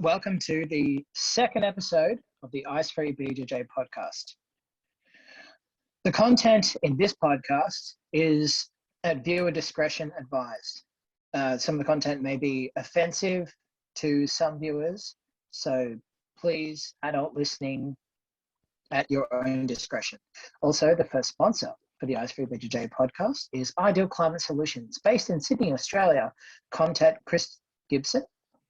Welcome to the second episode of the Ice-Free BJJ podcast. The content in this podcast is at viewer discretion advised. Some of the content may be offensive to some viewers, so please, adult listening at your own discretion. Also, the first sponsor for the Ice-Free BJJ podcast is Ideal Climate Solutions. Based in Sydney, Australia, contact Chris Gibson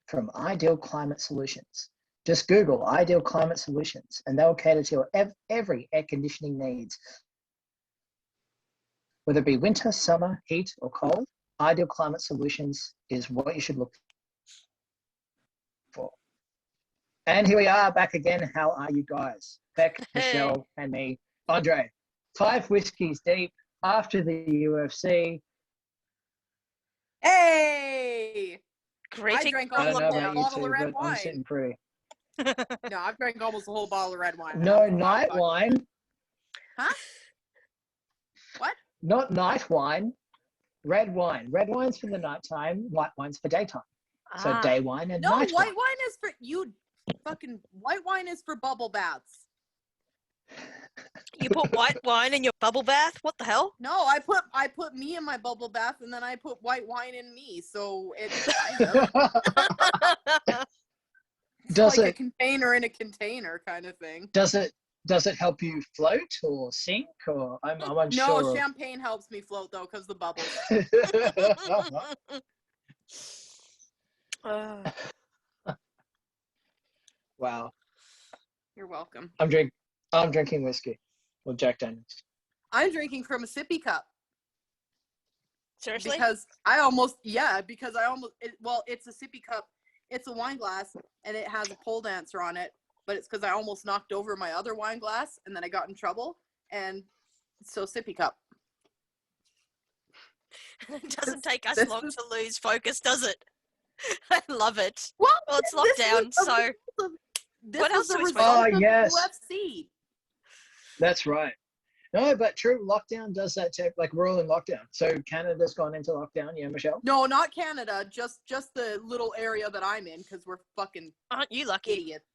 from Ideal Climate Solutions. Just Google Ideal Climate Solutions and they'll cater to your every air conditioning needs. Whether it be winter, summer, heat or cold, Ideal Climate Solutions is what you should look for. And here we are back again. How are you guys? Beck, Michelle and me, Andre. 5 whiskeys deep after the UFC. Hey! Great. I drank I don't almost know a about you bottle two, of red but I'm wine. sitting pretty. No, I've drank almost a whole bottle of red wine. No night wine. Huh? What? Not night wine. Red wine. Red wine's for the nighttime. White wine's for daytime. So day wine and No, night white wine. wine is for you. Fucking white wine is for bubble baths. You put white wine in your bubble bath? What the hell? No, I put me in my bubble bath and then I put white wine in me. So it's kind of Does like a it container in a container kind of thing. does it help you float or sink or I'm unsure. No, champagne helps me float though because the bubbles. Wow. You're welcome. I'm drinking whiskey. Well, Jack Daniels. I'm drinking from a sippy cup. Seriously? Because it's a sippy cup. It's a wine glass, and it has a pole dancer on it, but it's because I almost knocked over my other wine glass, and then I got in trouble, and so sippy cup. It doesn't take us long to lose focus, does it? I love it. Well, it's lockdown, so what else do we Oh, yes. UFC. That's right. No, but true, lockdown does that too. Like we're all in lockdown. So Canada's gone into lockdown, yeah, Michelle? No, not Canada, just the little area that I'm in, because we're fucking aren't you lucky? idiots.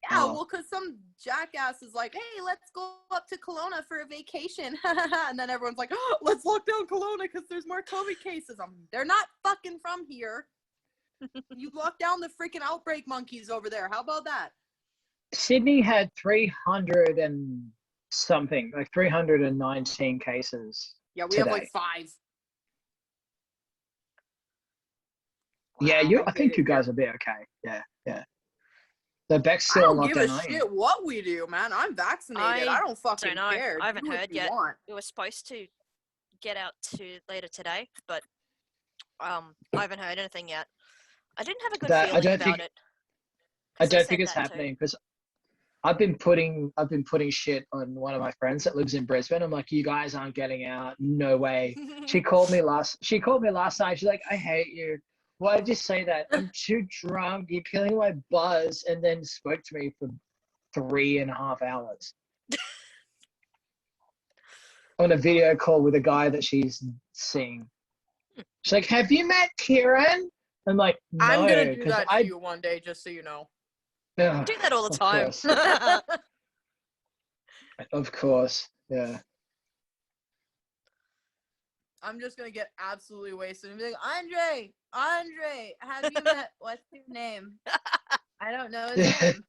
Yeah, well, because some jackass is like, hey, let's go up to Kelowna for a vacation. And then everyone's like, oh, let's lock down Kelowna because there's more COVID cases. They're not fucking from here. You lock down the freaking outbreak monkeys over there. How about that? Sydney had 300 and something, like 319 cases. Yeah, we today. have like 5. Yeah, Wow, I think you guys will be okay. Yeah. The Beck's I still don't on give a lockdown, aren't you? shit what we do, man. I'm vaccinated. I don't fucking don't know. care. I haven't Do what heard you yet. want. We were supposed to get out to later today, but I haven't heard anything yet. I didn't have a good feeling about it. I don't think it's happening because I've been putting shit on one of my friends that lives in Brisbane. I'm like, you guys aren't getting out. No way. She called me last night. She's like, I hate you. Why did you say that? I'm too drunk. You're killing my buzz. And then spoke to me for 3.5 hours. On a video call with a guy that she's seeing. She's like, have you met Kieran? I'm like, no. I'm going to do that to you one day, just so you know. I do that all the time. Of course, yeah. I'm just going to get absolutely wasted and be like, Andre, have you met, what's his name? I don't know his name.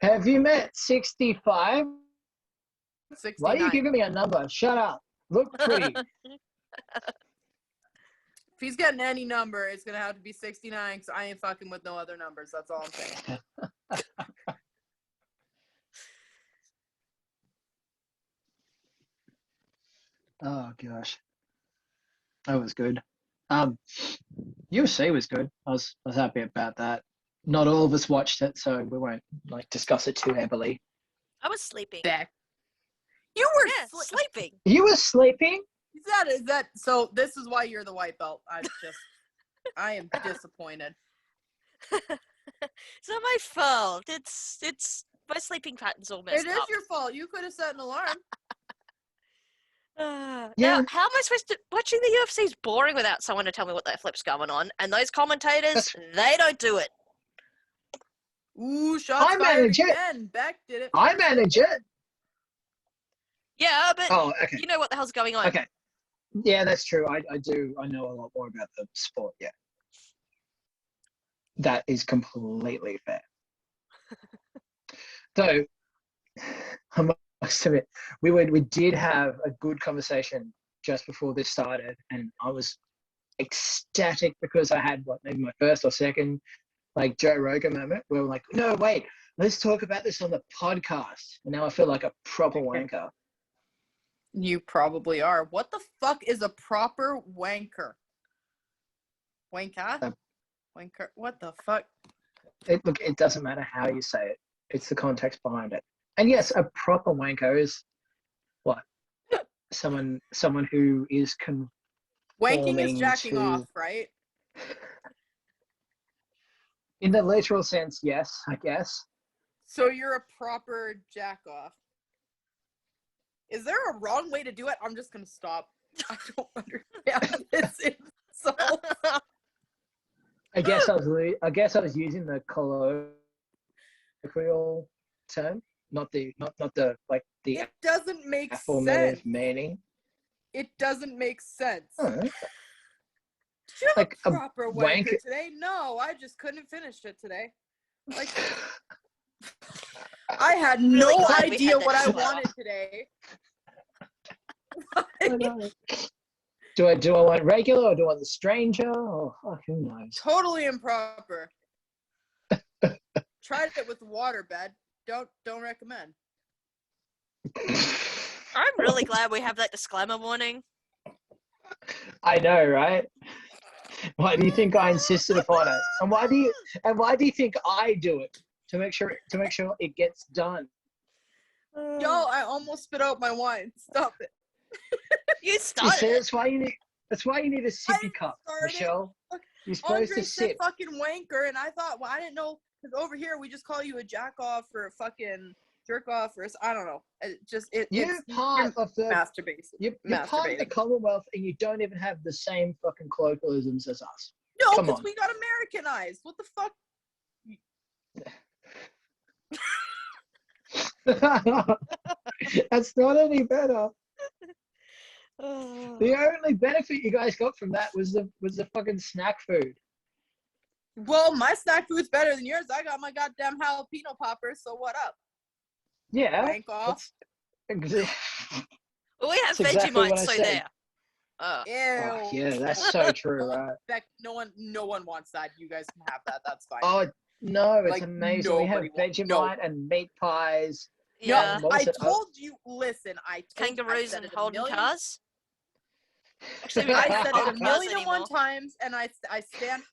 Have you met 65? 69. Why are you giving me a number? Shut up. Look pretty. If he's getting any number, it's going to have to be 69 because I ain't fucking with no other numbers. That's all I'm saying. Oh, gosh. That was good. UFC was good. I was happy about that. Not all of us watched it, so we won't discuss it too heavily. I was sleeping. You were sleeping. You were sleeping? Is that so? This is why you're the white belt. I am disappointed. It's not my fault. It's my sleeping pattern's all messed up. It is your fault. You could have set an alarm. Now, how am I supposed to... Watching the UFC is boring without someone to tell me what that flip's going on. And those commentators, they don't do it. Ooh, shots fired again. Beck did it. I manage it. Yeah, but okay. You know what the hell's going on. Okay. Yeah, that's true. I do. I know a lot more about the sport. Yeah. That is completely fair. Though, I must admit, we did have a good conversation just before this started, and I was ecstatic because I had maybe my first or second Joe Rogan moment where we're like, no, wait, let's talk about this on the podcast. And now I feel like a proper wanker. You probably are. What the fuck is a proper wanker? Wanker? Wanker? What the fuck? Look, it doesn't matter how you say it. It's the context behind it. And yes, a proper wanker is what? Someone who is wanking is jacking off, right? In the literal sense, yes, I guess. So you're a proper jack off. Is there a wrong way to do it? I'm just gonna stop. I don't understand this insult. I guess I was using the colloquial term, not the It doesn't make affirmative sense. meaning. It doesn't make sense. Oh. Did you have a proper wanker today? No, I just couldn't finish it today. Like, I had no idea what I wanted today. Do I want regular or do I want the stranger? Or who knows? Totally improper. Tried it with water bed. Don't recommend. I'm really glad we have that disclaimer warning. I know, right? Why do you think I insisted upon it? And why do you think I do it? To make sure it gets done. Yo, I almost spit out my wine. Stop it. You started. That's why you need a sippy cup, Michelle. You're supposed to sip. Fucking wanker, and I thought, well, I didn't know, because over here we just call you a jack off or a fucking jerk off or I don't know. You're part of the masturbation. You're part of the Commonwealth, and you don't even have the same fucking colloquialisms as us. No, because we got Americanized. What the fuck? That's not any better. The only benefit you guys got from that was the fucking snack food. Well, my snack food's better than yours. I got my goddamn jalapeno poppers, so what up? Yeah. Bank off. We have Vegemite, so there. Ew. Oh, yeah, that's so true, right? Beck, no one wants that. You guys can have that. That's fine. Oh no, it's amazing. We have Vegemite and meat pies. Yeah. I told you. Listen, kangaroos and Holden cars. Actually, I said it a million and one times, and I stand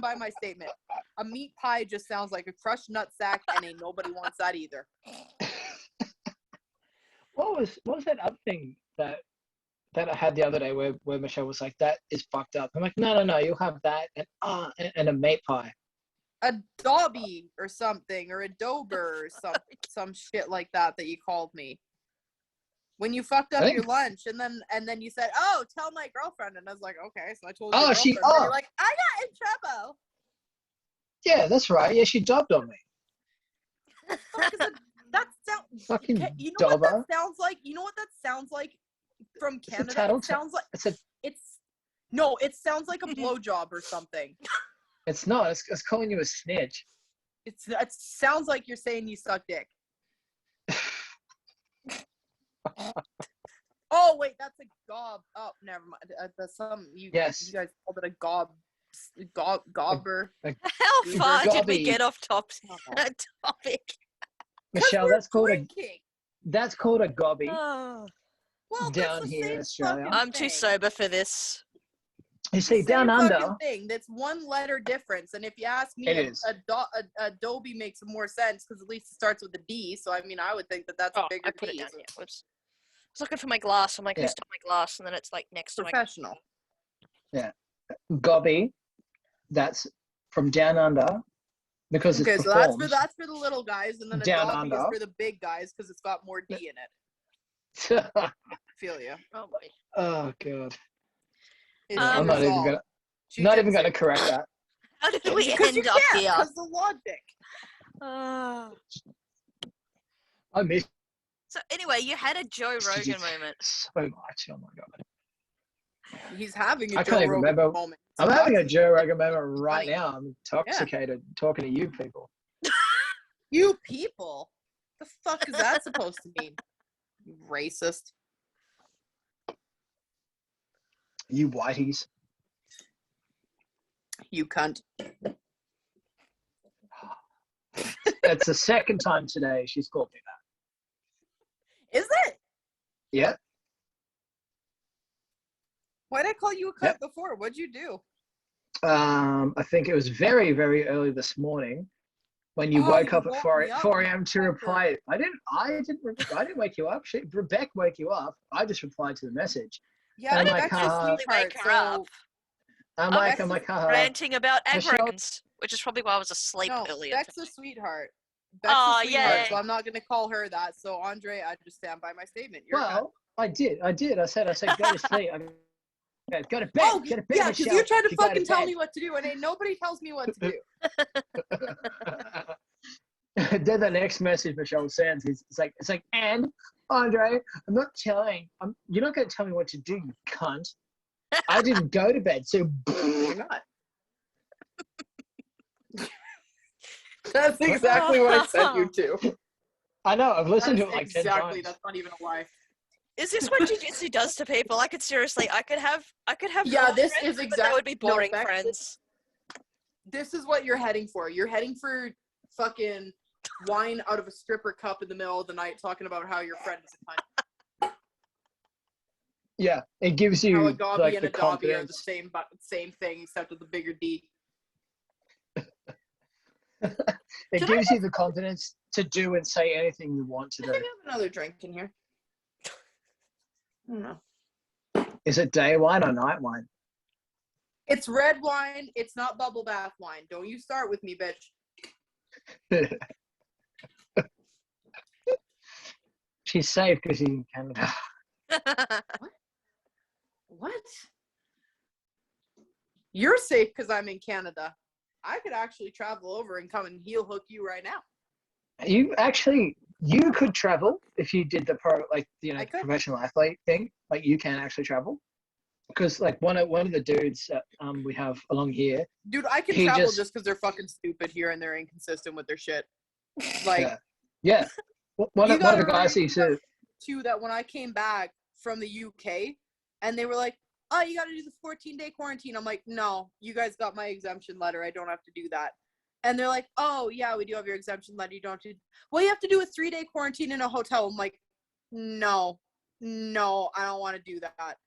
by my statement. A meat pie just sounds like a crushed nutsack, and ain't nobody wants that either. What was that other thing that I had the other day where Michelle was like, that is fucked up. I'm like, no, you'll have that and a meat pie. A dobby or something, or a dober or some shit like that you called me. When you fucked up your lunch, and then you said, "Oh, tell my girlfriend," and I was like, "Okay." So I told your girlfriend. And you're like, "I got in trouble." Yeah, that's right. Yeah, she dobbed on me. That sounds fucking. You know what that sounds like? You know what that sounds like from Canada? It sounds like it sounds like a blowjob or something. It's not. It's calling you a snitch. It sounds like you're saying you suck dick. Oh wait, that's a gob. Oh, never mind. That's you guys called it a gobber. How far did we get off topic? Michelle, that's called a gobby. Well, down here in Australia. I'm too sober for this. You see, down under, thing. That's one letter difference, and if you ask me, Adobe makes more sense because at least it starts with a D. So I mean, I would think that's a bigger D. It down here. I was looking for my glass. I'm like, who's got my glass? And then it's like next to my professional. Yeah, gobby. That's from down under because it's so that's for the little guys, and then a dobby is for the big guys because it's got more D in it. Feel you. Oh boy. Oh god. I'm not even gonna correct that. How did we Because you end up can't, here? because the logic. I miss So anyway, you had a Joe Rogan moment. so much. Oh my god. He's having a I Joe can't even Rogan remember. moment. I'm having a Joe Rogan moment right funny. now. I'm intoxicated talking to you people. You people? The fuck is that supposed to mean? You racist. You whiteys. You cunt. That's the second time today she's called me that. Is it? Yeah. Why did I call you a cunt before? What'd you do? I think it was very, very early this morning when you woke up at 4 a.m. to reply. I didn't wake you up. Rebecca woke you up. I just replied to the message. Yeah, I'm Rebecca's like, a sweetheart, so... I'm like, ranting about egg Michelle... rogens, which is probably why I was asleep earlier. Beck's a sweetheart. Beck's a sweetheart, yeah. so I'm not going to call her that. So, Andre, I just stand by my statement. I did. I said, go to sleep. Go to bed. Go to bed, yeah, because Michelle. you're trying to fucking tell me what to do, and ain't nobody tells me what to do. Then the next message Michelle sends is it's like, and Andre, you're not going to tell me what to do, you cunt. I didn't go to bed, so you're not. That's exactly what I sent you to. I know. I've listened to it like 10 times. Exactly. That's not even a lie. Is this what jiu-jitsu does to people? I could have. Yeah, this friends, is exactly. But that would be boring friends. This is what you're heading for. You're heading for fucking wine out of a stripper cup in the middle of the night, talking about how your friend is a cunt. Yeah, it gives you how a gobby like and the a dobby are confidence. the same thing, except with a bigger D. It gives you the confidence to do and say anything you want to do. I have another drink in here. I don't know. Is it day wine or night wine? It's red wine. It's not bubble bath wine. Don't you start with me, bitch. She's safe because she's in Canada. What? You're safe because I'm in Canada. I could actually travel over and come and heel hook you right now. You could travel if you did the professional athlete thing. Like you can actually travel because like one of the dudes that we have along here. Dude, I can travel just because they're fucking stupid here and they're inconsistent with their shit. Like, yeah. One of the guys he said too that when I came back from the UK and they were like, "Oh, you got to do the 14-day quarantine." I'm like, "No, you guys got my exemption letter. I don't have to do that." And they're like, "Oh, yeah, we do have your exemption letter. You don't have to." Well, you have to do a 3-day quarantine in a hotel. I'm like, no, I don't want to do that.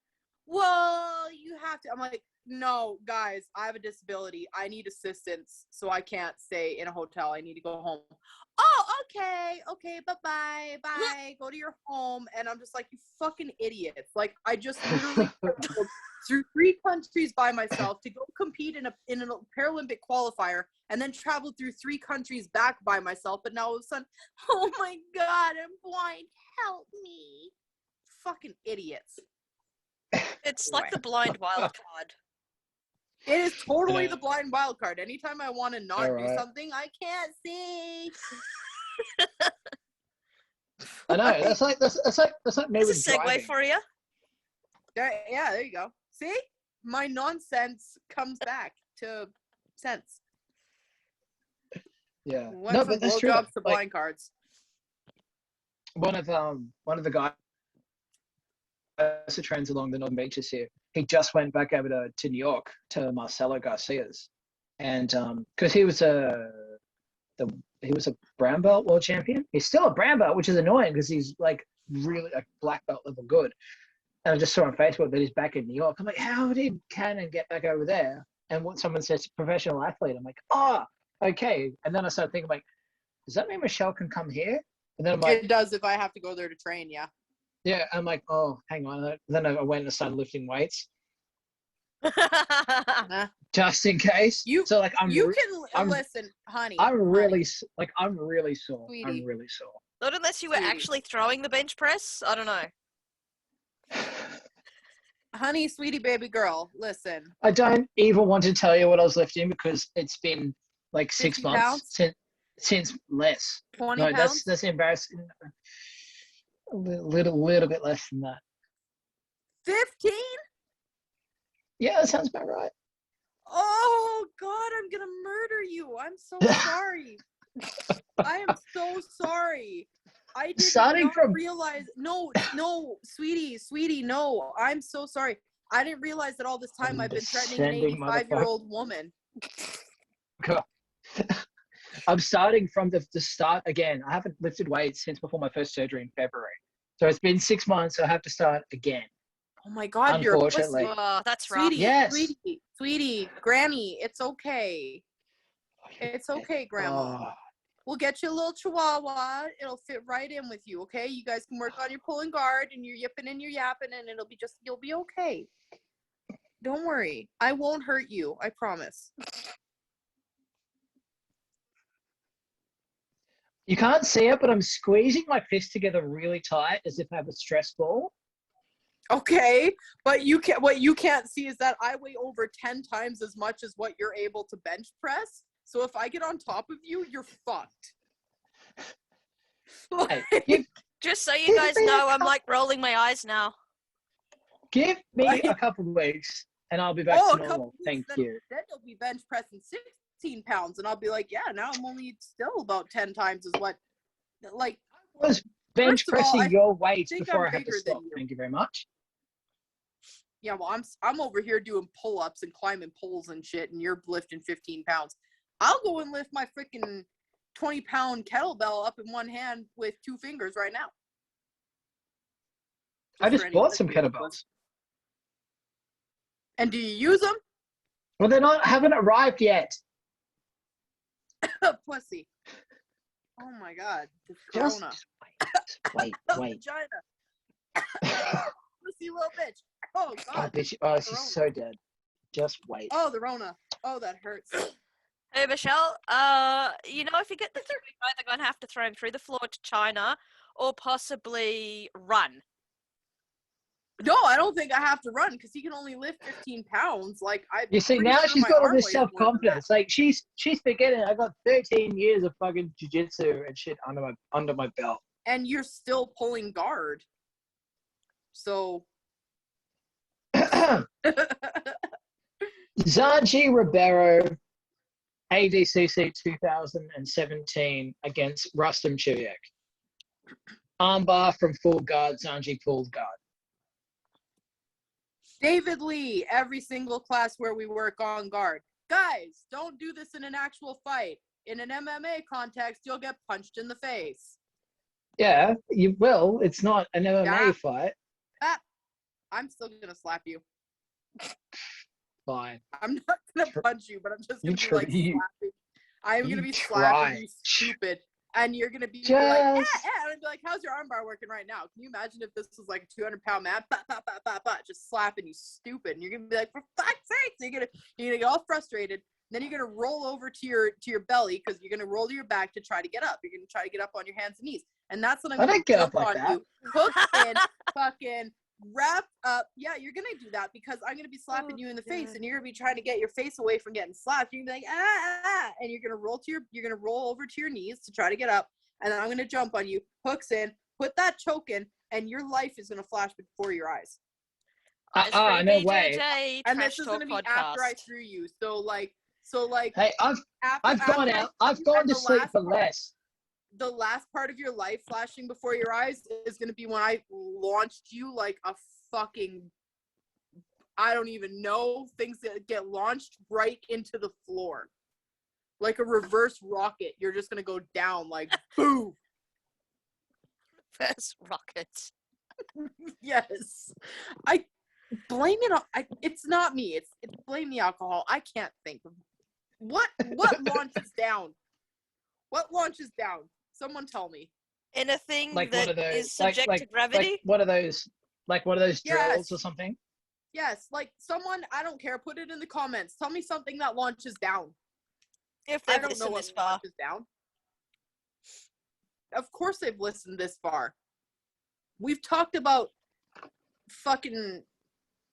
Well, you have to. I'm like, no, guys, I have a disability. I need assistance, so I can't stay in a hotel. I need to go home. Oh, okay, bye-bye, bye. Go to your home. And I'm just like, you fucking idiots. Like, I just literally traveled through 3 countries by myself to go compete in a Paralympic qualifier and then traveled through 3 countries back by myself. But now all of a sudden, oh my God, I'm blind. Help me. Fucking idiots. It's like the blind wild card. It is totally the blind wild card. Anytime I want to not do something, I can't see. I know. That's like me with That's a segue driving. for you. Yeah, there you go. See? My nonsense comes back to sense. Yeah. Went from blowjobs to blind cards. One of the guys who trains along the Northern Beaches here, he just went back over to New York to Marcelo Garcia's, and because he was a brown belt world champion. He's still a brown belt, which is annoying because he's like really a black belt level good. And I just saw on Facebook that he's back in New York. I'm like, how did Cannon get back over there? And what someone says, professional athlete. I'm like, oh, okay. And then I started thinking, like, does that mean Michelle can come here? And then I'm like, it does if I have to go there to train, yeah. Yeah, I'm like, oh, hang on. Then I went and started lifting weights, just in case. Listen, honey. I'm really sore. Sweetie. I'm really sore. Not unless you were actually throwing the bench press. I don't know. Honey, sweetie, baby girl, listen. I don't even want to tell you what I was lifting because it's been like 6 months since less. 20 pounds? That's embarrassing. A little bit less than that. 15? Yeah, that sounds about right. Oh God, I'm gonna murder you. I'm so sorry. I am so sorry. I did not realize. No, sweetie, no. I'm so sorry. I didn't realize that all this time I've been threatening an 85-year-old woman. God. I'm starting from the start again. I haven't lifted weights since before my first surgery in February. So it's been 6 months, so I have to start again. Oh my God, unfortunately. You're a pussy. Oh, that's rough. Sweetie, Granny, it's okay. It's okay, Grandma. Oh. We'll get you a little chihuahua. It'll fit right in with you, okay? You guys can work on your pulling guard and your yipping and your yapping, and you'll be okay. Don't worry. I won't hurt you. I promise. You can't see it, but I'm squeezing my fist together really tight as if I have a stress ball. Okay, but what you can't see is that I weigh over 10 times as much as what you're able to bench press. So if I get on top of you, you're fucked. Hey, just so you guys know, I'm like rolling my eyes now. Give me a couple of weeks and I'll be back to normal. Thank you. Then you'll be bench pressing 16 pounds and I'll be like, yeah, now I'm only still about 10 times as what, like. I was bench pressing your weight before I had to stop. Thank you very much. Yeah, well, I'm over here doing pull-ups and climbing poles and shit, and you're lifting 15 pounds. I'll go and lift my freaking 20-pound kettlebell up in one hand with 2 fingers right now. I just bought some kettlebells. And do you use them? Well, haven't arrived yet. Pussy. Oh my God. Just wait. Vagina. Pussy little bitch. Oh God. Oh, she's so dead. Just wait. Oh, the Rona. Oh, that hurts. Hey, Michelle, if you get the three, you're either going to have to throw him through the floor to China or possibly run. No, I don't think I have to run because he can only lift 15 pounds. You see, now she's got all this self-confidence. Like, she's forgetting I got 13 years of fucking jiu-jitsu and shit under my belt. And you're still pulling guard. So... Zanji Ribeiro, ADCC 2017 against Rustam Chivyak. Armbar from full guard, Zanji pulled guard. David Lee, every single class where we work on guard. Guys, don't do this in an actual fight. In an MMA context, you'll get punched in the face. Yeah, you will. It's not an MMA fight. I'm still going to slap you. Fine. I'm not going to punch you, but I'm just going to be slapping. I'm going to be slapping you stupid. And you're going to be like, And I'd be like, how's your armbar working right now? Can you imagine if this was like a 200-pound man? Just slapping you stupid. And you're going to be like, for fuck's sake. So you're going to get all frustrated. Then you're going to roll over to your belly because you're going to roll to your back to try to get up. You're going to try to get up on your hands and knees. And that's when I'm going to jump on you. Hook in, fucking wrap up. Yeah, you're going to do that because I'm going to be slapping you in the face and you're going to be trying to get your face away from getting slapped. You're going to be like, and you're going to roll over to your knees to try to get up. And then I'm going to jump on you, hooks in, put that choke in, and your life is going to flash before your eyes. No way. And this is going to be after I threw you. So hey, I've gone to sleep for less. The last part of your life flashing before your eyes is going to be when I launched you like a fucking, I don't even know, things that get launched right into the floor. Like a reverse rocket. You're just going to go down like, boom. Reverse rocket. Yes. I blame it on, it's not me. It's blame the alcohol. I can't think of what launches down. What launches down? Someone tell me. Anything like that is subject to gravity? Like one of those drills or something? Yes, like someone, I don't care, put it in the comments. Tell me something that launches down. If they've listened this far. Launches down. Of course they've listened this far. We've talked about fucking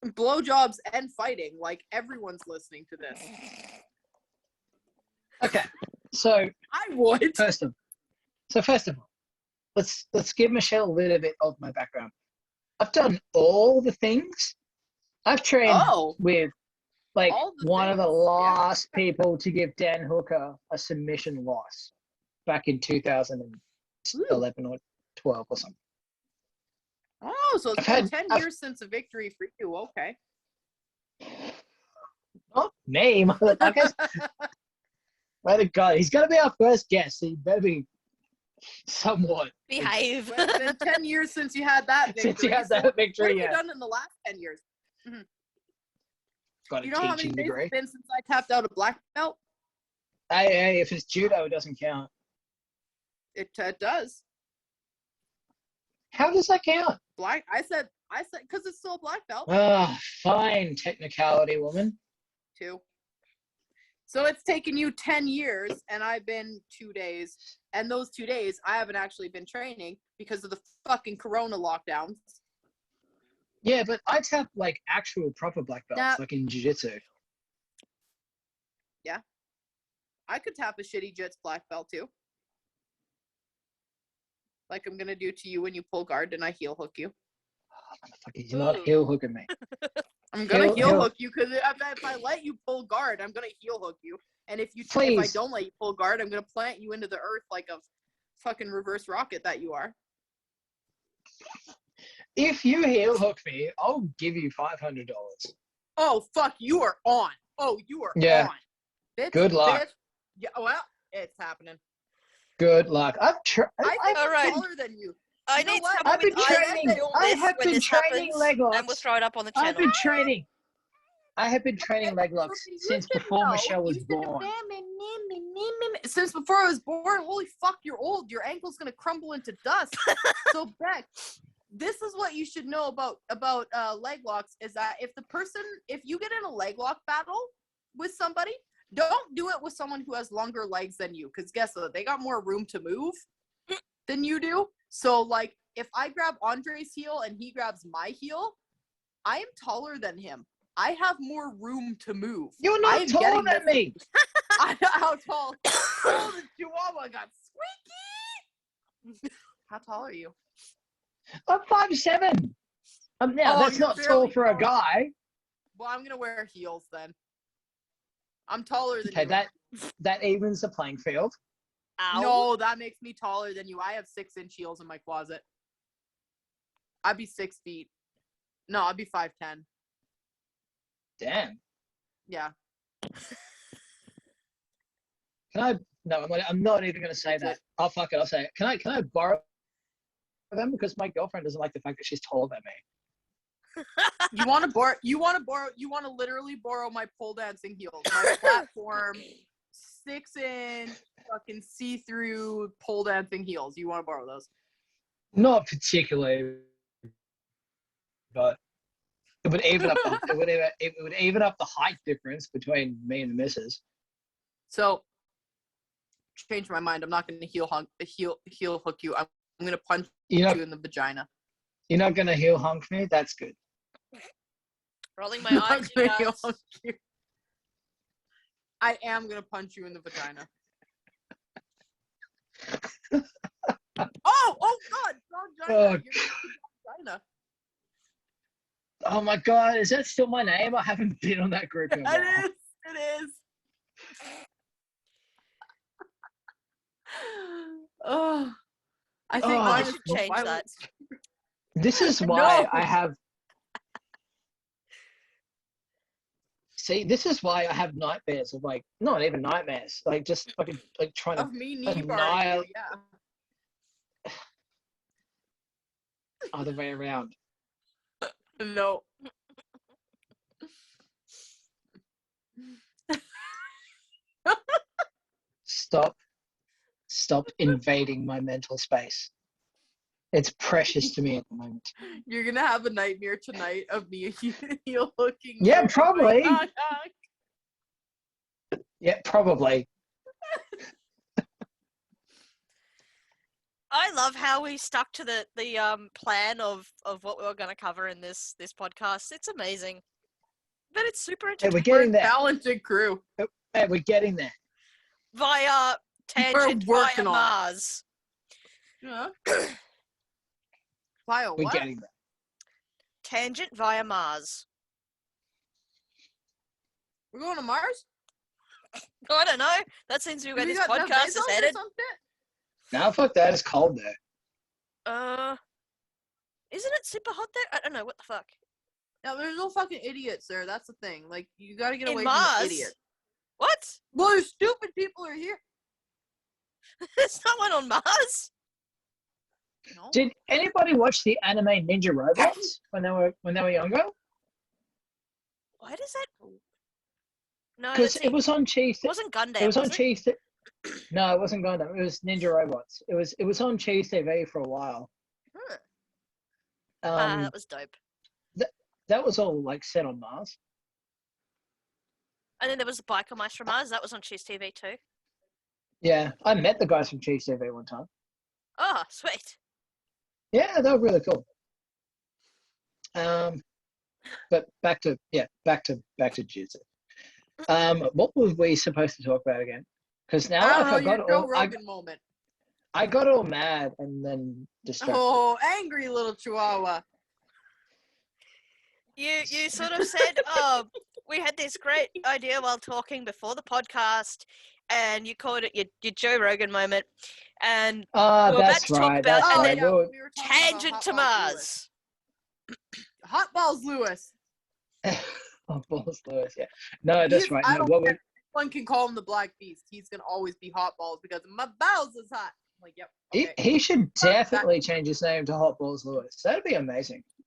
blowjobs and fighting. Like, everyone's listening to this. Okay, so I would. First of all, let's give Michelle a little bit of my background. I've done all the things. I've trained with like one of the last people to give Dan Hooker a submission loss back in 2011 or 12 or something. Oh, so it's been 10 years since a victory for you. Okay. Not me, motherfuckers. Way to go. He's going to be our first guest, so he better be somewhat. Behave. Well, it's been 10 years since you had that victory. Since you had that victory, what have you done in the last 10 years? Mm-hmm. Got a you know how many teaching days degree. it's been since I tapped out a black belt? Hey, if it's judo, it doesn't count. It does. How does that count? I said, because it's still a black belt. Ah, fine, technicality, woman. 2. So it's taken you 10 years, and I've been 2 days. And those 2 days, I haven't actually been training because of the fucking corona lockdowns. Yeah, but I tap like actual proper black belts, like in jiu-jitsu. Yeah. I could tap a shitty Jits black belt too. Like I'm gonna do to you when you pull guard and I heel hook you. Oh, motherfucker, you're not heel hooking me. I'm gonna heel hook you because if I let you pull guard, I'm gonna heel hook you. And if I don't let you pull guard, I'm gonna plant you into the earth like a fucking reverse rocket that you are. If you heel hook me, I'll give you $500. Oh fuck, you are on. Oh, you are on. Bitch, good luck. Bitch. Yeah, well, it's happening. Good luck. I'm taller than you. I need someone I've been training. I have been training leg locks. And we'll throw it up on the channel. I have been training leg locks since before Michelle was born. Since before I was born, holy fuck, you're old. Your ankle's gonna crumble into dust. So Beck, this is what you should know about leg locks is that if you get in a leg lock battle with somebody, don't do it with someone who has longer legs than you, because guess what? They got more room to move than you do. So like if I grab Andre's heel and he grabs my heel, I am taller than him. I have more room to move. You're not taller than me. How tall? Oh, the Chihuahua got squeaky. How tall are you? I'm 5'7". That's not tall for a guy. Well, I'm gonna wear heels then. I'm taller than you. Okay, that evens the playing field. Ow. No, that makes me taller than you. I have 6-inch heels in my closet. I'd be 6 feet. No, I'd be 5'10". Damn. Yeah. Can I? No, I'm not even going to say that. Oh, fuck it. I'll say it. Can I borrow them? Because my girlfriend doesn't like the fact that she's taller than me. You want to literally borrow my pole dancing heels. My platform, 6-inch, fucking see-through pole dancing heels. You want to borrow those? Not particularly, but it would even up it would even up the height difference between me and the missus. So, change my mind. I'm not going to heel hook you. I'm going to punch you in the vagina. You're not going to heel hunk me? That's good. Rolling my eyes. I am going to punch you in the vagina. Oh God. Vagina. Oh my God, is that still my name? I haven't been on that group in a while. It is. Oh, I think I should change that. This is why I have. See, this is why I have nightmares of like, not even nightmares, like just fucking like trying to. Of me knee barring you, yeah. Other way around. No. Stop invading my mental space. It's precious to me at the moment. You're gonna have a nightmare tonight of me heel hooking. Yeah, probably. Yeah, probably. I I love how we stuck to the plan of what we were going to cover in this podcast. It's amazing, but it's super Hey, entertaining. we're getting there. Talented crew. Hey, we're getting there. Via tangent via Mars. Yeah. Via We're what? getting there. Tangent via Mars. We're going to Mars? I don't know. That seems to be where this podcast is headed. No, fuck that. It's cold there. Isn't it super hot there? I don't know. What the fuck? No, there's no fucking idiots there. That's the thing. Like, you gotta get away Mars? from the idiot. What? Well, there's stupid people are here. There's no one on Mars. No. Did anybody watch the anime Ninja Robots when they were younger? Why does that? No, Because it was on Cheese. It wasn't Gundam. It was on it? Cheese. No, it wasn't Gundam. It was Ninja Robots. It was on Cheese TV for a while. That was dope. That was all like set on Mars. And then there was the Biker Mice from Mars. That was on Cheese TV too. Yeah, I met the guys from Cheese TV one time. Oh, sweet. Yeah, they were really cool. But back to Jits. What were we supposed to talk about again? Because now I got all mad and then distracted. Oh, angry little chihuahua. You sort of said, we had this great idea while talking before the podcast, and you called it your Joe Rogan moment, and we were about to talk about, and then tangent to Mars. Hot Balls Lewis. Hot Balls Lewis, yeah. No, that's right. No, one can call him the Black Beast. He's gonna always be Hot Balls because my balls is hot. I'm like, yep. Okay. He should definitely change his name to Hot Balls Lewis. That'd be amazing. He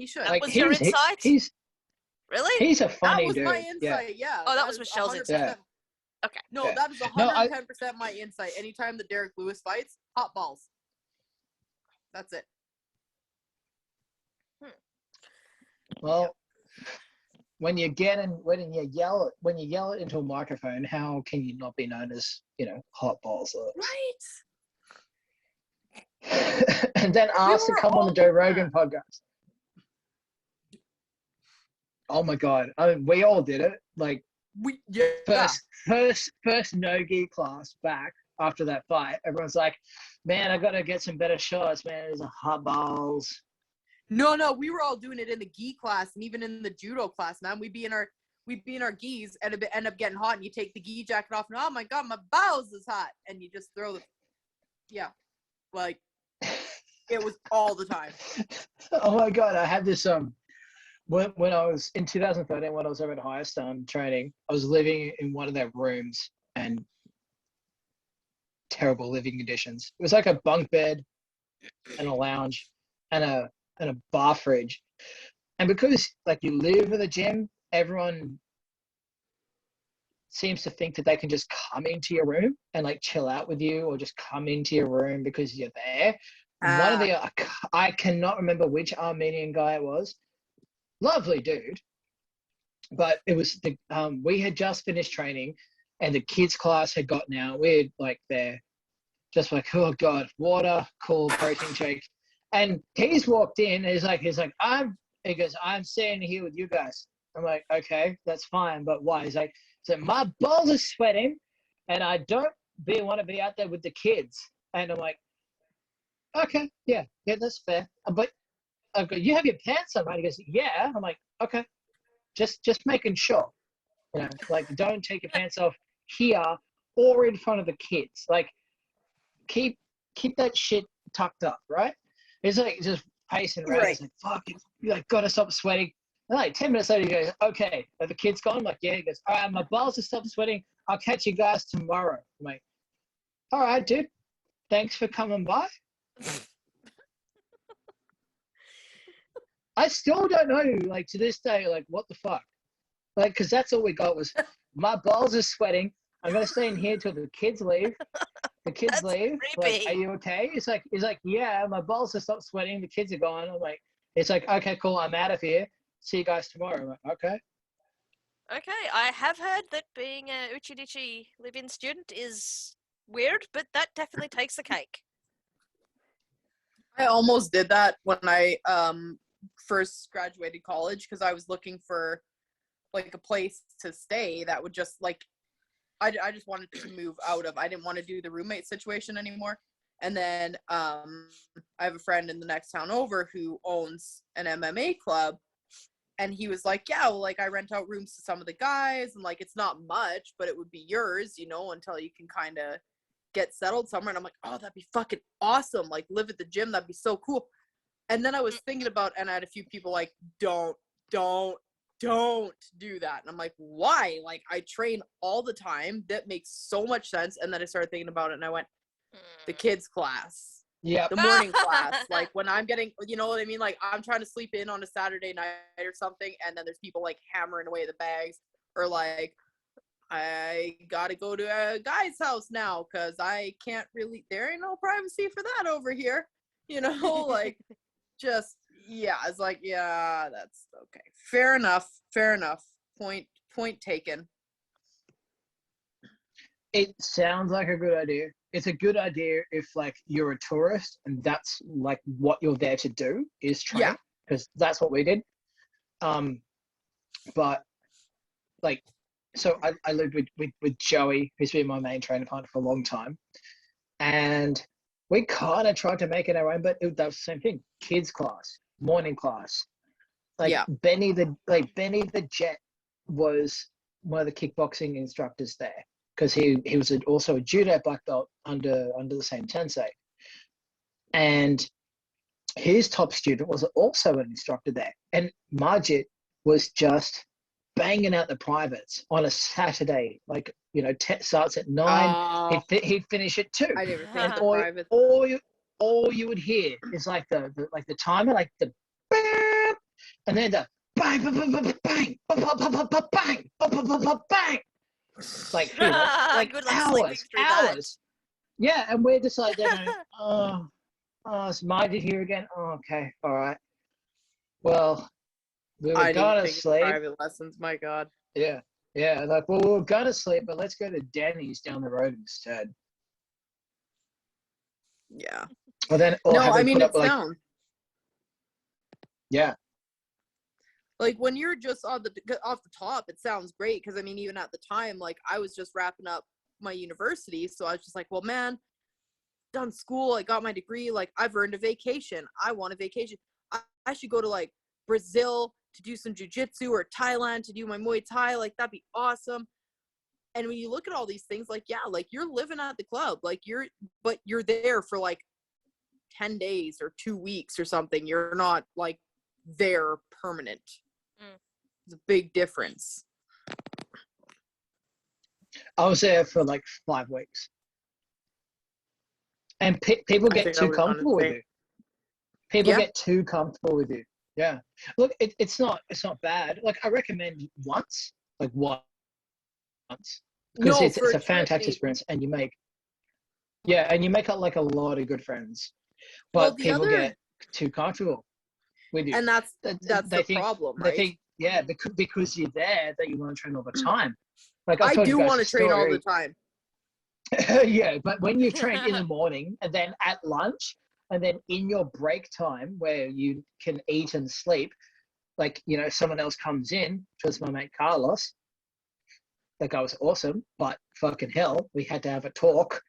should. That was your insight? Really? He's a funny dude. That was my insight, yeah. Oh, that was Michelle's insight. Okay. No, that is 110% my insight. Anytime that Derek Lewis fights, Hot Balls. That's it. Well, when you yell it into a microphone, how can you not be known as, Hot Balls Lewis? Right. And then ask to come on the Joe Rogan podcast. Oh my God! I mean, we all did it. Like, first no-gi class back after that fight. Everyone's like, "Man, I gotta get some better shots, man. There's a Hot Balls." No, we were all doing it in the gi class and even in the judo class, man. We'd be in our gis and it'd end up getting hot, and you take the gi jacket off, and oh my God, my balls is hot, and you just throw like it was all the time. Oh my God! I had this when I was in 2013, when I was over at Highest training, I was living in one of their rooms and terrible living conditions. It was like a bunk bed and a lounge and a bar fridge. And because like you live at the gym, everyone seems to think that they can just come into your room and like chill out with you, or just come into your room because you're there. One of the I cannot remember which Armenian guy it was. Lovely dude, but it was we had just finished training, and the kids class had gotten out. We're like there, just like, oh God, water, cool, protein shake, and he's walked in. And he's like, I'm staying here with you guys. I'm like, okay, that's fine, but why? He's like, so my balls are sweating, and I don't want to be out there with the kids. And I'm like, okay, yeah, that's fair, but. I go, you have your pants on, right? He goes, yeah. I'm like, okay, just making sure, like don't take your pants off here or in front of the kids. Like, keep that shit tucked up, right? It's like just pacing around. Right. It's like, fuck, you like gotta stop sweating. And like 10 minutes later, he goes, okay, are the kids gone? I'm like, yeah. He goes, all right, my balls have stopped sweating. I'll catch you guys tomorrow. I'm like, all right, dude. Thanks for coming by. I still don't know, like, to this day, like, what the fuck? Like, because that's all we got was, my balls are sweating. I'm going to stay in here till the kids leave. The kids leave. Like, are you okay? He's like, yeah, my balls have stopped sweating. The kids are gone. I'm like, it's like, okay, cool. I'm out of here. See you guys tomorrow. I'm like, okay. Okay, I have heard that being a Uchidichi live-in student is weird, but that definitely takes the cake. I almost did that when I first graduated college, because I was looking for like a place to stay that would just like, I just wanted to move out of, I didn't want to do the roommate situation anymore. And then I have a friend in the next town over who owns an MMA club, and he was like, yeah, well, like I rent out rooms to some of the guys, and like it's not much, but it would be yours, you know, until you can kind of get settled somewhere. And I'm like, oh, that'd be fucking awesome, like live at the gym, that'd be so cool. And then I was thinking about, and I had a few people like, don't do that. And I'm like, why? Like I train all the time, that makes so much sense. And then I started thinking about it, and I went, the kids class, the morning class, like when I'm getting, you know what I mean, like I'm trying to sleep in on a Saturday night or something, and then there's people like hammering away the bags, or like I gotta go to a guy's house now because I can't really, there ain't no privacy for that over here, you know. Like just, yeah, it's like, yeah, that's okay, fair enough, point taken. It sounds like a good idea. It's a good idea if like you're a tourist and that's like what you're there to do is train, because that's what we did. But like, so I lived with Joey, who's been my main training partner for a long time, and we kind of tried to make it our own, but that was the same thing. Kids class, morning class. Like Benny the Jet was one of the kickboxing instructors there, because he was also a judo black belt under the same sensei, and his top student was also an instructor there. And Margit was just banging out the privates on a Saturday, like, you know, starts at 9, he'd finish at 2. I never think the privates. All you would hear is like the timer, like the bang, and then the bang, bang, bang, bang, bang, bang, bang, bang. Like, dude, like hours. Yeah, and we're just like, oh, it's Margit here again. Oh, okay, all right. Well, we were gonna sleep. Private lessons, my God. Yeah, like, well, we were gonna sleep, but let's go to Denny's down the road instead. Yeah. Well, then, it's like, sound. Yeah. Like when you're just off the top, it sounds great, because I mean, even at the time, like I was just wrapping up my university, so I was just like, well, man, done school, I got my degree, like I've earned a vacation, I want a vacation. I should go to like Brazil to do some jiu-jitsu, or Thailand to do my Muay Thai, like that'd be awesome. And when you look at all these things, like, yeah, like you're living at the club, like you're there for like 10 days or 2 weeks or something. You're not like there permanent. It's a big difference. I was there for like 5 weeks, and people get too comfortable with you. People get too comfortable with you. Yeah. Look, it's not bad. Like I recommend once, because it's a fantastic experience, and you make like a lot of good friends. But people get too comfortable with you, and that's the problem, right? They think, because you're there, that you want to train all the time. Like I do want to train all the time. Yeah, but when you train in the morning, and then at lunch, and then in your break time where you can eat and sleep, like, you know, someone else comes in, which was my mate Carlos. That guy was awesome, but fucking hell, we had to have a talk.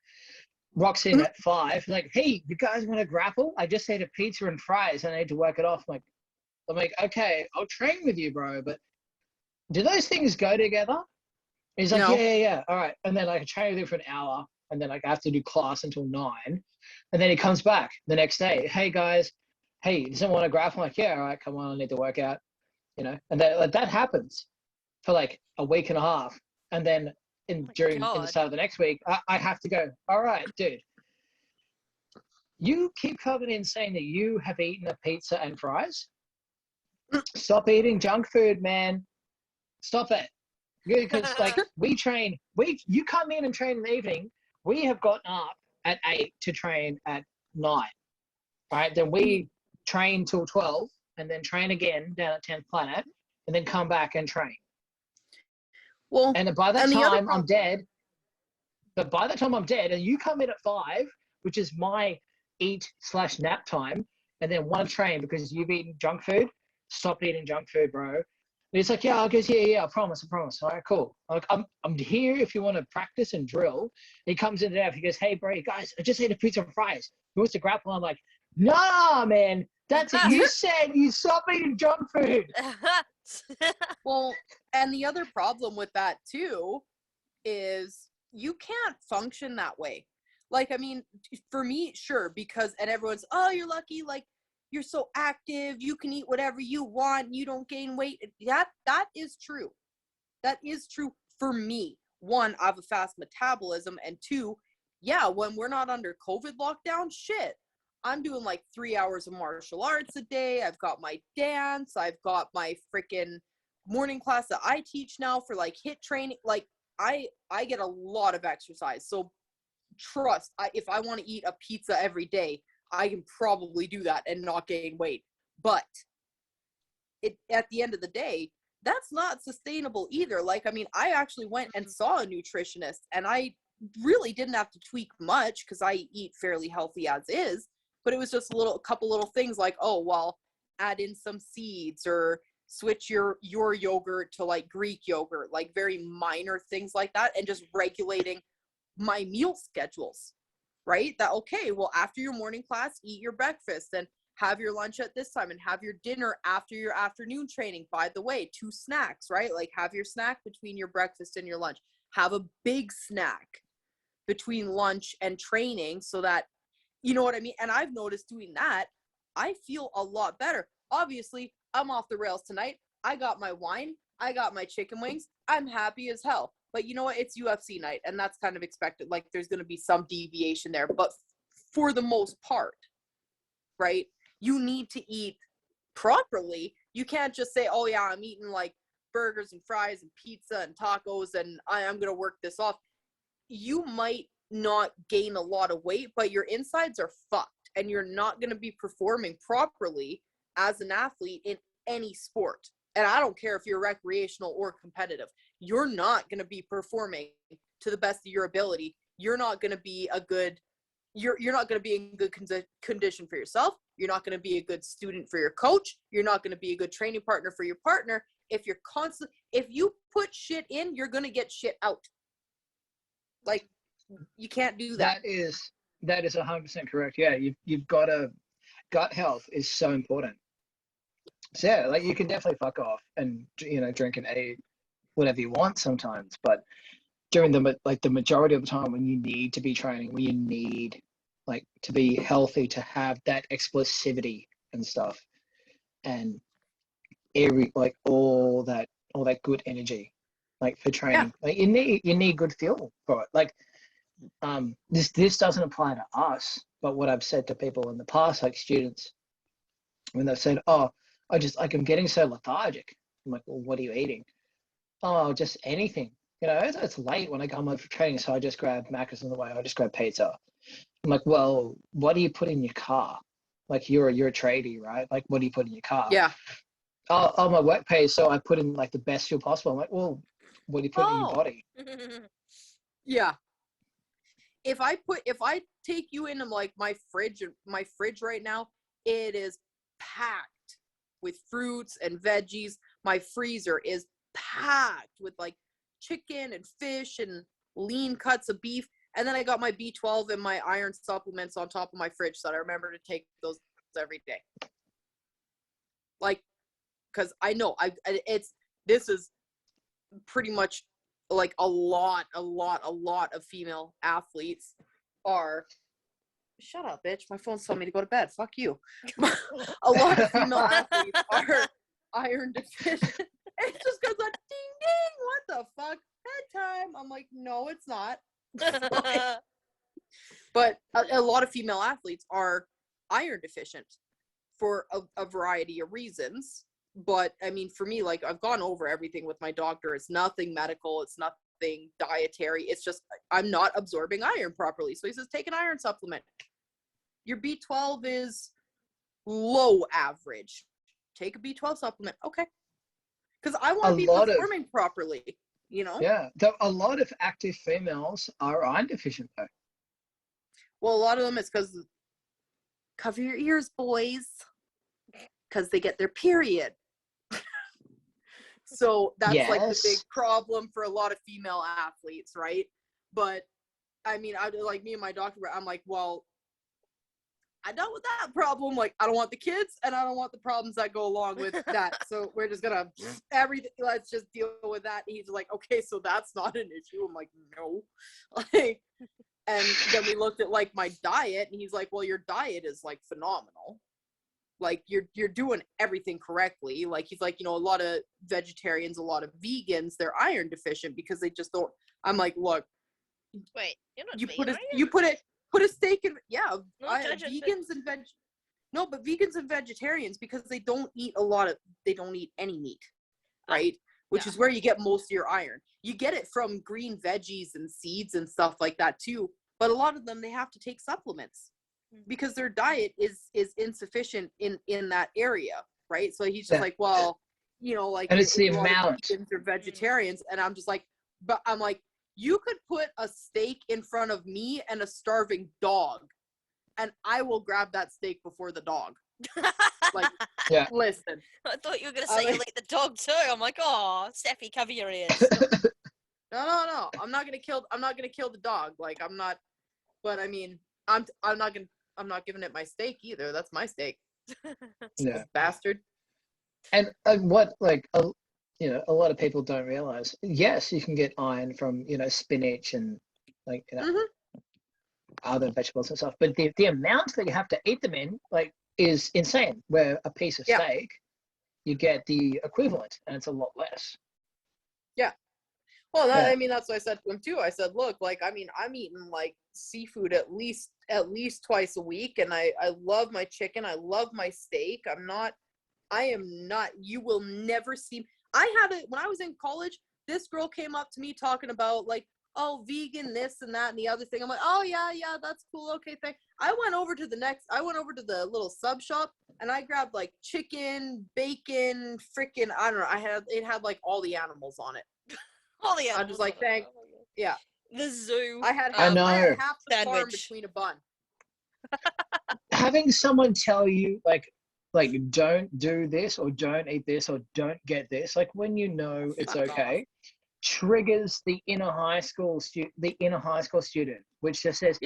Rocks in at 5, like, hey, you guys want to grapple? I just ate a pizza and fries, and I need to work it off. I'm like, okay, I'll train with you, bro, but do those things go together? He's like, yeah, all right. And then I can train with you for an hour, and then like I have to do class until 9, and then he comes back the next day. Hey guys, does someone want to grapple? I'm like, yeah, all right, come on, I need to work out, you know. And that happens for like a week and a half, and then in the start of the next week, I have to go, all right, dude, you keep coming in saying that you have eaten a pizza and fries. Stop eating junk food, man. Stop it. Because like you come in and train in the evening. We have gotten up at 8 to train at 9. Right? Then we train till 12, and then train again down at 10th Planet, and then come back and train. Well, and by that time I'm dead. But by the time I'm dead, and you come in at 5, which is my eat/nap time, and then want to train because you've eaten junk food, stop eating junk food, bro. And he's like, yeah, I guess, yeah, I promise. All right, cool. Like, I'm here if you want to practice and drill. He comes in there, he goes, hey, bro, guys, I just ate a pizza and fries. Who wants to grapple? I'm like, nah, man, that's it. You said you stop eating junk food. Well, and the other problem with that too is you can't function that way. Like, I mean, for me, sure, because, and everyone's, oh, you're lucky, like, you're so active, you can eat whatever you want, you don't gain weight. That is true. That is true for me. 1, I have a fast metabolism, and 2, yeah, when we're not under COVID lockdown, shit, I'm doing like 3 hours of martial arts a day. I've got my dance. I've got my freaking morning class that I teach now for like HIIT training. Like, I get a lot of exercise. So trust, if I want to eat a pizza every day, I can probably do that and not gain weight. But at the end of the day, that's not sustainable either. Like, I mean, I actually went and saw a nutritionist, and I really didn't have to tweak much because I eat fairly healthy as is. But it was just a couple little things like, oh, well, add in some seeds or switch your yogurt to like Greek yogurt, like very minor things like that, and just regulating my meal schedules, right? That, okay, well, after your morning class, eat your breakfast and have your lunch at this time and have your dinner after your afternoon training. By the way, 2 snacks, right? Like, have your snack between your breakfast and your lunch. Have a big snack between lunch and training so that, you know what I mean? And I've noticed doing that, I feel a lot better. Obviously, I'm off the rails tonight. I got my wine. I got my chicken wings. I'm happy as hell. But you know what? It's UFC night, and that's kind of expected. Like, there's going to be some deviation there. But for the most part, right, you need to eat properly. You can't just say, oh, yeah, I'm eating, like, burgers and fries and pizza and tacos, and I'm going to work this off. You might not gain a lot of weight, but your insides are fucked, and you're not going to be performing properly as an athlete in any sport. And I don't care if you're recreational or competitive. You're not going to be performing to the best of your ability. You're not going to be you're not going to be in good condition for yourself. You're not going to be a good student for your coach. You're not going to be a good training partner for your partner. If you put shit in, you're going to get shit out. Like, you can't do that. That is 100% correct. Yeah, you've got gut health is so important. So yeah, like, you can definitely fuck off and, you know, drink and eat whatever you want sometimes, but during the majority of the time when you need to be training, when you need, like, to be healthy, to have that explosivity and stuff, and all that good energy, like, for training, like, you need good fuel for it. Like, this doesn't apply to us, but what I've said to people in the past, like students, when they've said, oh, I'm getting so lethargic. I'm like, well, what are you eating? Oh, just anything. You know, it's late when I come home for training, so I just grab Macca's on the way. I just grab pizza. I'm like, well, what do you put in your car? Like, you're a tradie, right? Like, what do you put in your car? Yeah. Oh, my work pays, so I put in, like, the best fuel possible. I'm like, well, what do you put in your body? Yeah. If I take you into, like, my fridge right now, it is packed with fruits and veggies. My freezer is packed with, like, chicken and fish and lean cuts of beef. And then I got my B12 and my iron supplements on top of my fridge, so that I remember to take those every day. Like, because I know this is pretty much, like, a lot of female athletes are. Shut up, bitch. My phone's telling me to go to bed. Fuck you. A lot of female athletes are iron deficient. It's just because of ding ding. What the fuck? Bedtime. I'm like, no, it's not. But a lot of female athletes are iron deficient for a variety of reasons. But I mean, for me, like, I've gone over everything with my doctor. It's nothing medical. It's nothing dietary. It's just I'm not absorbing iron properly. So he says, take an iron supplement. Your B12 is low average. Take a B12 supplement. Okay. Because I want to be performing properly. you know? Yeah. A lot of active females are iron deficient, though. Well, a lot of them is because, cover your ears, boys, because they get their period. So that's like the big problem for a lot of female athletes, right? But I mean, I like me and my doctor, I'm like, well, I dealt with that problem. Like, I don't want the kids and I don't want the problems that go along with that. So we're just gonna let's just deal with that. And he's like, okay, so that's not an issue. I'm like, no. Like, and then we looked at like my diet, and he's like, well, your diet is like phenomenal. Like, you're doing everything correctly. Like, he's like, you know, a lot of vegetarians, a lot of vegans, they're iron deficient because they just don't. I'm like, look, wait, you're not you vegan, put a steak in, yeah, vegans and but vegans and vegetarians, because they don't eat any meat, right? Which is where you get most of your iron. You get it from green veggies and seeds and stuff like that too, but a lot of them, they have to take supplements because their diet is insufficient in that area, right? So he's just like, well, you know, like, and it's the amount. Vegans or vegetarians, and I'm just like, but I'm like, you could put a steak in front of me and a starving dog, and I will grab that steak before the dog. Like, listen. I thought you were going to say you'll eat the dog too. I'm like, oh, Steffi, cover your ears. No. I'm not gonna kill the dog. Like, I'm not. But I mean, I'm not giving it my steak either. That's my steak. Yeah, bastard. And what, like, you know, a lot of people don't realize. Yes, you can get iron from, you know, spinach and, like, you know, other vegetables and stuff, but the amount that you have to eat them in, like, is insane. Where a piece of steak, you get the equivalent, and it's a lot less. Yeah. Well, I mean, that's what I said to him too. I said, look, like, I mean, I'm eating like seafood at least twice a week, and I love my chicken. I love my steak. You will never see. I had it when I was in college. This girl came up to me talking about, like, oh, vegan, this and that and the other thing. I'm like, oh yeah, that's cool. Okay, thanks. I went over to the little sub shop, and I grabbed like chicken, bacon, freaking, I don't know. It had like all the animals on it. All the animals. I'm just like, thanks. Yeah. The zoo. I had I know. half the farm between a bun. Having someone tell you, like, don't do this, or don't eat this, or don't get this, like, when you know it's okay, triggers the inner high school student, which just says,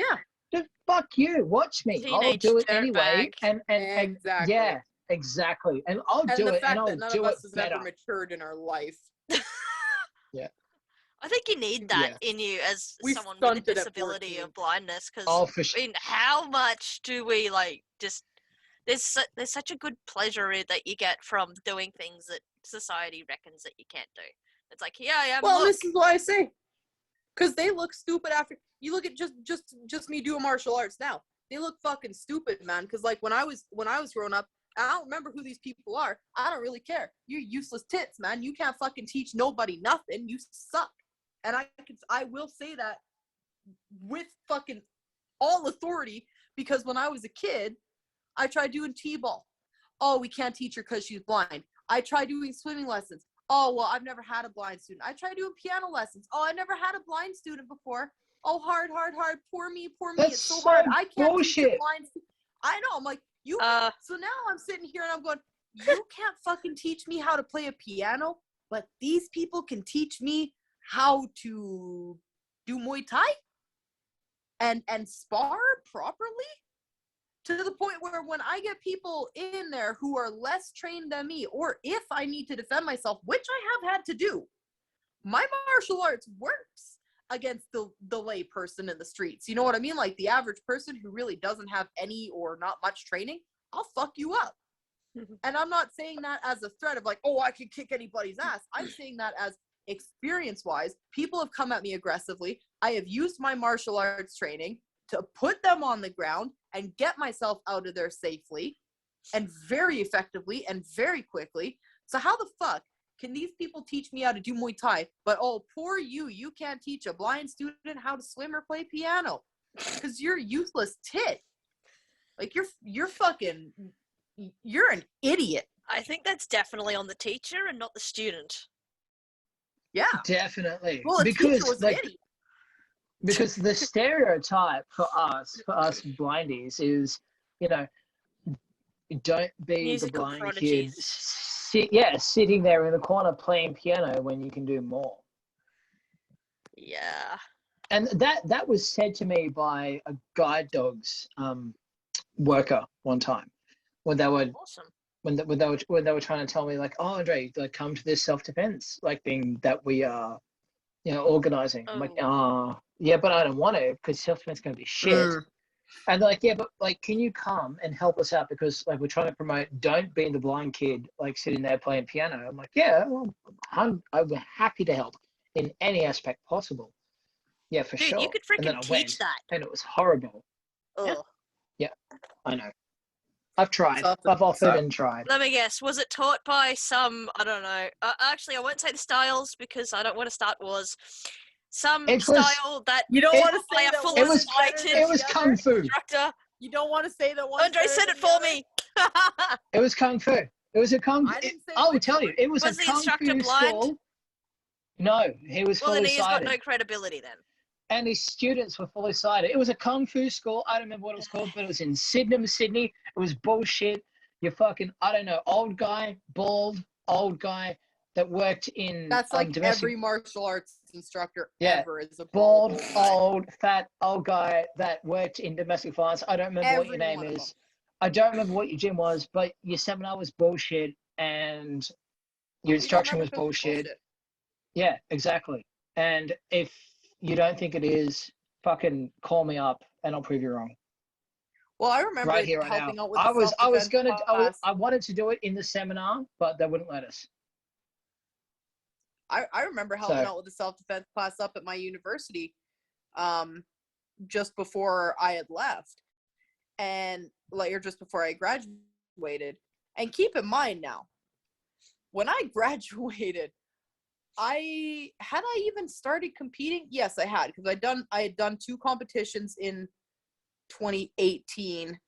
fuck you, watch me, I'll do it anyway. And exactly. Yeah, exactly. And I'll do it, and I'll do it better. None of us has ever matured in our life. Yeah. I think you need that in you as someone with a disability of blindness, because I mean, how much do we, like, just there's such a good pleasure that you get from doing things that society reckons that you can't do. It's like, here I am. Well, this is what I say, because they look stupid after you look at just me doing martial arts now. They look fucking stupid, man. Because like when I was growing up, I don't remember who these people are. I don't really care. You're useless tits, man. You can't fucking teach nobody nothing. You suck. And I will say that with fucking all authority, because when I was a kid, I tried doing t-ball. Oh, we can't teach her because she's blind. I tried doing swimming lessons. Oh, well, I've never had a blind student. I tried doing piano lessons. Oh, I never had a blind student before. Oh, hard. Poor me. That's it's so hard. I can't bullshit. teach a blind student. I know. I'm like, you. So now I'm sitting here and I'm going, you can't fucking teach me how to play a piano, but these people can teach me how to do Muay Thai and spar properly, to the point where when I get people in there who are less trained than me, or if I need to defend myself, which I have had to do, my martial arts works against the lay person in the streets. You know what I mean? Like the average person who really doesn't have any or not much training, I'll fuck you up. And I'm not saying that as a threat of like, oh, I can kick anybody's ass. I'm saying that as experience-wise, people have come at me aggressively. I have used my martial arts training to put them on the ground and get myself out of there safely and very effectively and very quickly. So how the fuck can these people teach me how to do Muay Thai, but oh, poor you can't teach a blind student how to swim or play piano because you're a useless tit. Like you're an idiot. I think that's definitely on the teacher and not the student. Yeah. Definitely. Well, a teacher was an idiot. Because the stereotype for us blindies is, you know, don't be Musical the blind prodigies. kid sitting there in the corner playing piano when you can do more. Yeah. And that was said to me by a guide dogs worker one time when they were Awesome. when they were trying to tell me, like, oh, Andre, like, come to this self-defense like thing that we are, you know, organizing. I'm like, yeah, but I don't want to, because self-defense is going to be shit. And they're like, yeah, but like, can you come and help us out, because like we're trying to promote don't be the blind kid like sitting there playing piano. I'm like, yeah, well, I'm happy to help in any aspect possible. Yeah, for Dude, sure. you could And then freaking I teach went, that. and it was horrible. Oh. Yeah, I know. I've tried. I've offered and tried. Let me guess. Was it taught by some, I don't know. Actually, I won't say the styles because I don't want to start wars. Style that you don't want to say that full it was kung fu. Instructor. You don't want to say that one. Andre said it for me. It was kung fu. It was a kung. I will tell you, it was a the kung instructor fu blind? school. No, he was fully then he's got sighted. no credibility then. And his students were fully sighted. It was a kung fu school. I don't remember what it was called, but it was in Sydney. It was bullshit. You fucking, I don't know, old guy, bald, old guy that worked in. That's like every martial arts instructor ever is a bald, old, fat, old guy that worked in domestic violence. I don't remember what your name is. I don't remember what your gym was, but your seminar was bullshit and your instruction was bullshit. Yeah, exactly. And if you don't think it is, fucking call me up and I'll prove you wrong. Well, I remember right here, helping out with I wanted to do it in the seminar, but they wouldn't let us. I remember helping out with the self-defense class up at my university just before I had left, and or just before I graduated. And keep in mind now, when I graduated, I even started competing? Yes, I had, because I had done 2 competitions in 2018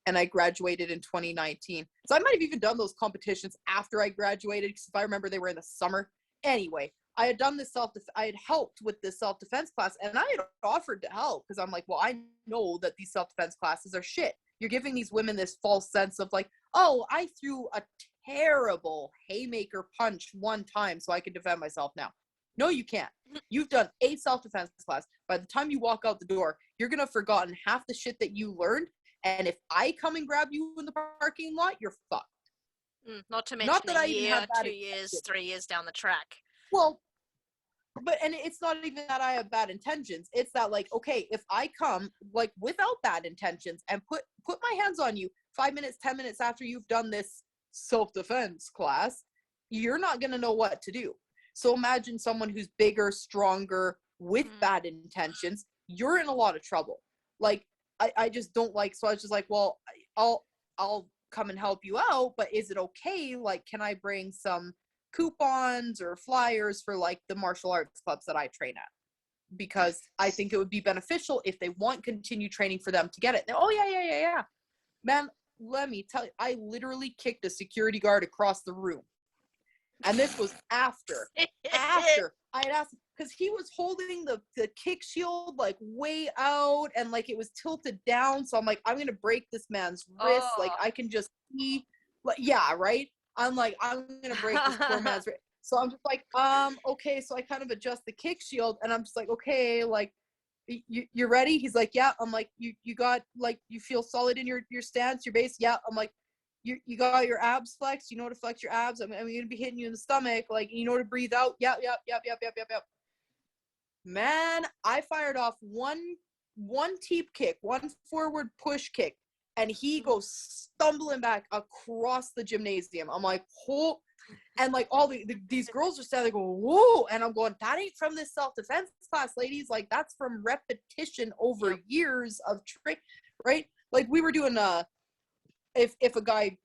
and I graduated in 2019. So I might have even done those competitions after I graduated, because if I remember, they were in the summer. Anyway, I had done I had helped with this self-defense class, and I had offered to help because I'm like, well, I know that these self-defense classes are shit. You're giving these women this false sense of like, oh, I threw a terrible haymaker punch one time so I can defend myself now. No, you can't. You've done a self-defense class. By the time you walk out the door, you're going to have forgotten half the shit that you learned. And if I come and grab you in the parking lot, you're fucked. Not to mention a year, 2 years, 3 years down the track. Well, and it's not even that I have bad intentions. It's that, like, okay, if I come, like, without bad intentions and put my hands on you 5 minutes, 10 minutes after you've done this self-defense class, you're not going to know what to do. So imagine someone who's bigger, stronger, with bad intentions. You're in a lot of trouble. Like, I just don't like, so I was just like, well, I'll come and help you out, but is it okay? Like, can I bring some coupons or flyers for like the martial arts clubs that I train at? Because I think it would be beneficial if they want continued training for them to get it. Oh yeah. Man, let me tell you, I literally kicked a security guard across the room. And this was after I had asked, because he was holding the kick shield like way out and like it was tilted down. So I'm like, I'm going to break this man's wrist. Like I can just see, like, yeah, right? I'm like, I'm going to break this poor man's wrist. So I'm just like, okay. So I kind of adjust the kick shield and I'm just like, okay, like, you're ready? He's like, yeah. I'm like, you got, like, you feel solid in your stance, your base? Yeah. I'm like, you got your abs flexed? You know how to flex your abs? I'm going to be hitting you in the stomach. Like, you know how to breathe out? Yep. Man, I fired off one teep kick, one forward push kick, and he goes stumbling back across the gymnasium. I'm like, oh, and like all these girls are standing there going, whoa, and I'm going, that ain't from this self-defense class, ladies. Like, that's from repetition over years of trick, right? Like, we were doing if a guy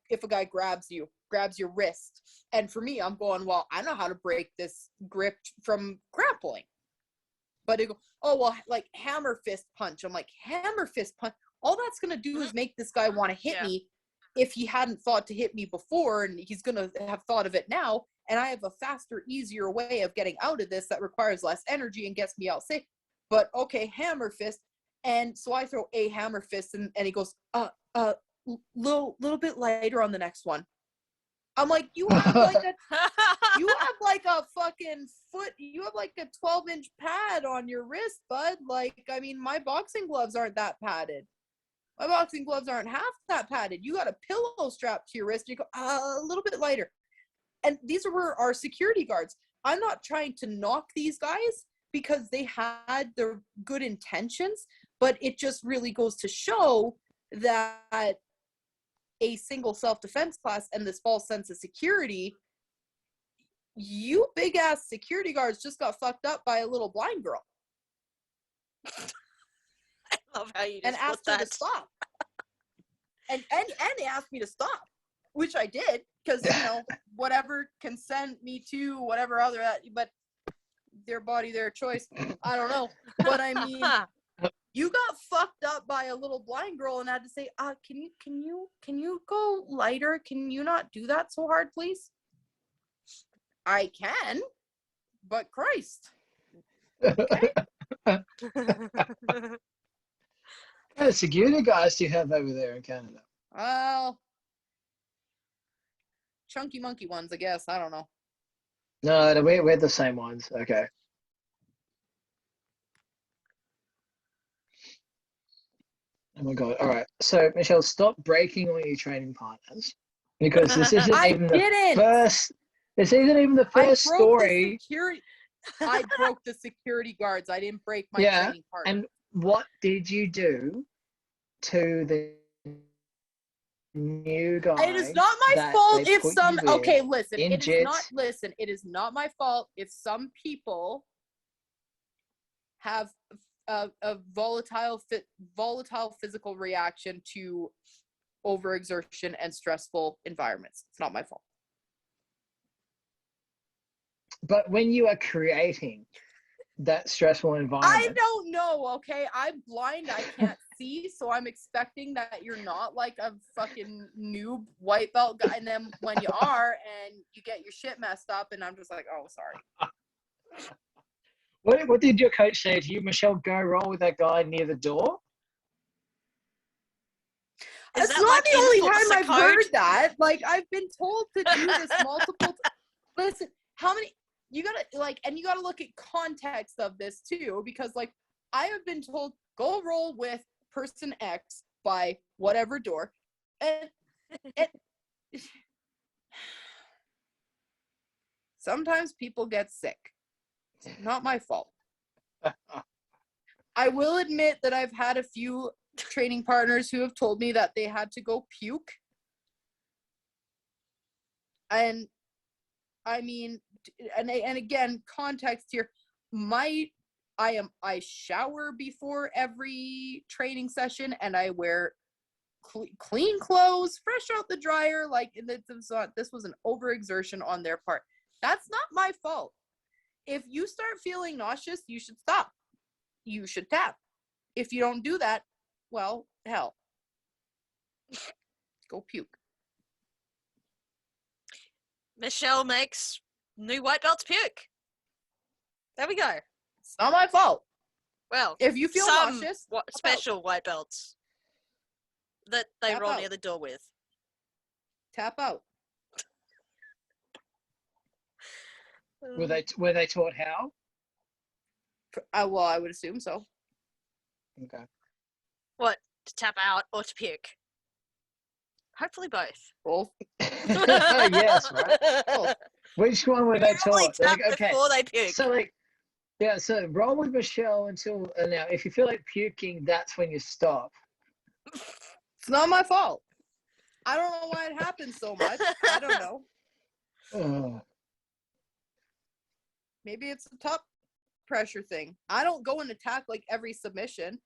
grabs your wrist, and for me, I'm going, well, I know how to break this grip from grappling. But it go, oh, well, like hammer fist punch. I'm like, hammer fist punch? All that's going to do is make this guy want to hit me if he hadn't thought to hit me before, and he's going to have thought of it now. and I have a faster, easier way of getting out of this that requires less energy and gets me out safe. But okay, hammer fist. And so I throw a hammer fist, and he goes, little bit lighter on the next one. I'm like, you have like a fucking foot, you have like a 12-inch pad on your wrist, bud. Like, I mean, my boxing gloves aren't that padded. My boxing gloves aren't half that padded. You got a pillow strapped to your wrist. You go, a little bit lighter. And these were our security guards. I'm not trying to knock these guys because they had their good intentions, but it just really goes to show that a single self-defense class and this false sense of security, you big ass security guards just got fucked up by a little blind girl. I love how you just and asked her to stop. and they asked me to stop, which I did, because whatever consent, me too, whatever other, but their body, their choice. I don't know, but I mean. You got fucked up by a little blind girl and had to say, can you go lighter? Can you not do that so hard, please? I can, but Christ. Okay. What kind of security guys do you have over there in Canada? Well, chunky monkey ones, I guess. I don't know. No, we're the same ones. Okay. Oh my God. All right. So, Michelle, stop breaking all your training partners, because this isn't even the first. This isn't even the first story. I broke the security guards. I didn't break my training partner. And what did you do to the new guy? It is not my fault if some. Okay, listen. It is not. Listen. It is not my fault if some people have a volatile physical reaction to overexertion and stressful environments. It's not my fault. But when you are creating that stressful environment, I don't know. Okay, I'm blind. I can't see, so I'm expecting that you're not like a fucking noob white belt guy. And then when you are, and you get your shit messed up, and I'm just like, oh, sorry. What did your coach say to you, Michelle? Go roll with that guy near the door? It's not the only time I've heard that. Like, I've been told to do this multiple times. Listen, how many, you gotta, like, and you gotta look at context of this too, because, like, I have been told, go roll with person X by whatever door. And sometimes people get sick. It's not my fault. I will admit that I've had a few training partners who have told me that they had to go puke. And I mean, and again, context here, I shower before every training session, and I wear clean clothes, fresh out the dryer. Like, this was an overexertion on their part. That's not my fault. If you start feeling nauseous, you should stop. You should tap. If you don't do that, well, hell. Go puke. Michelle makes new white belts puke. There we go. It's not my fault. Well, if you feel nauseous, special white belts that they roll near the door with. Tap out. Were they taught how? Well, I would assume so. Okay. What, to tap out or to puke? Hopefully both. Both. Yes, right. Both. Which one were they taught? Tap before they puke. So roll with Michelle until now. If you feel like puking, that's when you stop. It's not my fault. I don't know why it happens so much. I don't know. Oh. Maybe it's a top pressure thing. I don't go and attack like every submission.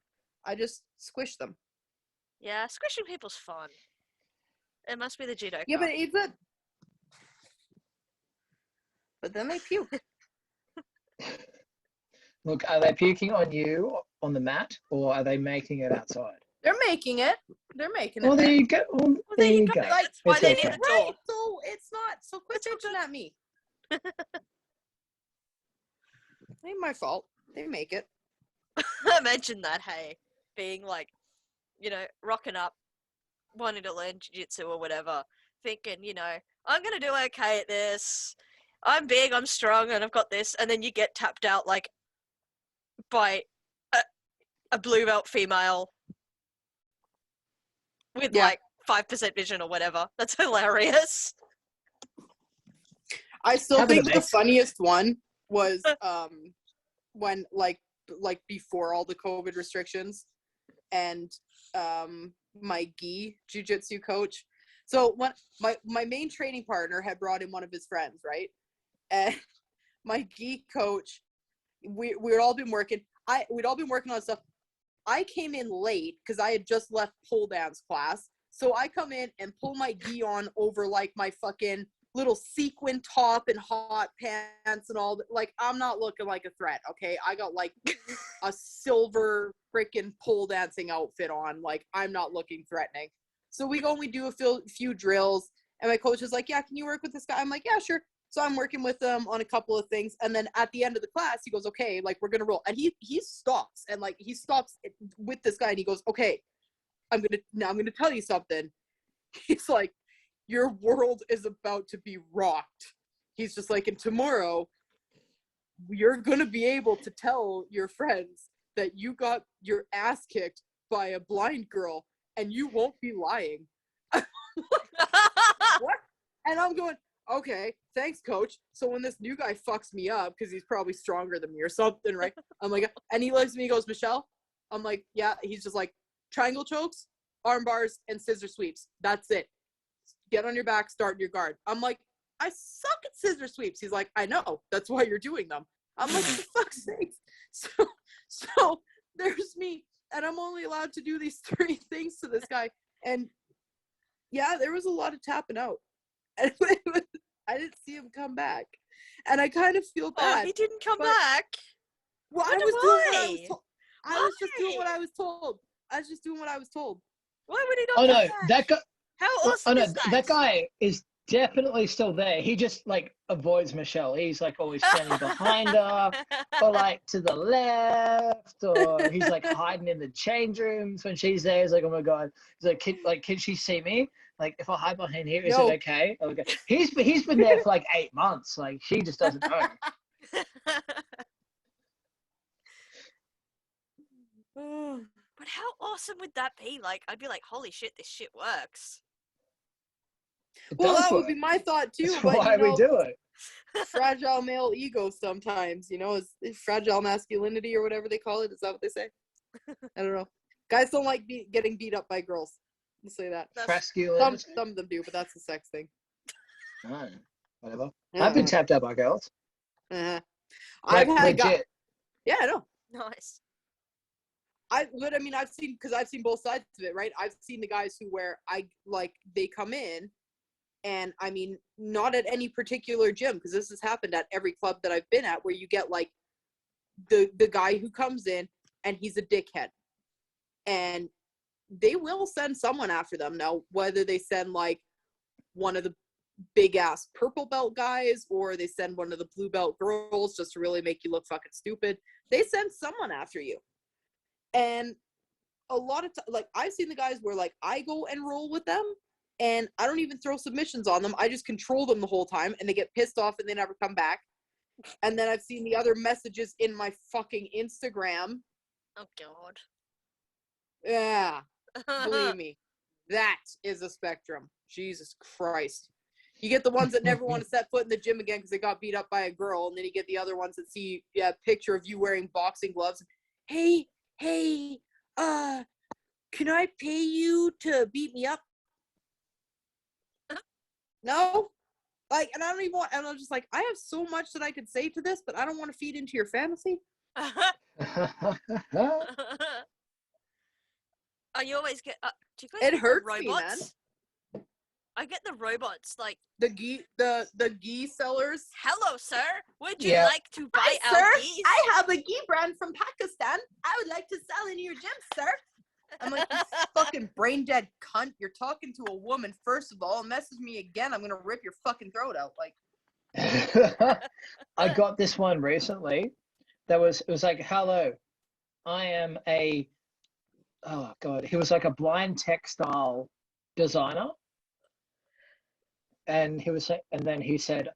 I just squish them. Yeah, squishing people's fun. It must be the judo. Yeah, but it's a. But then they puke. Look, are they puking on you on the mat, or are they making it outside? They're making it. Well, there you go. Well, there you go. Like, why they need the door. Right, so it's not. So quit bitching at me. Ain't my fault. They make it. Imagine that, hey, being like, you know, rocking up, wanting to learn jiu-jitsu or whatever, thinking, you know, I'm gonna do okay at this. I'm big, I'm strong, and I've got this, and then you get tapped out like by a blue belt female with like 5% vision or whatever. That's hilarious. I still think the funniest one was when like before all the COVID restrictions, and my gi jiu-jitsu coach. So when my main training partner had brought in one of his friends, right? And my gi coach, we'd all been working. We'd all been working on stuff. I came in late because I had just left pole dance class. So I come in and pull my gi on over like my fucking little sequin top and hot pants and all. Like, I'm not looking like a threat, okay? I got like a silver freaking pole dancing outfit on. Like, I'm not looking threatening. So we go and we do a few drills. And my coach is like, yeah, can you work with this guy? I'm like, yeah, sure. So I'm working with him on a couple of things. And then at the end of the class, he goes, okay, like, we're going to roll. And he stops. And like, he stops with this guy and he goes, okay, I'm going to tell you something. He's like, your world is about to be rocked. He's just like, and tomorrow you're going to be able to tell your friends that you got your ass kicked by a blind girl and you won't be lying. What? And I'm going, okay, thanks, coach. So when this new guy fucks me up, because he's probably stronger than me or something, right? I'm like, and he looks at me, he goes, Michelle? I'm like, yeah. He's just like, triangle chokes, arm bars, and scissor sweeps. That's it. Get on your back, start your guard. I'm like, I suck at scissor sweeps. He's like, I know. That's why you're doing them. I'm like, for fuck's sake. So there's me, and I'm only allowed to do these 3 things to this guy. And yeah, there was a lot of tapping out. And I didn't see him come back. And I kind of feel bad. Oh, he didn't come back? Well, I was doing what I was told. I was just doing what I was told. I was just doing what I was told. Why would he not come back? That guy... How awesome is that? That guy is definitely still there. He just, like, avoids Michelle. He's, like, always standing behind her, or, like, to the left, or he's, like, hiding in the change rooms when she's there. He's like, oh, my God. He's like, can she see me? Like, if I hide behind here, is it okay? Okay. He's been there for, like, 8 months. Like, she just doesn't know. But how awesome would that be? Like, I'd be like, holy shit, this shit works. Well, that would be my thought too. That's but why we do it. Fragile male ego sometimes, you know, is fragile masculinity or whatever they call it. Is that what they say? I don't know. Guys don't like getting beat up by girls. I'll say that. Some of them do, but that's a sex thing. Oh, whatever. I've been tapped out by girls. I've had a guy. Yeah, I know. Nice. But I mean, I've seen both sides of it, right? I've seen the guys who they come in, and I mean, not at any particular gym, because this has happened at every club that I've been at, where you get like the guy who comes in and he's a dickhead, and they will send someone after them. Now, whether they send like one of the big ass purple belt guys or they send one of the blue belt girls just to really make you look fucking stupid, they send someone after you. And a lot of like, I've seen the guys where like I go and roll with them and I don't even throw submissions on them. I just control them the whole time and they get pissed off and they never come back. And then I've seen the other messages in my fucking Instagram. Oh God. Yeah. Believe me, that is a spectrum. Jesus Christ. You get the ones that never want to set foot in the gym again because they got beat up by a girl, and then you get the other ones that see a picture of you wearing boxing gloves. Hey, can I pay you to beat me up? No? Like, and I don't even want, and I'm just like, I have so much that I could say to this, but I don't want to feed into your fantasy. You always get, do you guys it hurts robots? Me, man. I get the robots, like the gi sellers. Hello, sir. Would you like to buy our geese? I have a gi brand from Pakistan. I would like to sell in your gym, sir. I'm like, you fucking brain dead cunt. You're talking to a woman, first of all. Message me again, I'm gonna rip your fucking throat out. Like, I got this one recently. It was like, hello, I am oh God, he was like a blind textile designer. And then he said,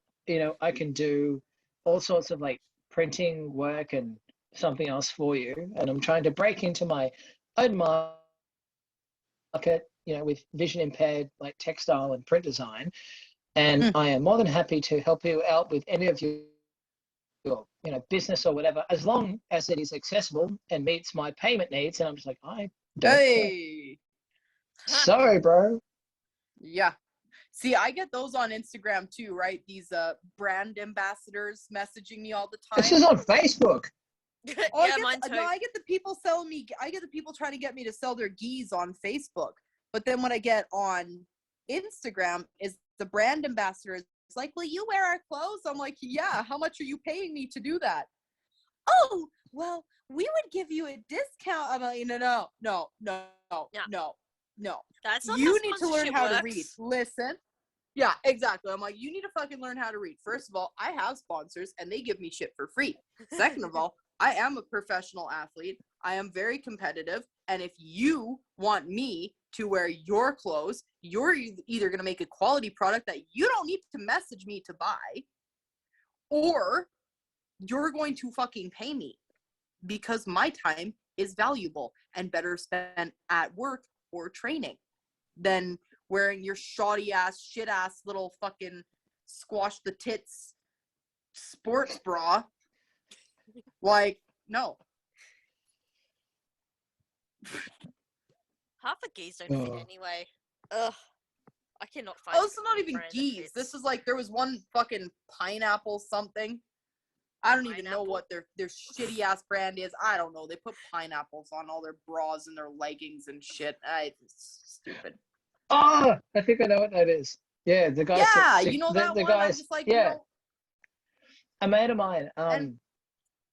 I can do all sorts of like printing work and something else for you. And I'm trying to break into my own market, with vision impaired, like textile and print design. And I am more than happy to help you out with any of your business or whatever, as long as it is accessible and meets my payment needs. And I'm just like, I don't care. Sorry, bro. Yeah. See, I get those on Instagram too, right? These brand ambassadors messaging me all the time. This is on Facebook. Mine too. No, I get the people trying to get me to sell their gis on Facebook. But then what I get on Instagram is the brand ambassador is like, will you wear our clothes? I'm like, yeah, how much are you paying me to do that? Oh, well, we would give you a discount. I'm like, no. That's not you how need to learn how works. to read. Listen. Yeah, exactly. I'm like, you need to fucking learn how to read. First of all, I have sponsors and they give me shit for free. Second of all, I am a professional athlete. I am very competitive. And if you want me to wear your clothes, you're either going to make a quality product that you don't need to message me to buy, or you're going to fucking pay me, because my time is valuable and better spent at work or training than wearing your shoddy ass, shit ass little fucking squash the tits sports bra. Like, no. Half the gis don't fit anyway. Ugh. I cannot find. Oh, this is not even gis. This is like, there was one fucking pineapple something. I don't even know what their shitty ass brand is. I don't know. They put pineapples on all their bras and their leggings and shit. It's stupid. Oh, I think I know what that is. Yeah, the guy. Yeah, you know that the one. guys, I'm just like, yeah. A mate of mine,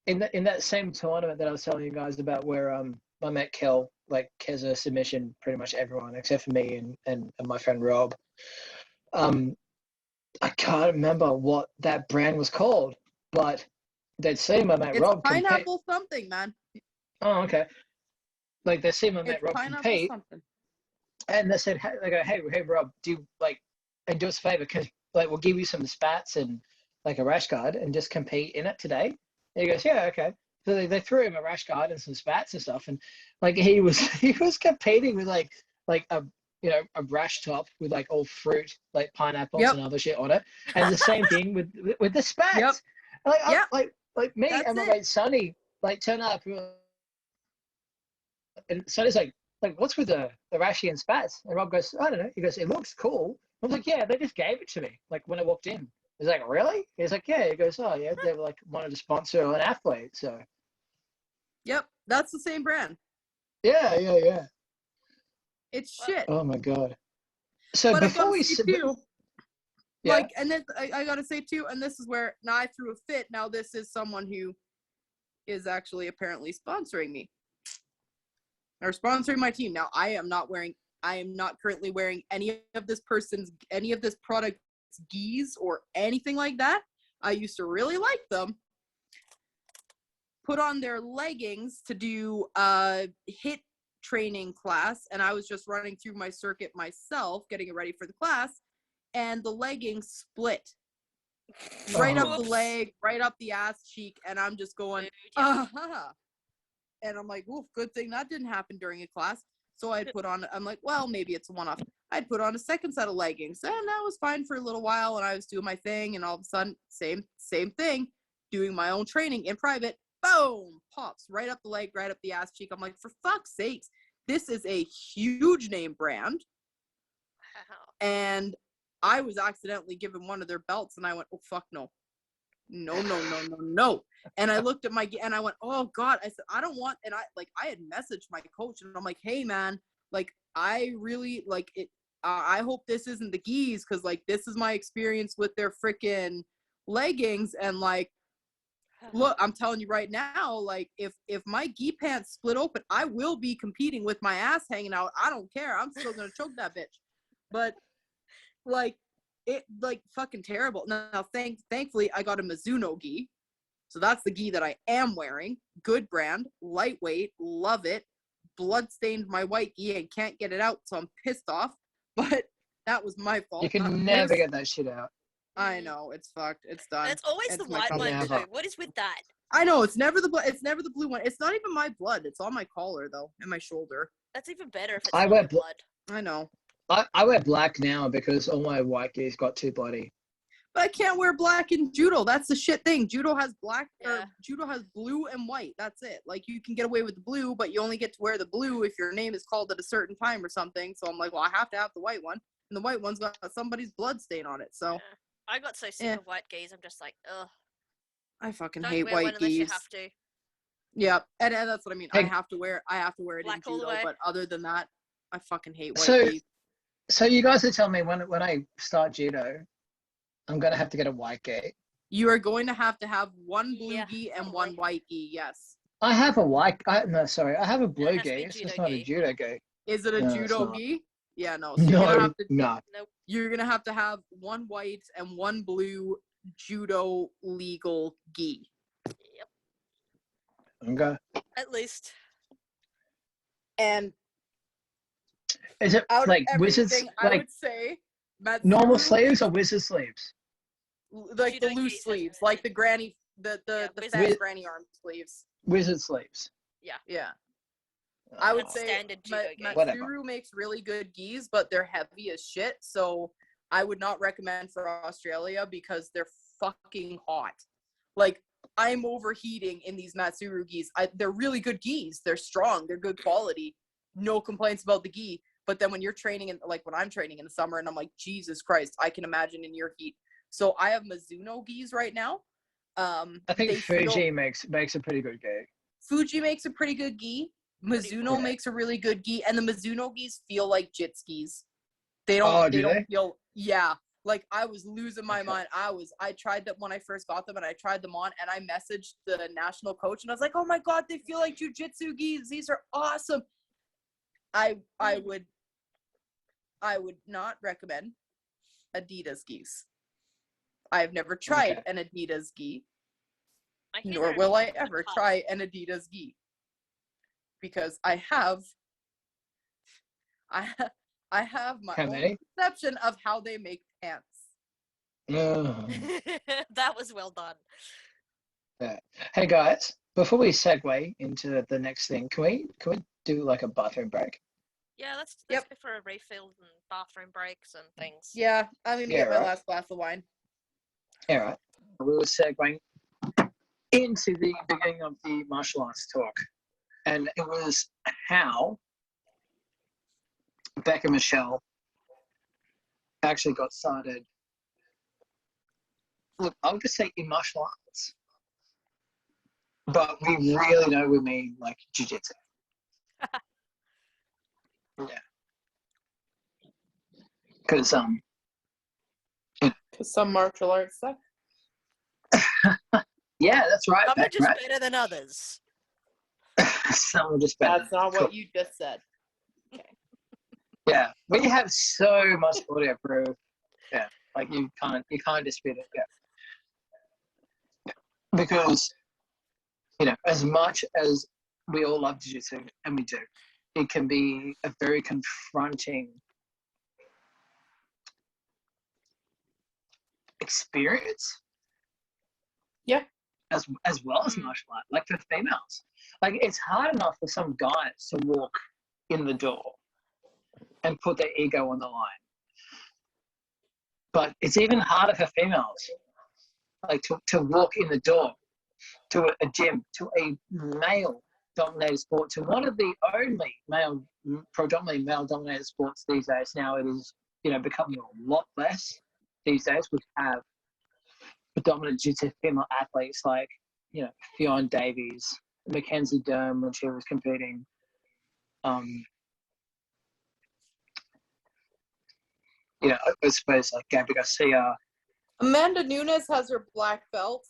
in that same tournament that I was telling you guys about, where I met Kel, like Keza submission, pretty much everyone except for me and my friend Rob. I can't remember what that brand was called, but they'd see my mate Rob compete. It's pineapple something, man. Oh, okay. Like they see my mate Rob compete, something. and they said, they go, hey Rob, do you and do us a favor, because we'll give you some spats and like a rash guard and just compete in it today. And he goes, yeah, okay. So they threw him a rash guard and some spats and stuff, and like he was competing with like a rash top with like all fruit, like pineapples and other shit on it, and the same thing with the spats. Like me and my mate Sonny turn up, and Sonny's like, what's with the rashy and spats? And Rob goes, I don't know. He goes, it looks cool. I was like, yeah, they just gave it to me when I walked in. He's like, really? He's like, yeah. He goes, oh yeah, they were wanted to sponsor an athlete, so. Yep, that's the same brand. Yeah. It's shit. Oh my god. So but before we and then I gotta say too, and this is where now I threw a fit. Now this is someone who is actually apparently sponsoring me or sponsoring my team. Now I am not currently wearing any of this product's gis or anything like that. I used to really like them. Put on their leggings to do a HIIT training class, and I was just running through my circuit myself, getting it ready for the class, and the leggings split right up the leg, right up the ass cheek, and I'm just going, and I'm like, oof, good thing that didn't happen during a class. So I'm like, well, maybe it's a one-off. I'd put on a second set of leggings, and that was fine for a little while, and I was doing my thing, and all of a sudden, same thing, doing my own training in private, boom, pops right up the leg, right up the ass cheek. I'm like, for fuck's sakes, this is a huge name brand. And I was accidentally given one of their belts, and I went, oh, fuck no. No. And I looked at and I went, oh God, I said, I don't want, and I had messaged my coach, and I'm like, hey man, I really it. I hope this isn't the gis, because this is my experience with their freaking leggings, and look, I'm telling you right now, if my gi pants split open, I will be competing with my ass hanging out. I don't care. I'm still gonna choke that bitch. But it like fucking terrible. Now thankfully I got a Mizuno gi. So that's the gi that I am wearing. Good brand, lightweight, love it. Blood-stained my white gi and can't get it out, so I'm pissed off. But that was my fault. You can never get that shit out. I know, it's fucked. It's done. It's always the white one too. What is with that? I know, it's never the blue one. It's not even my blood. It's on my collar though, and my shoulder. That's even better if it's I not wear your blood. I know. I wear black now because all my white gears got too bloody. But I can't wear black in judo. That's the shit thing. Judo has black, or judo has blue and white. That's it. Like, you can get away with the blue, but you only get to wear the blue if your name is called at a certain time or something. So I'm like, well, I have to have the white one. And the white one's got somebody's blood stain on it. So yeah. I got so sick of white geese. I'm just like, ugh. I fucking Don't hate wear white one unless geese. you have to. Yeah, and that's what I mean. Hey, I have to wear it black in judo, but other than that, I fucking hate white geese. So you guys are telling me when I start judo, I'm gonna have to get a white gi. You are going to have one blue gi and one white gi. Yes. I have a white. I have a blue gi. It's just not a judo gi. Is it a judo gi? Yeah, no. So no. No. Nope. You're gonna have to have one white and one blue judo legal gi. Yep. Okay. At least. And is it like wizards? I would say normal sleeves or wizard sleeves? Like the loose sleeves, like the granny, the fat granny arm sleeves. Wizard sleeves. Yeah. Yeah. I would say standard judo Matsuru makes really good gis, but they're heavy as shit. So I would not recommend for Australia because they're fucking hot. Like, I'm overheating in these Matsuru gis. They're really good gis. They're strong. They're good quality. No complaints about the gi. But then when you're training, when I'm training in the summer, and I'm like, Jesus Christ, I can imagine in your heat. So I have Mizuno gis right now. I think Fuji makes a pretty good gi. Fuji makes a pretty good gi. Mizuno makes a really good gi, and the Mizuno gis feel like Jits gis. They don't feel, like I was losing my mind. I tried them when I first got them, and I tried them on, and I messaged the national coach, and I was like, oh my God, they feel like jujitsu gis. These are awesome. I would not recommend Adidas gis. I've never tried an Adidas gi, nor will I ever try an Adidas gi. Because I have my own perception of how they make pants. That was well done. Yeah. Hey guys, before we segue into the next thing, can we do like a bathroom break? Yeah, let's go for a refill and bathroom breaks and things. Yeah, I'm gonna get my last glass of wine. All right. We were segueing into the beginning of the martial arts talk. And it was how Beck and Michelle actually got started. Look, I'll just say in martial arts. But we really know we mean like jiu-jitsu. Yeah. Because some martial arts suck. Yeah, that's right. Some are just better than others. Some are just better. That's not what you just said. Okay. Yeah, we have so much audio proof. Yeah, like you can't dispute it. Yeah, because as much as we all love jiu-jitsu, and we do, it can be a very confronting experience. Yeah. As well as martial art, like for females, like it's hard enough for some guys to walk in the door and put their ego on the line, but it's even harder for females, like to walk in the door to a gym, to a male-dominated sport, to one of the only predominantly male-dominated sports these days. Now it is becoming a lot less these days. We have predominant jiu-jitsu female athletes like, Fionn Davies, Mackenzie Dern when she was competing. I suppose like Gabby Garcia. Amanda Nunes has her black belt.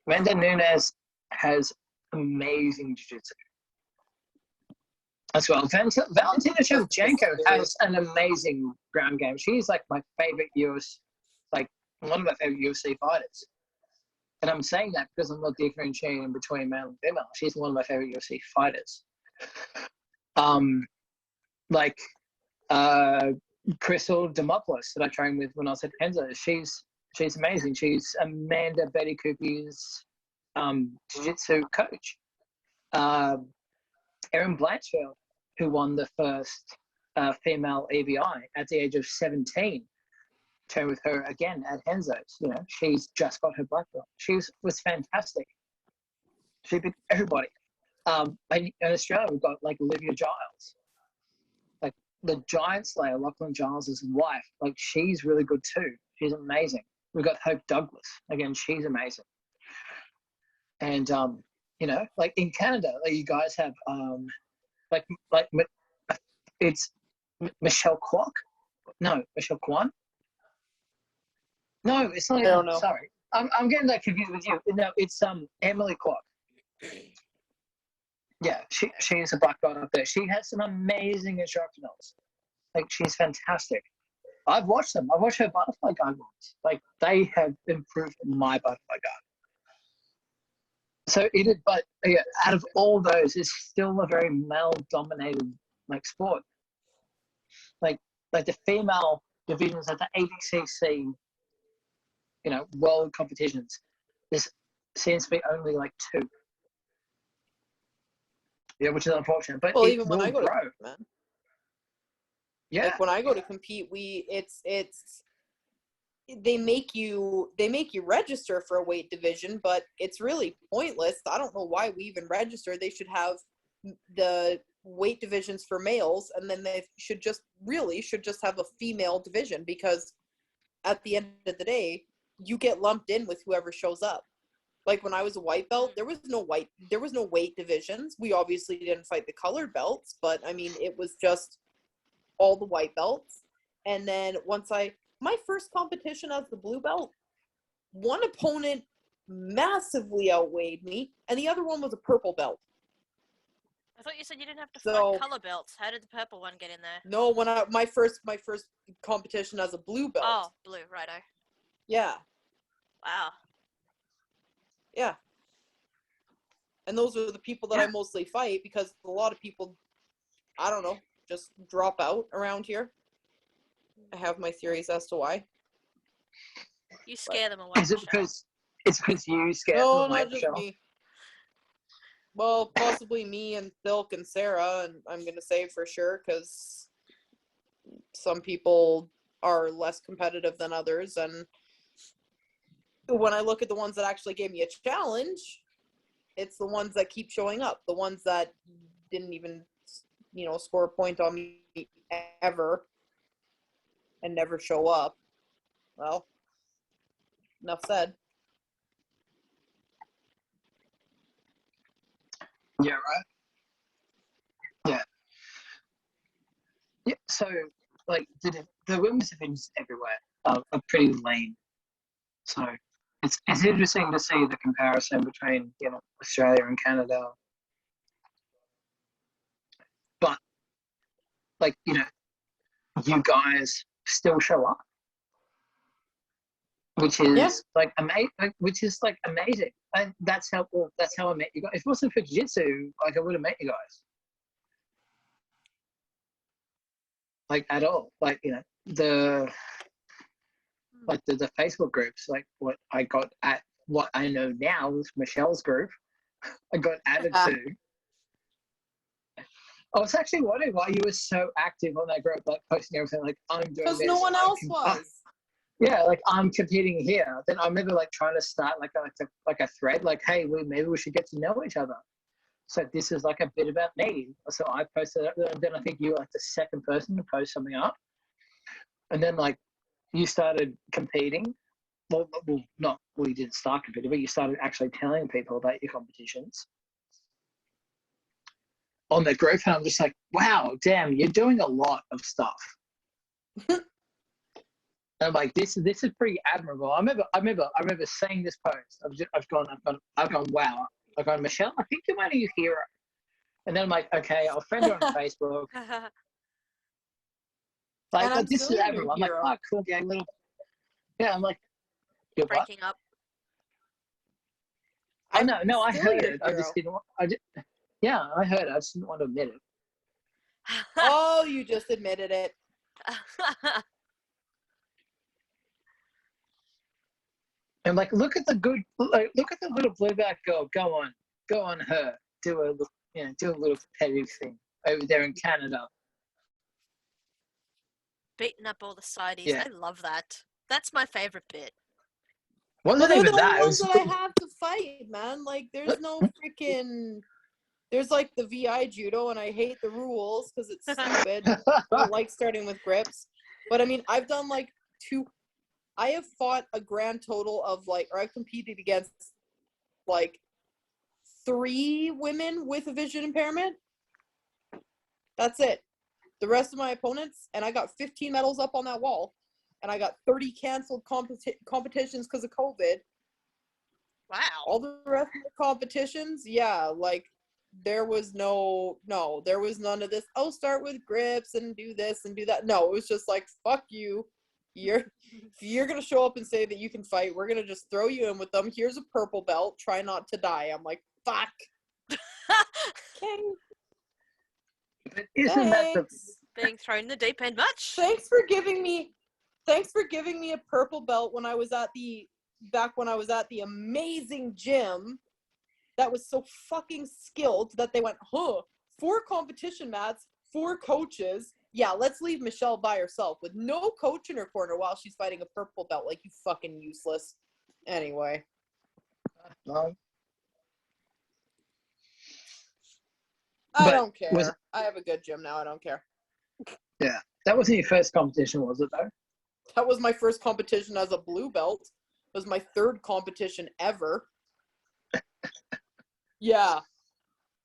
Amanda Nunes has amazing jiu-jitsu. as well. Valentina Shevchenko has an amazing ground game. She's like my favorite one of my favorite UFC fighters. And I'm saying that because I'm not differentiating between male and female. She's one of my favorite UFC fighters. Crystal Demopoulos that I trained with when I was at Penza. She's amazing. She's Amanda Betty Coopy's jiu-jitsu coach. Erin Blanchfield, who won the first female ABI at the age of 17, trained with her again at Henzo's. You know, she's just got her black belt. She was fantastic. She beat everybody. In Australia, we've got like Olivia Giles, like the Giant Slayer, Lachlan Giles' wife. Like she's really good too. She's amazing. We've got Hope Douglas. Again, she's amazing. And you know, like in Canada, like you guys have it's Michelle Kwok. No, Michelle Kwan. No, it's not. I don't know. Sorry, I'm getting that confused with you. No, it's Emily Kwok. Yeah, she's a black belt up there. She has some amazing instructionals. Like she's fantastic. I've watched them. I watched her butterfly guard ones. Like they have improved my butterfly guard. So but yeah, out of all those, it's still a very male-dominated like sport. Like the female divisions at the ADCC, you know, world competitions, there seems to be only like 2. Yeah, which is unfortunate. But well, it even will when I go grow. to man. Yeah. Like when I go to compete, they make you register for a weight division, but it's really pointless. I don't know why we even register. They should have the weight divisions for males, and then they should just have a female division, because at the end of the day, you get lumped in with whoever shows up. Like when I was a white belt, there was no weight divisions. We obviously didn't fight the colored belts, but I mean, it was just all the white belts. And then my first competition as the blue belt, one opponent massively outweighed me, and the other one was a purple belt. I thought you said you didn't have to fight color belts. How did the purple one get in there? No, my first competition as a blue belt. Oh, blue, righto. Yeah. Wow. Yeah. And those are the people that I mostly fight, because a lot of people, I don't know, just drop out around here. I have my theories as to why. You scare them away. Is it because you scare them away? No, not just me. Well, possibly me and Silk and Sarah, and I'm going to say for sure, because some people are less competitive than others, and when I look at the ones that actually gave me a challenge, it's the ones that keep showing up. The ones that didn't even, you know, score a point on me ever and never show up. Well, enough said. Yeah, right. Yeah. Yeah. So, like, the women's divisions everywhere are pretty lame. So it's interesting to see the comparison between, you know, Australia and Canada. But, like, you know, you guys still show up, which is like amazing. Amazing. And that's how I met you guys. If it wasn't for jiu-jitsu, like I would have met you guys. Like at all. Like, you know, the Facebook groups, like what I got at what I know now was Michelle's group. I got added to. I was actually wondering why you were so active on that group, like posting everything, like I'm doing this. Because no one else was. Yeah, like I'm competing here. Then I remember like trying to start like a thread, like, hey, maybe we should get to know each other. So this is like a bit about me. So I posted it, and then I think you were like the second person to post something up. And then like you started competing. Well, you didn't start competing, but you started actually telling people about your competitions on the group, and I'm just like, wow, damn, you're doing a lot of stuff. I'm like, this is pretty admirable. I remember seeing this post. I've gone, wow. I've gone, Michelle, I think you might be a hero. And then I'm like, okay, I'll friend her on Facebook. Like, this is everyone. I'm like, oh, cool, yeah, little. Yeah, I'm like, you're breaking up. Oh, no, I heard it. I just didn't want, yeah, I heard it. I just didn't want to admit it. Oh, you just admitted it. I'm like, look at the little blueback girl. Go on her. Do a little petty thing over there in Canada. Beating up all the sideys. Yeah. I love that. That's my favorite bit. Wasn't They're even the that. only ones that I have to fight, man. Like, there's no freaking. There's like the VI judo, and I hate the rules because it's stupid. I don't like starting with grips. But I mean, I've done like I have fought a grand total of or I've competed against like 3 women with a vision impairment. That's it. The rest of my opponents, and I got 15 medals up on that wall, and I got 30 canceled competitions because of COVID. Wow. All the rest of the competitions, yeah, like there was there was none of this. Oh, start with grips and do this and do that. No, it was just like, fuck you. If you're gonna show up and say that you can fight, we're gonna just throw you in with them. Here's a purple belt. Try not to die. I'm like, fuck. Okay. But isn't that the being thrown in the deep end much? Thanks for giving me a purple belt when I was at the amazing gym that was so fucking skilled that they went, 4 competition mats, 4 coaches. Yeah, let's leave Michelle by herself with no coach in her corner while she's fighting a purple belt. Like, you fucking useless. Anyway. I don't care. I have a good gym now. I don't care. Yeah. That wasn't your first competition, was it, though? That was my first competition as a blue belt. It was my 3rd competition ever. Yeah.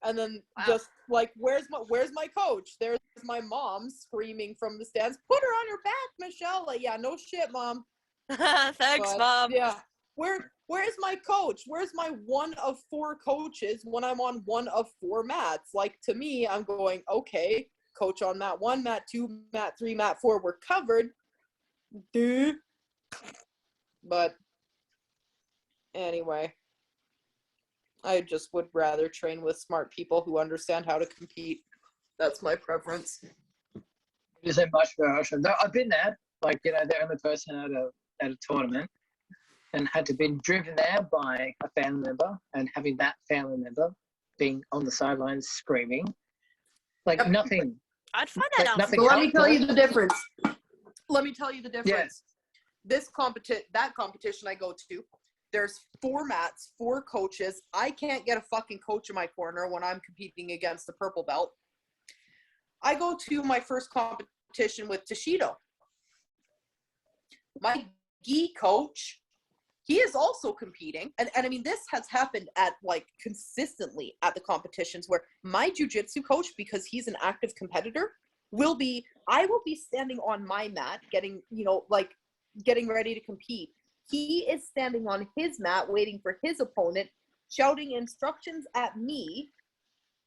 And then just like, where's my coach? There's my mom screaming from the stands, put her on your back, Michelle. Like, yeah, no shit, Mom. Thanks, Mom. Yeah. Where's my coach? Where's my 1 of 4 coaches when I'm on 1 of 4 mats? Like, to me, I'm going, okay, coach on mat 1, mat 2, mat 3, mat 4, we're covered. Dude. But anyway, I just would rather train with smart people who understand how to compete. That's my preference. You say much better. No, I've been there. Like, the only person at a tournament, and had to be driven there by a family member, and having that family member being on the sidelines screaming, like nothing. I'd find that nothing. So let me tell you the difference. Yeah. That competition I go to, there's 4 mats, 4 coaches. I can't get a fucking coach in my corner when I'm competing against the purple belt. I go to my first competition with Tashido. My gi coach, he is also competing. And I mean, this has happened at consistently at the competitions where my jiu-jitsu coach, because he's an active competitor, I will be standing on my mat getting ready to compete. He is standing on his mat waiting for his opponent, shouting instructions at me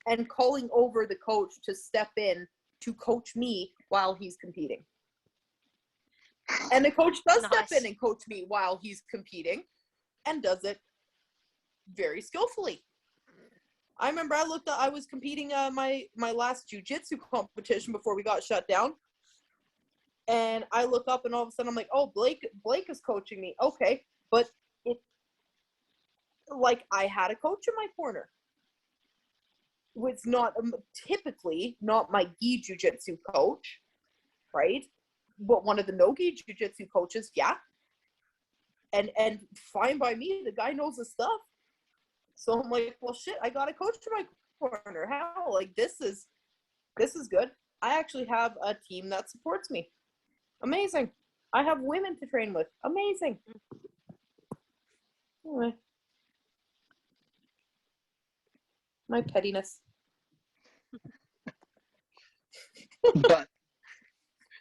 and calling over the coach to step in to coach me while he's competing. And the coach does step in and coach me while he's competing, and does it very skillfully. I remember I was competing my last jiu-jitsu competition before we got shut down. And I look up and all of a sudden I'm like, oh, Blake is coaching me. Okay. But I had a coach in my corner. It's not typically not my gi jiu-jitsu coach, right? But one of the no-gi jiu-jitsu coaches, yeah. And fine by me, the guy knows his stuff. So I'm like, well, shit, I got a coach in my corner. How? Like, this is good. I actually have a team that supports me. Amazing. I have women to train with. Amazing. Anyway. My pettiness. But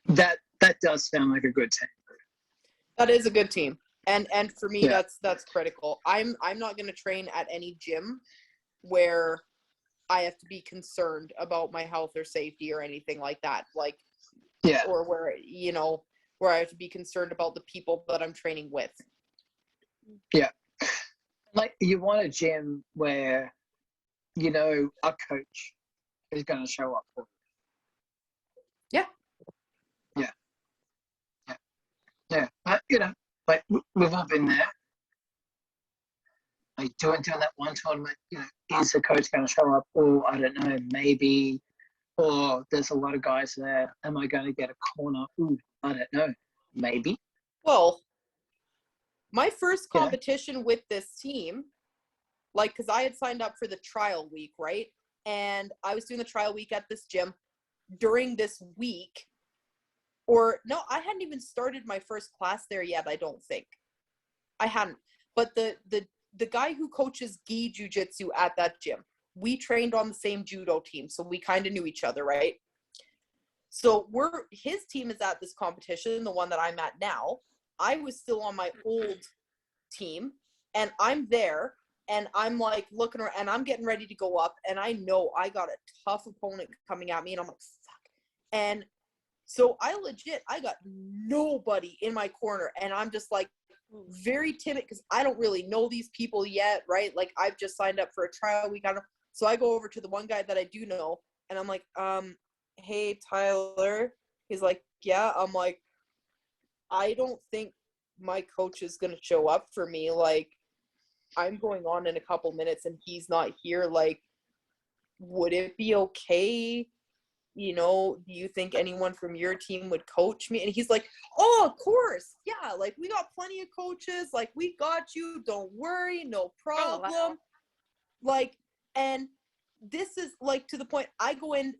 that does sound like a good team. That is a good team. And for me, that's critical. I'm not going to train at any gym where I have to be concerned about my health or safety or anything like that. Like, yeah. Or where, you know, where I have to be concerned about the people that I'm training with. Yeah. Like, you want a gym where, you know, a coach is going to show up for Yeah. you. Yeah. Yeah. Yeah. But, you know, like, we've all been there. Like, doing that one tournament, you know, is the coach going to show up? Or, I don't know, maybe. Or there's a lot of guys there. Am I going to get a corner? Ooh, I don't know. Maybe. Well, my first competition with this team, like, because I had signed up for the trial week, right? And I was doing the trial week at this gym. During this week, or no, I hadn't even started my first class there yet, I don't think. I hadn't. But the guy who coaches gi jiu-jitsu at that gym, we trained on the same judo team, so we kind of knew each other, right? So his team is at this competition, the one that I'm at now. I was still on my old team, and I'm there, and I'm like looking around, and I'm getting ready to go up, and I know I got a tough opponent coming at me, and I'm like, fuck. And so I got nobody in my corner, and I'm just like very timid because I don't really know these people yet, right? Like, I've just signed up for a trial week. So I go over to the one guy that I do know, and I'm like, hey, Tyler. He's like, yeah. I'm like, I don't think my coach is going to show up for me. Like, I'm going on in a couple minutes and he's not here. Like, would it be okay? You know, do you think anyone from your team would coach me? And he's like, oh, of course. Yeah, like, we got plenty of coaches. Like, we got you. Don't worry. No problem. Oh, wow. Like, and this is, like, to the point, I went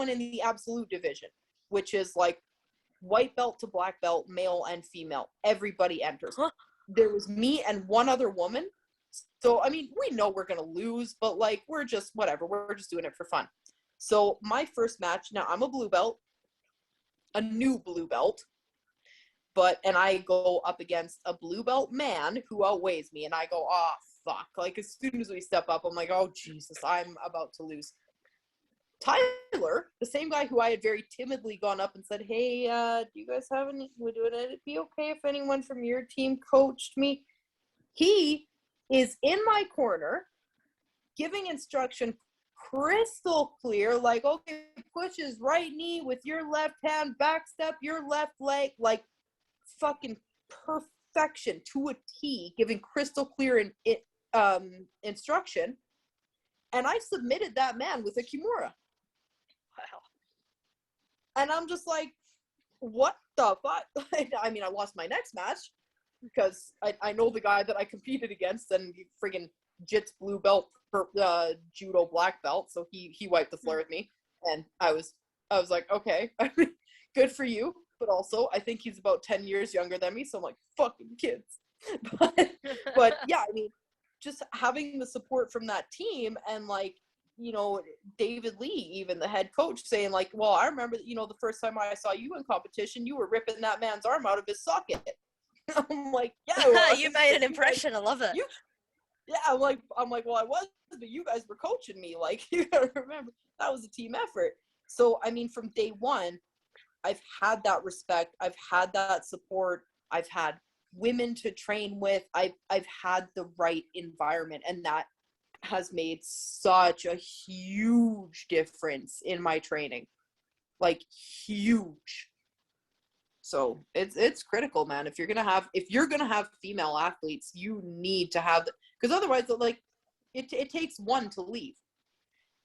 in the absolute division, which is, like, white belt to black belt, male and female. Everybody enters. Huh? There was me and one other woman. So, I mean, we know we're going to lose, but, like, we're just, whatever. We're just doing it for fun. So, my first match, now I'm a blue belt, a new blue belt, and I go up against a blue belt man who outweighs me, and I go, oh, fuck. Like, as soon as we step up, I'm like, oh, Jesus, I'm about to lose. Tyler, the same guy who I had very timidly gone up and said, hey, do you guys have any, would it be okay if anyone from your team coached me? He is in my corner, giving instruction crystal clear, like, okay, push his right knee with your left hand, back step your left leg, like, fucking perfection to a T, giving crystal clear instruction. And I submitted that man with a Kimura. Wow. And I'm just like, what the fuck? I mean, I lost my next match because I know the guy that I competed against, and friggin' Jits blue belt, judo black belt, so he wiped the floor with me, and I was like, okay, good for you, but also I think he's about 10 years younger than me, so I'm like, fucking kids. But yeah, I mean, just having the support from that team, and, like, you know, David Lee, even the head coach, saying, like, well, I remember, you know, the first time I saw you in competition, you were ripping that man's arm out of his socket. I'm like, yeah, you made an impression. I love it. Yeah, I'm like, well, I was, but you guys were coaching me. Like, you gotta remember, that was a team effort. So, I mean, from day one, I've had that respect. I've had that support. I've had women to train with. I've had the right environment, and that has made such a huge difference in my training. Like, huge. So it's critical, man. If you're gonna have female athletes, you need to have, because otherwise, like, it takes one to leave.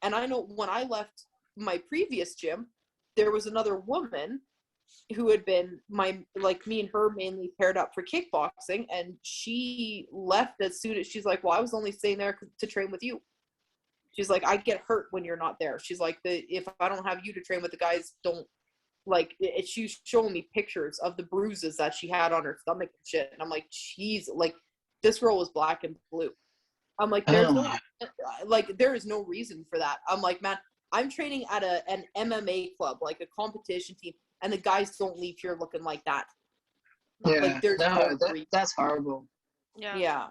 And I know when I left my previous gym, there was another woman who had been me and her mainly paired up for kickboxing, and she left as soon as, she's like, well, I was only staying there to train with you. She's like, I get hurt when you're not there. She's like, if I don't have you to train with, the guys don't, like, she's showing me pictures of the bruises that she had on her stomach and shit. And I'm like, geez, like, this girl was black and blue. I'm like, there is no reason for that. I'm like, man, I'm training at an MMA club, like a competition team, and the guys don't leave here looking like that. Yeah, like, there's that's horrible. Yeah. Yeah.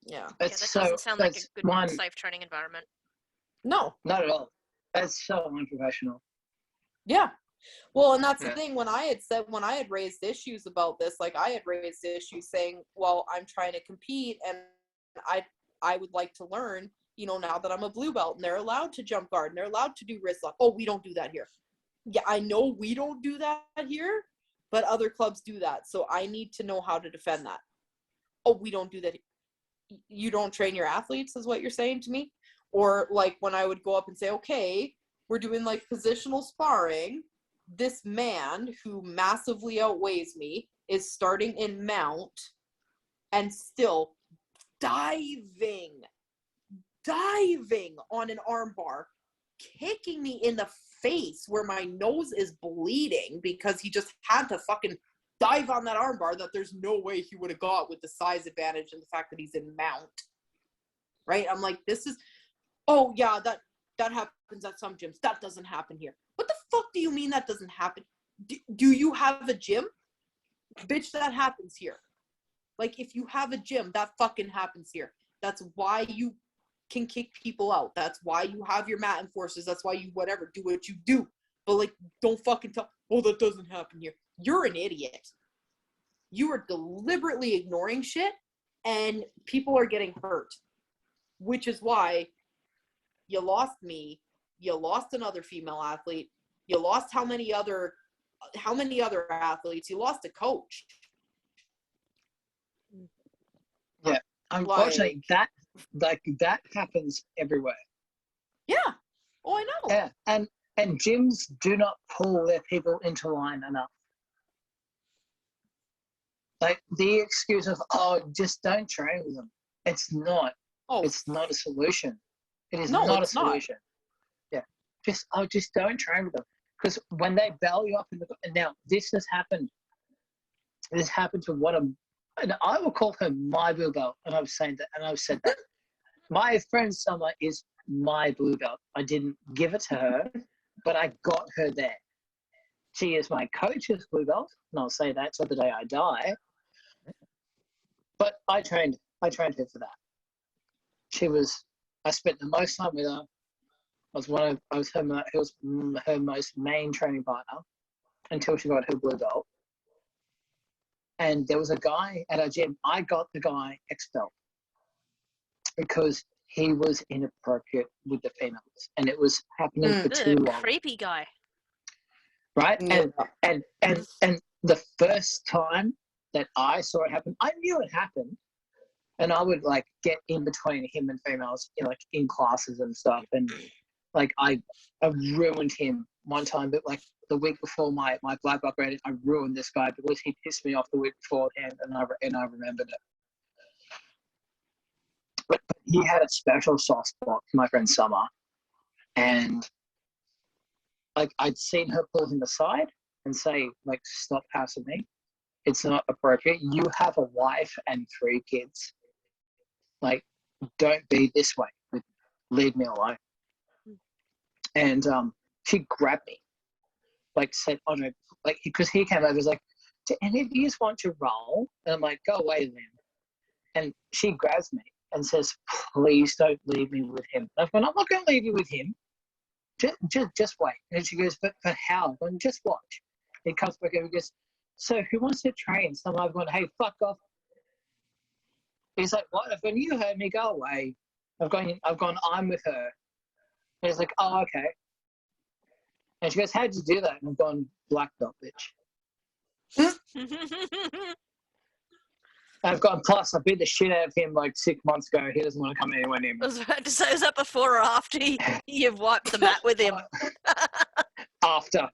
Yeah. That doesn't sound like a good, safe training environment. No. Not at all. That's so unprofessional. Yeah. Well, and that's the thing, when I had raised issues about this, like I had raised issues saying, well, I'm trying to compete and I would like to learn, you know, now that I'm a blue belt and they're allowed to jump guard and they're allowed to do wrist lock. Oh, we don't do that here. Yeah, I know we don't do that here, but other clubs do that. So I need to know how to defend that. Oh, we don't do that. You don't train your athletes is what you're saying to me? Or like when I would go up and say, okay, we're doing like positional sparring. This man who massively outweighs me is starting in mount and still diving on an arm bar, kicking me in the face where my nose is bleeding because he just had to fucking dive on that arm bar that there's no way he would have got with the size advantage and the fact that he's in mount. Right? I'm like, this is, oh yeah, that happens at some gyms. That doesn't happen here. What the fuck do you mean that doesn't happen? Do you have a gym? Bitch, that happens here. Like, if you have a gym, that fucking happens here. That's why you can kick people out. That's why you have your mat enforcers. That's why you whatever, do what you do. But, like, don't fucking tell, oh, that doesn't happen here. You're an idiot. You are deliberately ignoring shit, and people are getting hurt. Which is why you lost me. You lost another female athlete. You lost how many other athletes? You lost a coach. Yeah, unfortunately, that happens everywhere. Yeah. Oh, I know. Yeah, and gyms do not pull their people into line enough. Like the excuse of, oh, just don't train with them. It's not. Oh, it's not a solution. It is no, not a it's not. solution. Yeah, just don't train with them, because when they bail you up now this has happened. This happened to and I will call her my blue belt, and I've said that. My friend Summer is my blue belt. I didn't give it to her, but I got her there. She is my coach's blue belt, and I'll say that till the day I die. But I trained her for that. I spent the most time with her. I was her most main training partner until she got her blue belt. And there was a guy at our gym. I got the guy expelled because he was inappropriate with the females, and it was happening for too long. Creepy guy. Right? Yeah. And the first time that I saw it happen, I knew it happened. And I would like get in between him and females, in classes and stuff. And like I ruined him one time, but like the week before my black belt rating, I ruined this guy because he pissed me off the week beforehand, and I remembered it. But he had a special soft spot for my friend Summer, and like I'd seen her pull him aside and say, like, stop passing me. It's not appropriate. You have a wife and 3 kids. Like, don't be this way. Leave me alone. And she grabbed me, like said, oh no, like, because he came over, was like, do any of you want to roll? And I'm like, go away then. And she grabs me and says, please don't leave me with him. And I'm not going to leave you with him. Just wait. And she goes, but how? I'm going, just watch. He comes back over and goes, so who wants to train? So I'm going, hey, fuck off. He's like, what? I've gone, you heard me, go away. I've gone, I'm with her. And he's like, oh, okay. And she goes, how'd you do that? And I've gone, black belt, bitch. I've gone, plus I beat the shit out of him like 6 months ago. He doesn't want to come anywhere near me. I was about to say, is that before or after you've wiped the mat with him? After.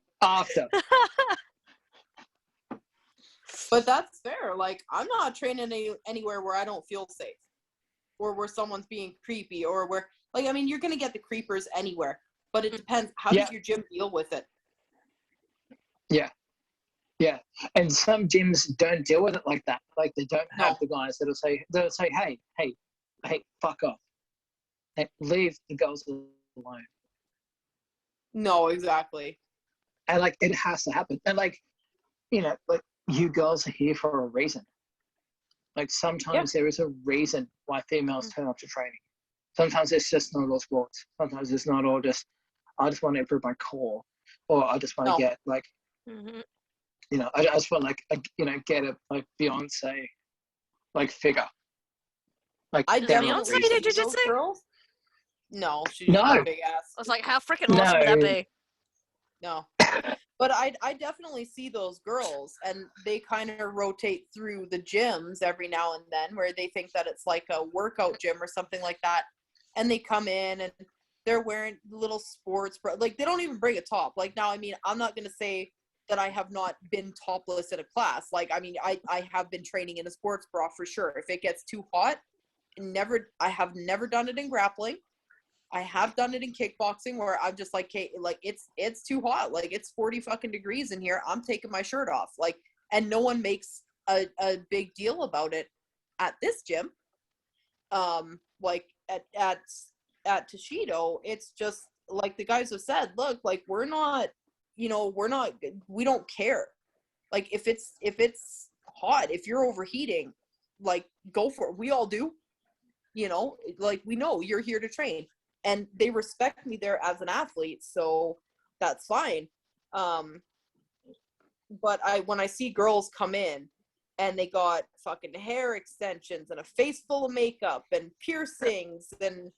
But that's fair. Like, I'm not training anywhere where I don't feel safe, or where someone's being creepy, or where, like, I mean, you're going to get the creepers anywhere, but it depends. How does your gym deal with it? Yeah. And some gyms don't deal with it like that. Like, they don't have the guys that'll say, hey, fuck off. Hey, leave the girls alone. No, exactly. And like, it has to happen. And like, like, you girls are here for a reason. Like sometimes there is a reason why females turn up to training. Sometimes it's just not all sports. Sometimes it's not all just, I just want to improve my core, or I just want to get like, you know, I just want like, get a like Beyonce like figure. Like I Beyonce did jiu-jitsu? Girls? No, she's not a big ass. I was like, how freaking awesome would that be? No. But I definitely see those girls, and they kind of rotate through the gyms every now and then, where they think that it's like a workout gym or something like that, and they come in and they're wearing little sports bra. Like, they don't even bring a top. Like, now, I mean, I'm not going to say that I have not been topless in a class. Like, I mean, I have been training in a sports bra for sure. If it gets too hot, I have never done it in grappling. I have done it in kickboxing, where I'm just like, hey, like it's too hot. Like, it's 40 fucking degrees in here. I'm taking my shirt off. Like, and no one makes a big deal about it at this gym. Like at Toshido, it's just like the guys have said, look, like we don't care. Like, if it's hot, if you're overheating, like, go for it. We all do, you know, like, we know you're here to train. And they respect me there as an athlete, so that's fine. But when I see girls come in and they got fucking hair extensions and a face full of makeup and piercings and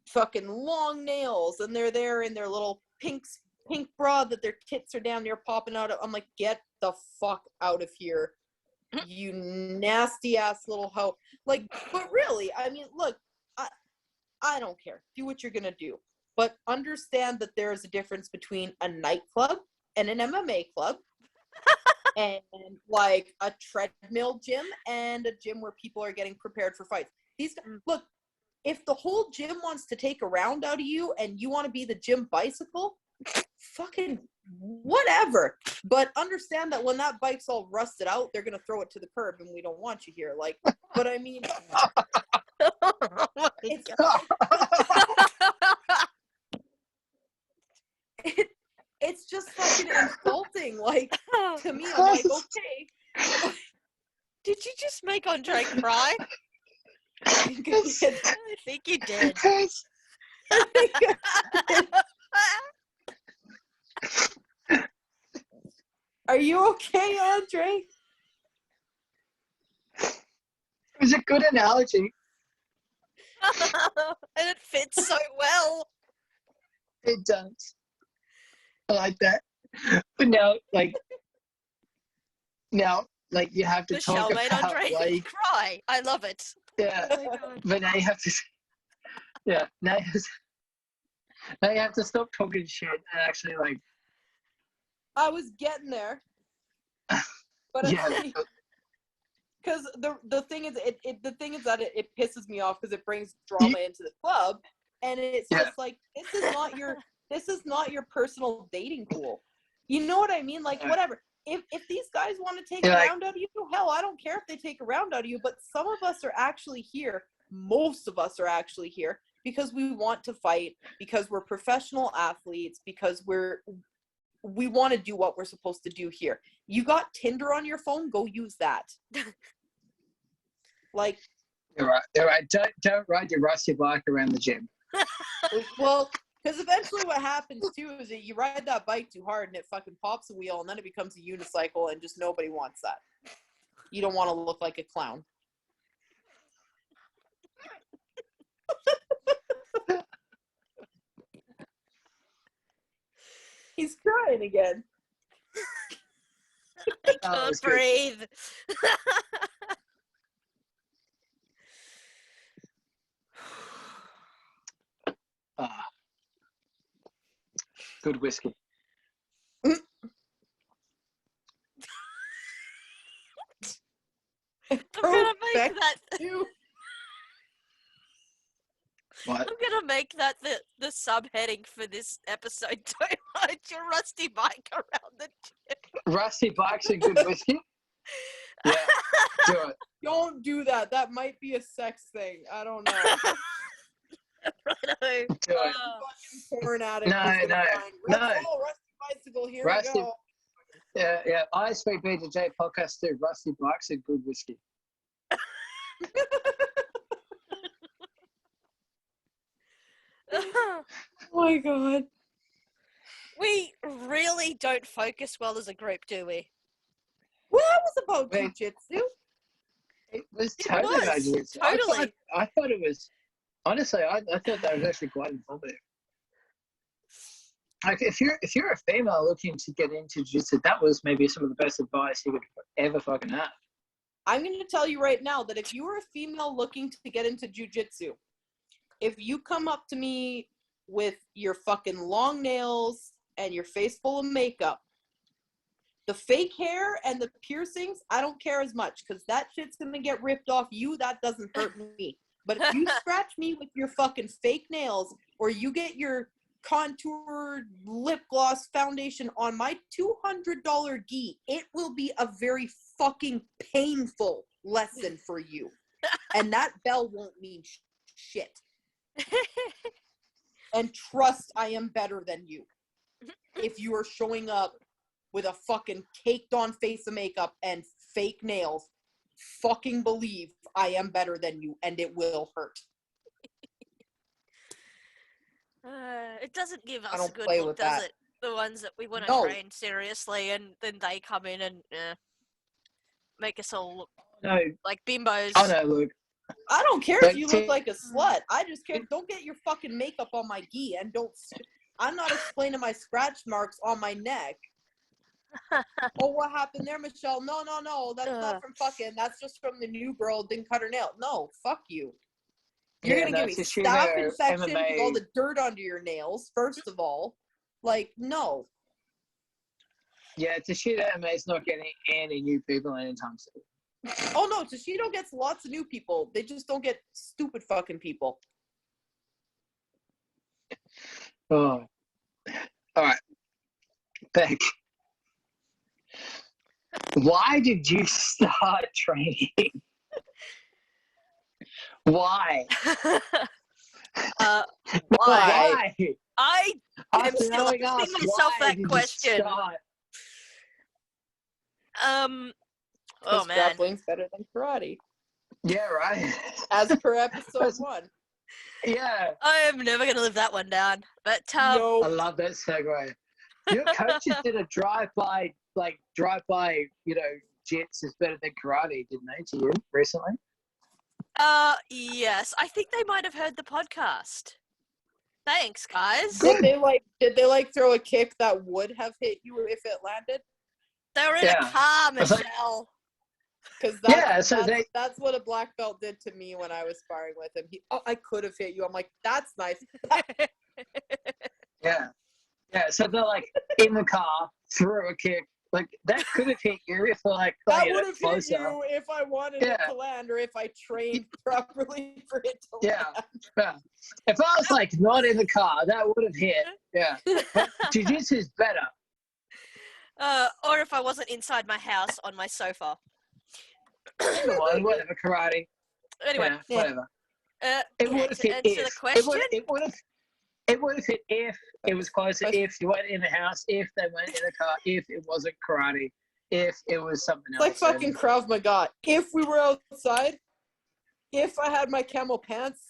fucking long nails, and they're there in their little pink bra that their tits are down there popping out of, I'm like, get the fuck out of here, you nasty ass little hoe. Like, but really, I mean, look, I don't care. Do what you're going to do. But understand that there is a difference between a nightclub and an MMA club and like a treadmill gym and a gym where people are getting prepared for fights. Look, if the whole gym wants to take a round out of you and you want to be the gym bicycle, fucking whatever. But understand that when that bike's all rusted out, they're going to throw it to the curb, and we don't want you here. Like, but I mean... it's just fucking insulting, like, to me. I'm like, okay. Did you just make Andre cry? I think I did. I think you did. Are you okay, Andre? It was a good analogy. And it fits so well. It does. I like that. But now, you have to talk Michelle made about Andre cry. I love it. Yeah. Oh, but now you have to. Yeah. Now you have to stop talking shit and actually like. I was getting there. But yeah. Because the thing is, that it pisses me off because it brings drama into the club, and it's just like, this is not your personal dating pool. You know what I mean? Like, whatever. If these guys want to take a round out of you, hell, I don't care if they take a round out of you. But some of us are actually here. Most of us are actually here because we want to fight, because we're professional athletes, because we want to do what we're supposed to do here. You got Tinder on your phone? Go use that. Like, You're right. Don't ride your rusty bike around the gym. Well, because eventually what happens too is that you ride that bike too hard and it fucking pops a wheel, and then it becomes a unicycle, and just nobody wants that. You don't want to look like a clown. He's crying again. I can't breathe. Good whiskey. I'm gonna make that. What? I'm gonna make that the subheading for this episode. Don't ride your rusty bike around the gym. Rusty bikes and good whiskey? Yeah, do it. Don't do that. That might be a sex thing. I don't know. Righto. Do it. Porn addict. No. Rusty bicycle. Here we go. Yeah. ISV BJJ podcast too. Rusty bikes and good whiskey. Oh my god. We really don't focus well as a group, do we? Well, that was about jujitsu. It was totally about jiu-jitsu. Totally. I thought it was, honestly, I thought that was actually quite informative. Like, if you're a female looking to get into jiu-jitsu, that was maybe some of the best advice you could ever fucking have. I'm going to tell you right now that if you are a female looking to get into jiu-jitsu, if you come up to me with your fucking long nails and your face full of makeup, the fake hair and the piercings, I don't care as much because that shit's going to get ripped off you. That doesn't hurt me. But if you scratch me with your fucking fake nails or you get your contoured lip gloss foundation on my $200 gi, it will be a very fucking painful lesson for you. And that bell won't mean shit. And trust, I am better than you. If you are showing up with a fucking caked on face of makeup and fake nails, fucking believe I am better than you and it will hurt. It doesn't give us don't a good play look, with does that. it? The ones that we want to No. train seriously, and then they come in and make us all look like bimbos. Oh no, Luke. I don't care if you look like a slut. I just care. Don't get your fucking makeup on my gi and don't. I'm not explaining my scratch marks on my neck. Oh, what happened there, Michelle? No. That's not from fucking. That's just from the new girl who didn't cut her nail. No, fuck you. You're gonna give me staph infection with all the dirt under your nails. First of all, like no. Yeah, Toshido MMA is not getting any new people anytime soon. Oh no, Toshido gets lots of new people. They just don't get stupid fucking people. Oh, all right, Beck. Why did you start training? Why? Why? I am still asking myself that question. Oh man, grappling's better than karate. Yeah, right. As per episode 1. Yeah. I am never gonna live that one down. But no. I love that segue. Your coaches did a drive-by, you know, Jits is better than karate, didn't they, to you recently? Yes. I think they might have heard the podcast. Thanks, guys. Did they throw a kick that would have hit you if it landed? They were in a car, Michelle. Because that's what a black belt did to me when I was sparring with him. I could have hit you. I'm like, that's nice. Yeah. So they're like in the car, threw a kick. Like that could have hit you if that would have hit you if I wanted it to land or if I trained properly for it to land. Yeah. If I was like not in the car, that would have hit. Yeah. But jiu-jitsu is better. Or if I wasn't inside my house on my sofa. Whatever, karate. Anyway. Yeah, whatever. It would have hit if. The question? It would have hit if it was closer, if you weren't in the house, if they weren't in the car, if it wasn't karate, if it was something else. Like fucking Krav Maga. If we were outside, if I had my camel pants,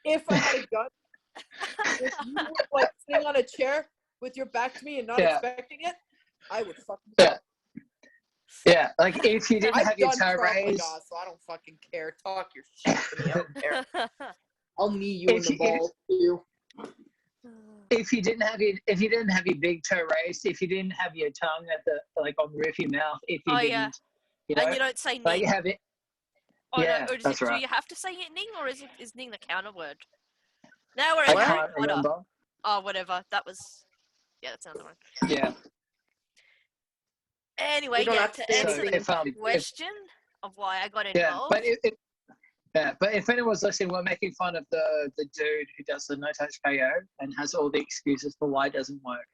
if I had a gun, if you were like sitting on a chair with your back to me and not expecting it, I would fucking Yeah, like if you didn't have your toe raised. So I don't fucking care. Talk your shit to me. I don't care. I'll knee you in the balls. If you didn't have your big toe raised, if you didn't have your tongue at the on the roof of your mouth, if you didn't, you know, and you don't say ning. Like you have it. Oh, yeah, no, that's right. Do you have to say ning, or is ning the counter word? Now we're I can't remember. Oh, whatever. That was. Yeah, that's another one. Yeah. Anyway, to answer the question of why I got involved. But if anyone's listening, we're making fun of the dude who does the no-touch KO and has all the excuses for why it doesn't work.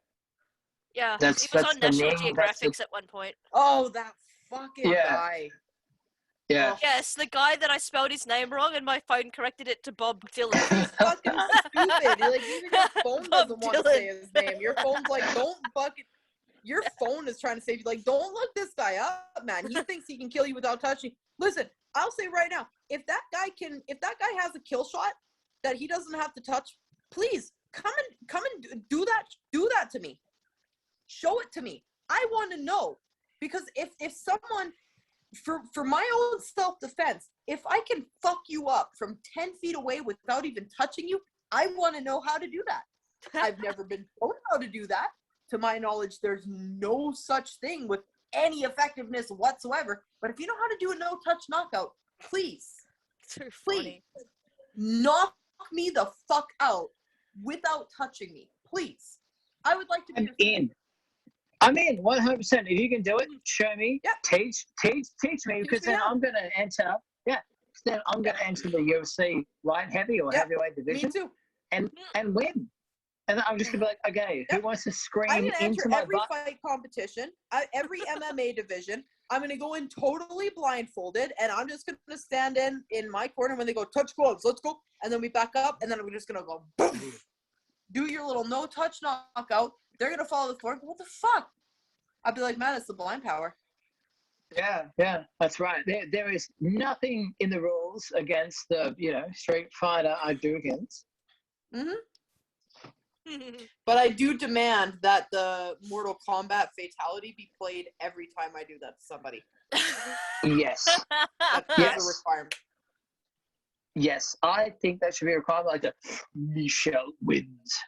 Yeah, he was on National Geographic at one point. Oh, that fucking guy. Yeah. Yes, the guy that I spelled his name wrong and my phone corrected it to Bob Dylan. He's fucking stupid. Like, even your phone doesn't want to say his name. Your phone's like, don't fucking... Your phone is trying to save you. Like, don't look this guy up, man. He thinks he can kill you without touching. Listen, I'll say right now, if that guy has a kill shot that he doesn't have to touch, please come and do that to me. Show it to me. I want to know, because if someone, for my own self-defense, if I can fuck you up from 10 feet away without even touching you, I want to know how to do that. I've never been told how to do that. To my knowledge, there's no such thing with any effectiveness whatsoever. But if you know how to do a no-touch knockout, please knock me the fuck out without touching me. Please. I would like to be I'm in 100%. If you can do it, show me. Yep. Teach me, because then I'm going to enter. Yeah. Then I'm going to enter the UFC light heavy or heavyweight division. Me too. And win. And I'm just going to be like, okay, who wants to scream I'm going to into enter my every butt? fight competition, every MMA division. I'm going to go in totally blindfolded, and I'm just going to stand in my corner when they go, touch gloves, let's go. And then we back up, and then we're just going to go, boom. Do your little no-touch knockout. They're going to follow the floor. What the fuck? I'll be like, man, it's the blind power. Yeah, that's right. There is nothing in the rules against the, Street Fighter I do against. Mm-hmm. But I do demand that the Mortal Kombat fatality be played every time I do that to somebody. Yes. That's a requirement. Yes, I think that should be a requirement, like the Michelle wins.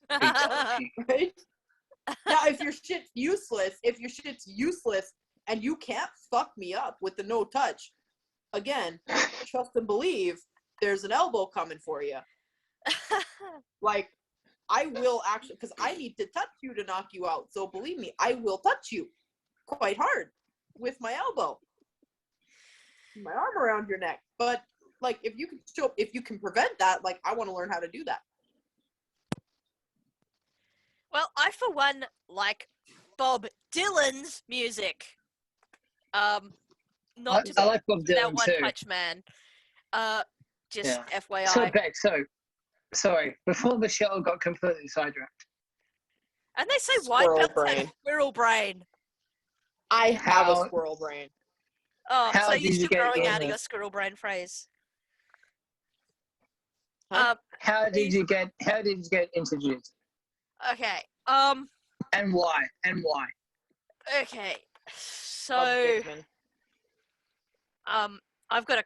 Right? Now, if your shit's useless and you can't fuck me up with the no touch, again, trust and believe there's an elbow coming for you. Like, I will actually, because I need to touch you to knock you out. So believe me, I will touch you quite hard with my elbow, my arm around your neck. But like, if you can prevent that, like, I want to learn how to do that. Well, I for one like Bob Dylan's music. Not to I like Bob Dylan that One too. Punch Man. Just FYI. So Beck, sorry, before Michelle got completely sidetracked. And they say white belts have squirrel brain. I have a squirrel brain. Oh, so you're still growing out of your squirrel brain phrase. Huh? How did you get introduced? Okay. And why? Okay. So I've got a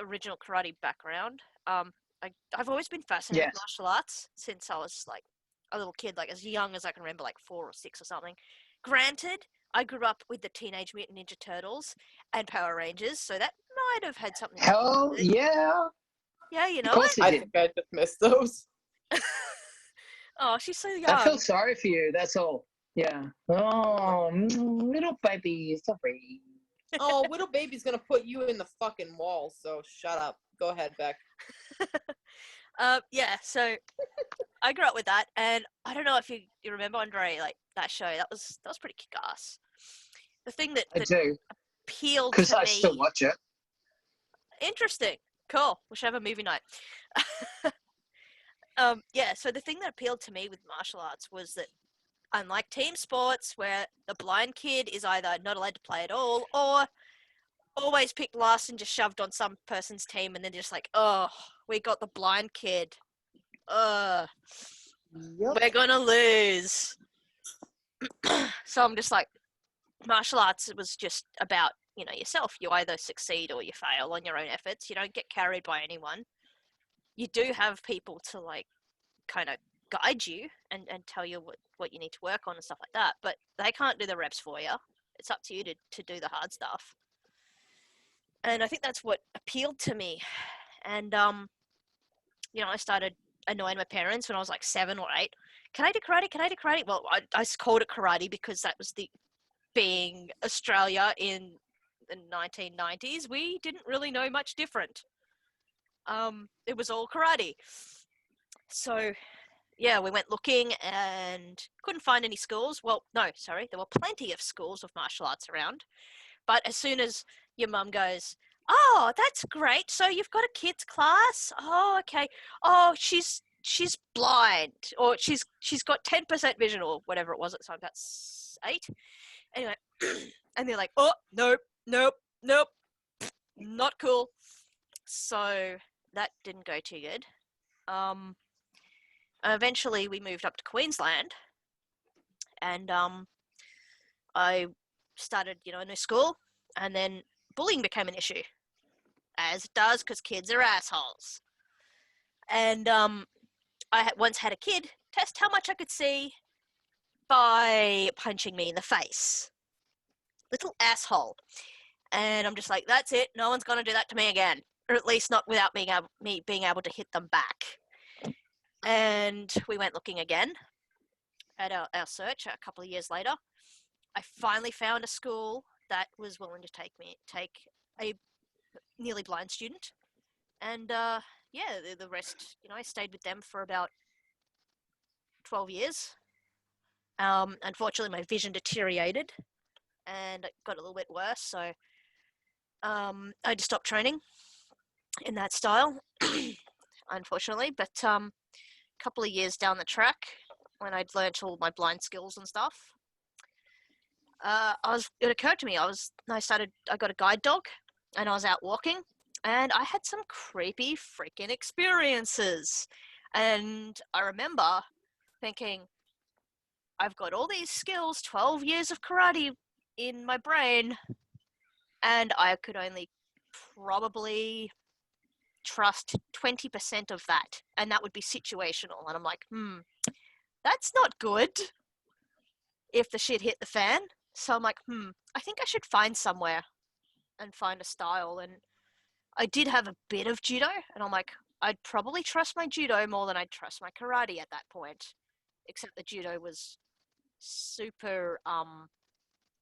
original karate background. I've always been fascinated with martial arts since I was like a little kid, like as young as I can remember, like 4 or 6 or something. Granted, I grew up with the Teenage Mutant Ninja Turtles and Power Rangers, so that might have had something. Hell yeah! Yeah, you know. Of course I think I just missed those. Oh, she's so young. I feel sorry for you. That's all. Yeah. Oh, little baby, sorry. Oh, little baby's gonna put you in the fucking wall. So shut up. Go ahead, Beck. Yeah. So I grew up with that, and I don't know if you remember, Andre, like that show. That was pretty kick-ass. The thing that do appealed to me. Because I still watch it. Interesting. Cool. We should have a movie night. Yeah, so the thing that appealed to me with martial arts was that unlike team sports where the blind kid is either not allowed to play at all or always picked last and just shoved on some person's team and then just like, oh, we got the blind kid. We're gonna lose. So I'm just like, martial arts was just about, yourself. You either succeed or you fail on your own efforts. You don't get carried by anyone. You do have people to like kind of guide you and tell you what you need to work on and stuff like that, but they can't do the reps for you. It's up to you to do the hard stuff. And I think that's what appealed to me. And I started annoying my parents when I was like 7 or 8. Can I do karate? Well, I called it karate because that was being Australia in the 1990s, we didn't really know much different. It was all karate. So, yeah, we went looking and couldn't find any schools. Well, no, sorry, there were plenty of schools of martial arts around. But as soon as your mum goes, oh, that's great. So you've got a kids class? Oh, okay. Oh, she's blind, or she's got 10% vision, or whatever it was at the time. That's 8. Anyway, and they're like, oh, nope, not cool. So that didn't go too good. Eventually we moved up to Queensland, and I started, a new school, and then bullying became an issue, as it does, because kids are assholes. And I once had a kid test how much I could see by punching me in the face. Little asshole. And I'm just like, that's it. No one's going to do that to me again. Or at least not without me being able to hit them back. And we went looking again at our search a couple of years later. I finally found a school that was willing to take a nearly blind student. And the rest, I stayed with them for about 12 years. Unfortunately, my vision deteriorated and it got a little bit worse, so I just stopped training in that style, unfortunately. But a couple of years down the track, when I'd learnt all my blind skills and stuff, it occurred to me, I got a guide dog, and I was out walking, and I had some creepy freaking experiences. And I remember thinking, I've got all these skills, 12 years of karate in my brain, and I could only probably trust 20% of that, and that would be situational. And I'm like, that's not good if the shit hit the fan. So I'm like, I think I should find somewhere and find a style. And I did have a bit of judo, and I'm like, I'd probably trust my judo more than I'd trust my karate at that point, except the judo was super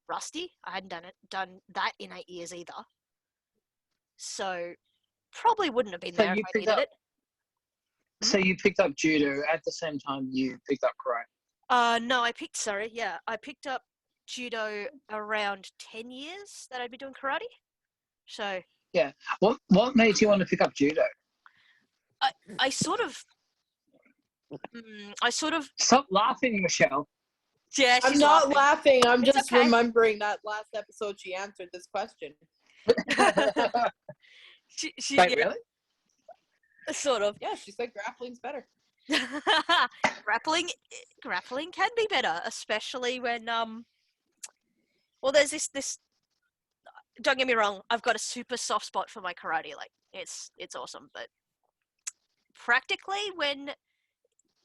rusty. I hadn't done that in 8 years either, so probably wouldn't have been there if I needed it. So you picked up judo at the same time you picked up karate? No, I picked up judo around 10 years that I'd been doing karate. So yeah, what made you want to pick up judo? I sort of Stop laughing, Michelle. Yeah, I'm not laughing. I'm just remembering that last episode she answered this question. Wait, really? Sort of. Yeah, she said grappling's better. Grappling can be better, especially when there's this don't get me wrong, I've got a super soft spot for my karate. Like, it's awesome, but practically when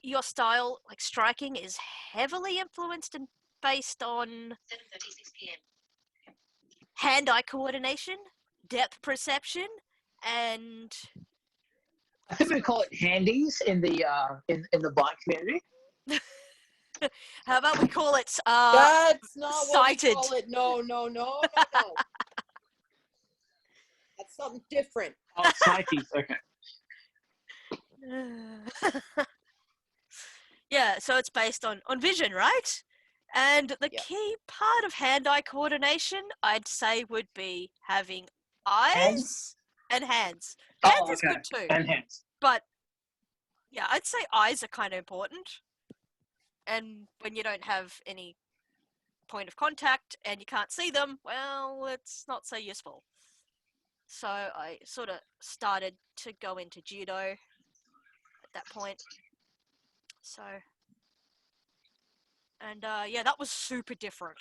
your style, like striking, is heavily influenced and based on 7:36 p.m. hand-eye coordination, depth perception, and I think we call it handies in the bike community. how about we call it that's not sighted. What we call it. No. That's something different. Oh, sighted. Okay. Yeah, so it's based on vision, right? And the key part of hand-eye coordination, I'd say, would be having eyes and hands. Hands is good too. And hands. But yeah, I'd say eyes are kind of important. And when you don't have any point of contact and you can't see them, well, it's not so useful. So I sort of started to go into judo at that point. So, and that was super different.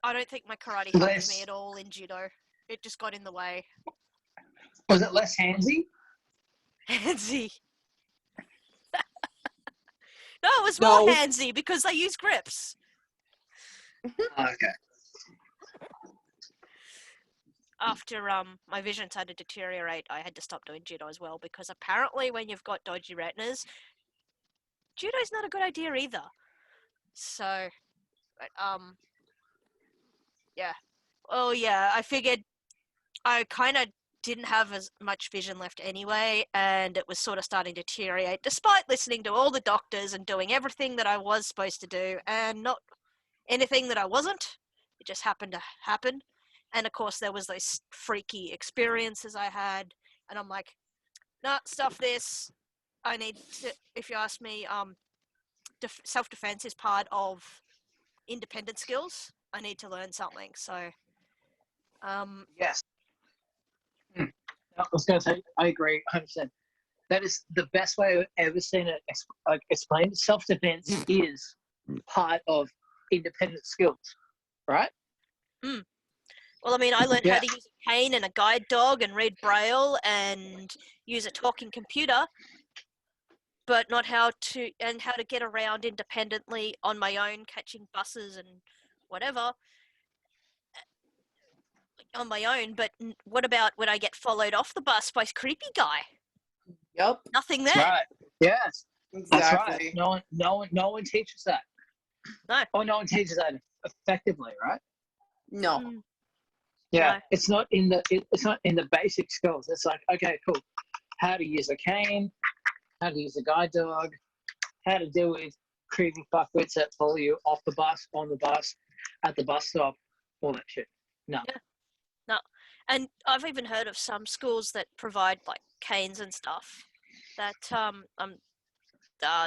I don't think my karate helped me at all in judo. It just got in the way. Was it less handsy? Handsy. No, it was more handsy because I use grips. Okay. After my vision started to deteriorate, I had to stop doing judo as well, because apparently when you've got dodgy retinas, judo's not a good idea either. So, but, yeah. Oh yeah, I figured I kind of didn't have as much vision left anyway, and it was sort of starting to deteriorate, despite listening to all the doctors and doing everything that I was supposed to do, and not anything that I wasn't. It just happened to happen. And of course, there was those freaky experiences I had, and I'm like, nah, stuff this. I need to, if you ask me, self-defense is part of independent skills. I need to learn something. So, yes. I was going to say, I agree 100%. That is the best way I've ever seen it explained. Self-defense is part of independent skills, right? Mm. Well, I mean, I learned how to use a cane and a guide dog and read Braille and use a talking computer, but not how to get around independently on my own, catching buses and whatever on my own. But what about when I get followed off the bus by a creepy guy? Yep. Nothing there. Right. Yes. Exactly. That's right. No one teaches that. No. Or no one teaches that effectively, right? No. Yeah. No. It's not in the basic skills. It's like, okay, cool. How to use a cane, how to use a guide dog, how to deal with creepy fuckwits that follow you off the bus, on the bus, at the bus stop, all that shit. No. Yeah. No. And I've even heard of some schools that provide like canes and stuff that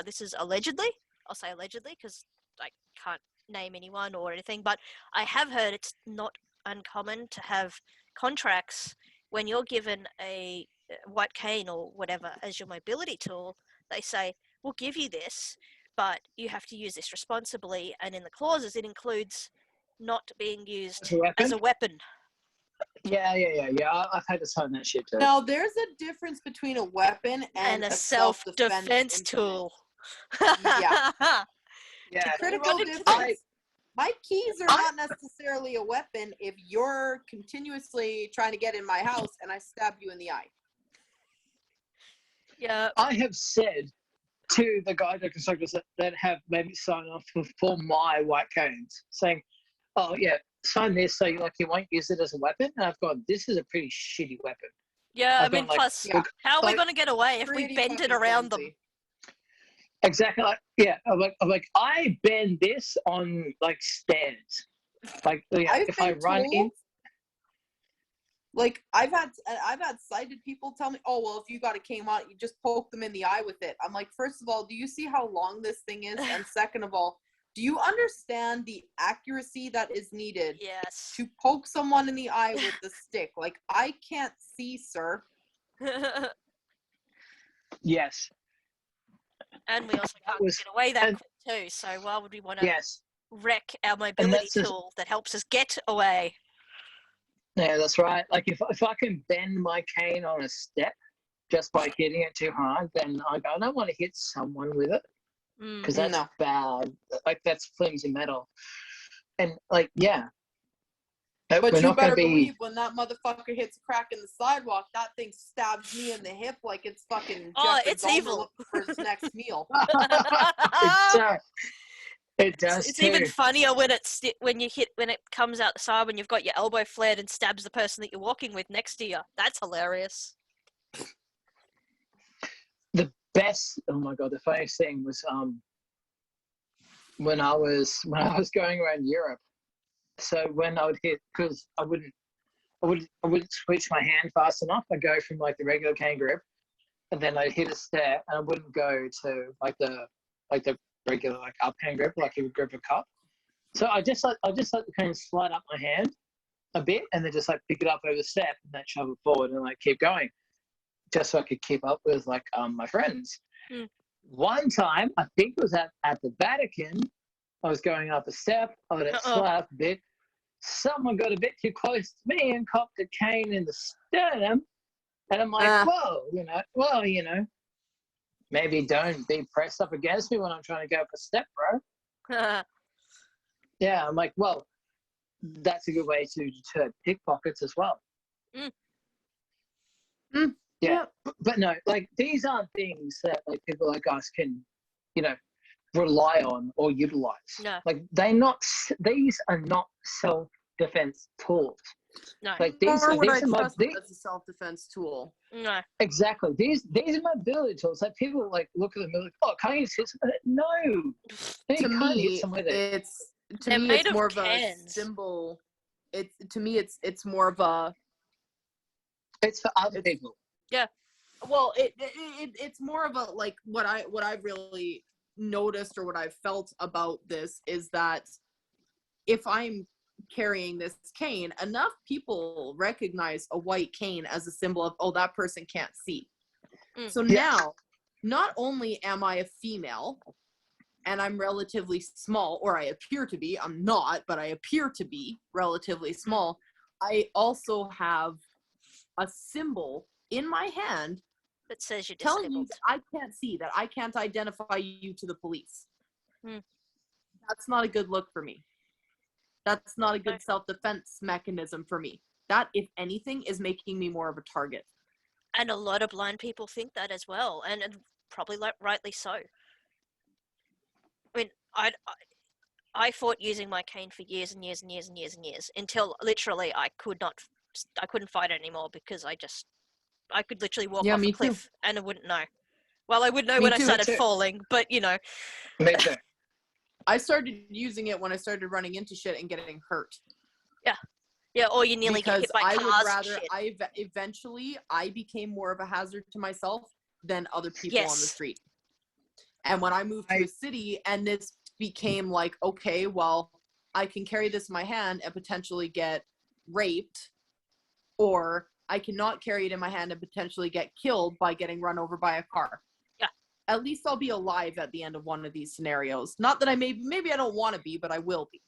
this is allegedly, I'll say allegedly because I can't name anyone or anything, but I have heard it's not uncommon to have contracts when you're given a white cane or whatever as your mobility tool. They say, we'll give you this, but you have to use this responsibly, and in the clauses it includes not being used as a weapon. Yeah. I've had to sign that shit too. Now, there's a difference between a weapon and a self-defense tool. Yeah. Yeah. Critical difference. My keys are not necessarily a weapon if you're continuously trying to get in my house and I stab you in the eye. Yeah. I have said to the guide dog instructors that have maybe signed off for my white canes, saying, "Oh yeah, sign this so you won't use it as a weapon." And I've gone, "This is a pretty shitty weapon." Yeah, I've I mean, gone, plus, how are we going to get away if we bend it around them? Exactly. I'm like, I bend this on like stairs. Like, if I run in. Like I've had sighted people tell me, "Oh well, if you got a cane on, you just poke them in the eye with it." I'm like, first of all, do you see how long this thing is? And second of all, do you understand the accuracy that is needed to poke someone in the eye with the stick? Like, I can't see, sir. Yes. And we also can't get away that quick too, so why would we want to wreck our mobility tool that helps us get away? Yeah, that's right. Like, if I can bend my cane on a step just by hitting it too hard, then I don't want to hit someone with it because that's bad. Like, that's flimsy metal. And, like, yeah. But you better believe when that motherfucker hits a crack in the sidewalk, that thing stabs me in the hip like it's fucking Jeffrey it's Dahmer evil looking for his next meal. It does. It's even funnier when when it comes out the side when you've got your elbow flared and stabs the person that you're walking with next to you. That's hilarious. The best. Oh my god! The funniest thing was when I was going around Europe. So when I would hit, because I wouldn't switch my hand fast enough. I'd go from like the regular cane grip, and then I'd hit a step, and I wouldn't go to like the regular like up hand grip, like you would grip a cup. So I just let the cane slide up my hand a bit, and then just like pick it up over the step, and then shove it forward, and like keep going, just so I could keep up with like my friends. One time, I think it was at the Vatican. I was going up a step, I let it slide up a bit. Someone got a bit too close to me and copped a cane in the sternum. And I'm like, well, maybe don't be pressed up against me when I'm trying to go up a step, bro. Yeah, I'm like, well, that's a good way to deter pickpockets as well. Yeah, but no, like, these aren't things that like people like us can, rely on or utilize. No. Like, these are not self-defense tools. No. Like, these are as a self-defense tool. No. Exactly. These are mobility tools. Like, people like look at them and like, oh, can't you hit something? No. To me, it's more of a symbol. It's more of a. It's for other people. Yeah. Well, it's more of a, like, what I've really noticed or what I've felt about this is that if I'm carrying this cane, enough people recognize a white cane as a symbol of, oh, that person can't see. So now, not only am I a female and I'm relatively small, or I appear to be, I'm not, but I appear to be relatively small, I also have a symbol in my hand that says you're telling you disabled. that I can't see, that I can't identify you to the police. That's not a good look for me. That's not a good self-defense mechanism for me. That, if anything, is making me more of a target. And a lot of blind people think that as well, and probably rightly so. I mean, I fought using my cane for years and years and years and years and years, until literally I couldn't fight it anymore, because I could literally walk off a cliff and I wouldn't know. Well, I would know when I started falling, but you know. Me too. I started using it when I started running into shit and getting hurt. Yeah, or you nearly get hit by cars. Eventually, I became more of a hazard to myself than other people on the street. And when I moved to a city, and this became like, okay, well, I can carry this in my hand and potentially get raped, or I cannot carry it in my hand and potentially get killed by getting run over by a car. Yeah. At least I'll be alive at the end of one of these scenarios. Not that maybe I don't want to be, but I will be.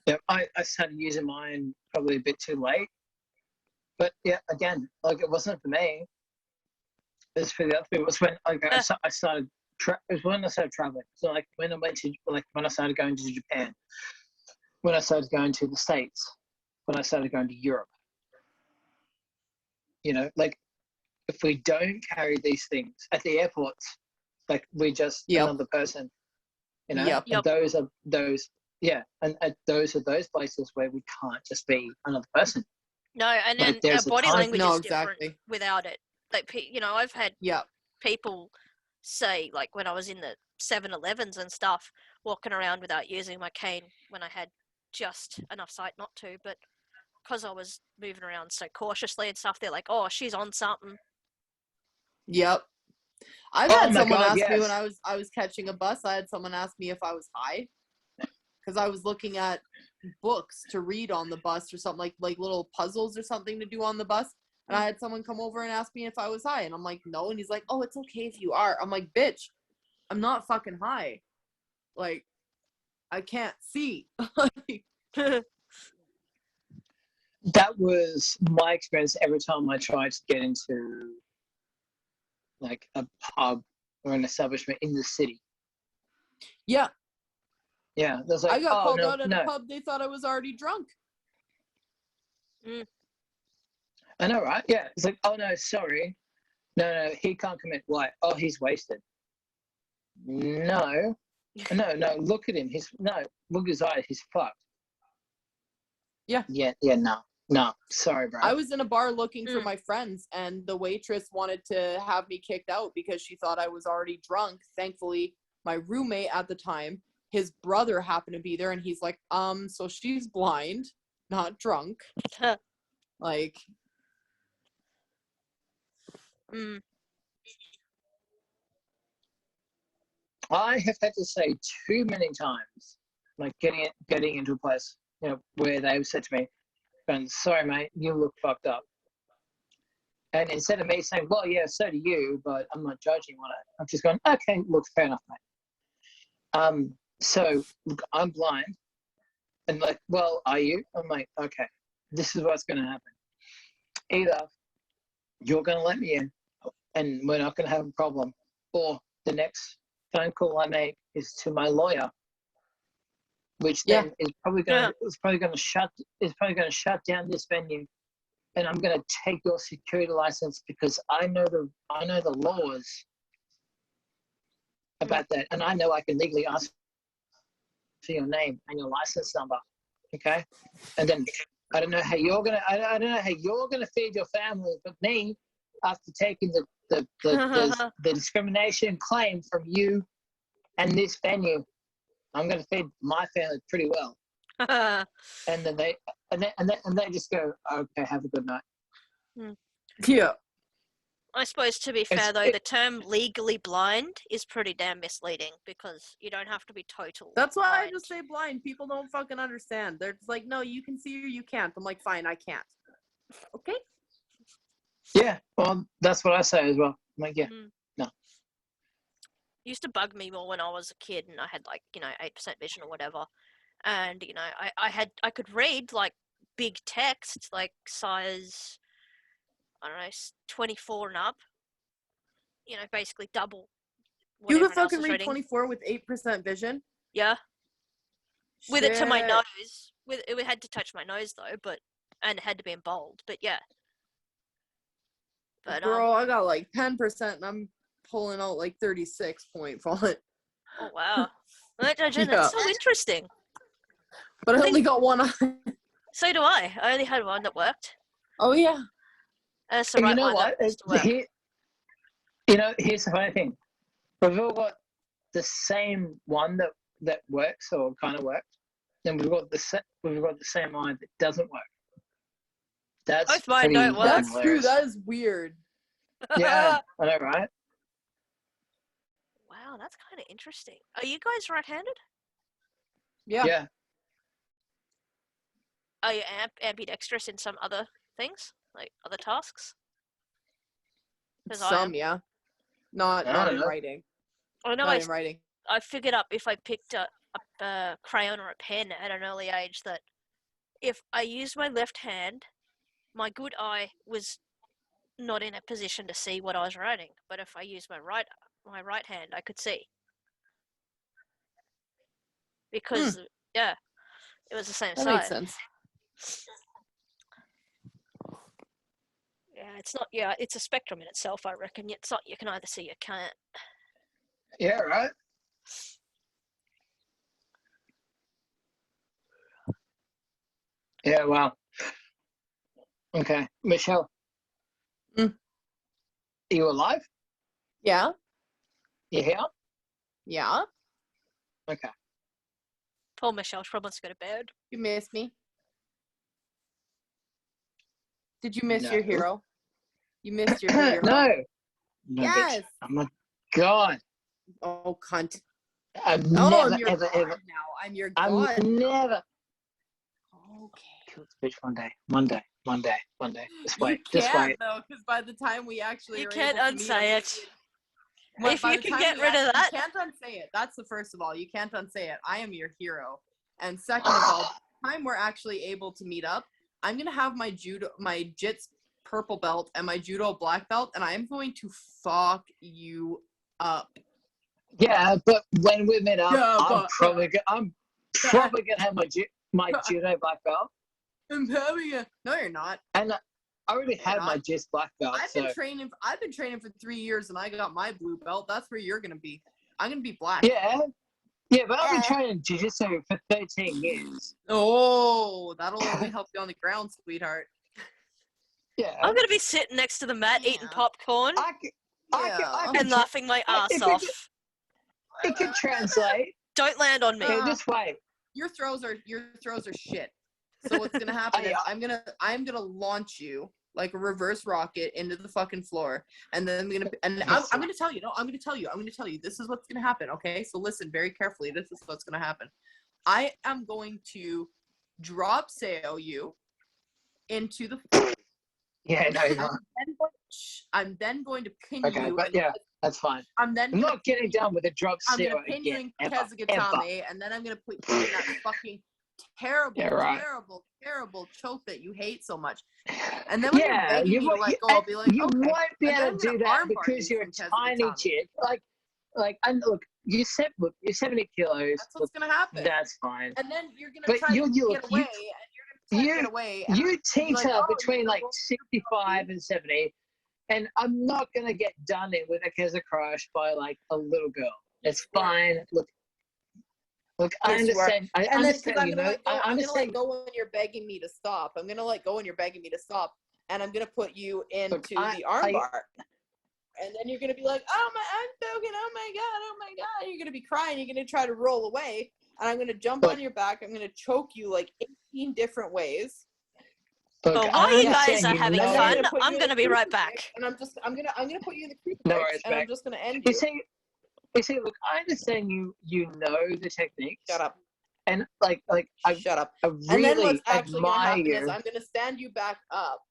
Yeah, I started using mine probably a bit too late. But yeah, again, like, it wasn't for me. It was for the other people. It was when I started. It was when I started traveling. So like when I started going to Japan, when I started going to the States, when I started going to Europe. You know, like, if we don't carry these things at the airports, like, we're just another person. You know, and those are those those places where we can't just be another person. No, and then our body language is different without it. Like, you know, I've had people say, like, when I was in the 7-Elevens and stuff, walking around without using my cane when I had just enough sight not to, but because I was moving around so cautiously and stuff, they're like, oh, she's on something. Yep. I've had someone ask me when I was catching a bus, I had someone ask me if I was high. Because I was looking at books to read on the bus, or something, like little puzzles or something to do on the bus. And I had someone come over and ask me if I was high. And I'm like, no. And he's like, oh, it's okay if you are. I'm like, bitch, I'm not fucking high. Like, I can't see. That was my experience every time I tried to get into, like, a pub or an establishment in the city. Yeah. Yeah, there's like, I got called out at a pub. They thought I was already drunk. I know, right? Yeah, it's like, oh no, sorry, no, he can't commit. Why? Oh, he's wasted. No, look at him. Look at his eyes. He's fucked. Yeah. No. Sorry, bro. I was in a bar looking for my friends, and the waitress wanted to have me kicked out because she thought I was already drunk. Thankfully, my roommate at the time, his brother happened to be there, and he's like, so she's blind, not drunk. Like, I have had to say too many times, like, getting into a place, you know, where they've said to me, sorry, mate, you look fucked up. And instead of me saying, well, yeah, so do you, but I'm not judging on it, I've just gone, okay, look, fair enough, mate. So, look, I'm blind. And like, well, are you? I'm like, okay, this is what's going to happen. Either you're going to let me in and we're not going to have a problem, or the next phone call I make is to my lawyer, which then is probably going to shut down this venue, and I'm going to take your security license because I know the laws about that, and I know I can legally ask for your name and your license number, okay? And then I don't know how you're gonna feed your family, but me, after taking the discrimination claim from you and this venue, I'm gonna feed my family pretty well. And then they just go, okay, have a good night. Yeah. I suppose, to be fair, though, the term legally blind is pretty damn misleading because you don't have to be total. That's why blind. I just say blind. People don't fucking understand. They're just like, no, you can see or you can't. I'm like, fine, I can't. Okay? Yeah, well, that's what I say as well. I'm like, yeah, no. It used to bug me more when I was a kid and I had, like, 8% vision or whatever. And, I could read, like, big text, like, size, I don't know, 24 and up. Basically double what You could everyone else fucking is read reading. 24 with 8% vision? Yeah. With it to my Shit. nose. It had to touch my nose, though, and it had to be in bold, but yeah. But, Girl, I got like 10% and I'm pulling out like 36 point font. Oh, wow. That's Yeah. so interesting. But I only got one eye. So do I. I only had one that worked. Oh, yeah. That's the And right you know one what? that used to work. Here's the funny thing. We've all got the same one that works or kind of works, then we've got the same eye that doesn't work. That's both mine don't work. That's hilarious. true. That is weird. Yeah, I know, right? Wow, that's kind of interesting. Are you guys right-handed? Yeah. Yeah. Are you ambidextrous in some other things, like other tasks? Some, yeah. Not in writing. I know. Not in writing. I figured up if I picked up a crayon or a pen at an early age that if I used my left hand, my good eye was not in a position to see what I was writing. But if I used my right hand, I could see. Because it was the same That side. makes sense. Yeah, it's not. Yeah, it's a spectrum in itself. I reckon it's not. You can either see, you can't. Yeah, right. Yeah, wow. Okay, Michelle. Are you alive? Yeah. You here? Yeah. Okay. Poor Michelle, she probably wants to go to bed. You missed me. Did you miss No. your hero? You missed your hero. No. Yes. Bitch. Oh my god. Oh, cunt. I'm I'm your ever, god ever. now. I'm your god. I'm never. Okay. Kill this bitch one day. Just wait. You Just can't, wait. though, because by the time we actually You are can't able to meet unsay him, it. If by you the can time get we rid of actually- that. You can't unsay it. That's the first of all. You can't unsay it. I am your hero. And second of all, by the time we're actually able to meet up, I'm going to have my Jits purple belt and my Judo black belt, and I am going to fuck you up. Yeah, but when we meet up, Yeah, I'm probably gonna have my Judo black belt. I'm having a... No, you're not. And I already had my Jits black belt. I've been training for 3 years, and I got my blue belt. That's where you're gonna be. I'm gonna be black. Yeah, but I've been training jiu-jitsu for 13 years. Oh, that'll only help you on the ground, sweetheart. Yeah. I'm going to be sitting next to the mat eating popcorn and laughing my ass off. It can translate. Don't land on me. Okay, just wait. Your throws are shit. So what's gonna happen is I'm gonna launch you like a reverse rocket into the fucking floor, and then I'm gonna tell you. No, I'm gonna tell you. This is what's gonna happen. Okay, so listen very carefully. This is what's gonna happen. I am going to drop sail you into the floor. Yeah, no, you're not. I'm then going to pin Okay, you. but yeah, that's fine. I'm not getting done with a drop I'm sail gonna pin again. you in Kezugatame, and then I'm gonna put you in that fucking terrible choke that you hate so much. And then when you're begging me to let go, I'll be like, you okay. won't be And then able to do that because you're a tiny kid. And look, you're 70 kilos. That's what's gonna happen. That's fine. And then you're gonna try to get away, and you're gonna try to get away. You teeter between like 65 and 70, and I'm not gonna get done it with a Keza crush by like a little girl. It's fine. Look, I understand. I understand. I'm gonna let go when you're begging me to stop. I'm gonna let go when you're begging me to stop, and I'm gonna put you into the armbar. And then you're gonna be like, "Oh my, I'm broken! Oh my god! And you're gonna be crying. You're gonna try to roll away, and I'm gonna jump on your back. I'm gonna choke you like 18 different ways. Look, Well, while you guys are understand having know- fun, put you I'm in going to the be right crucifix, back. And I'm gonna put you in the crucifix, No worries, and I'm back. just gonna end You you. see, look, I understand you know the techniques. Shut up. And like I Shut up. I And then really what's actually gonna admire happen is you. I'm gonna stand you back up.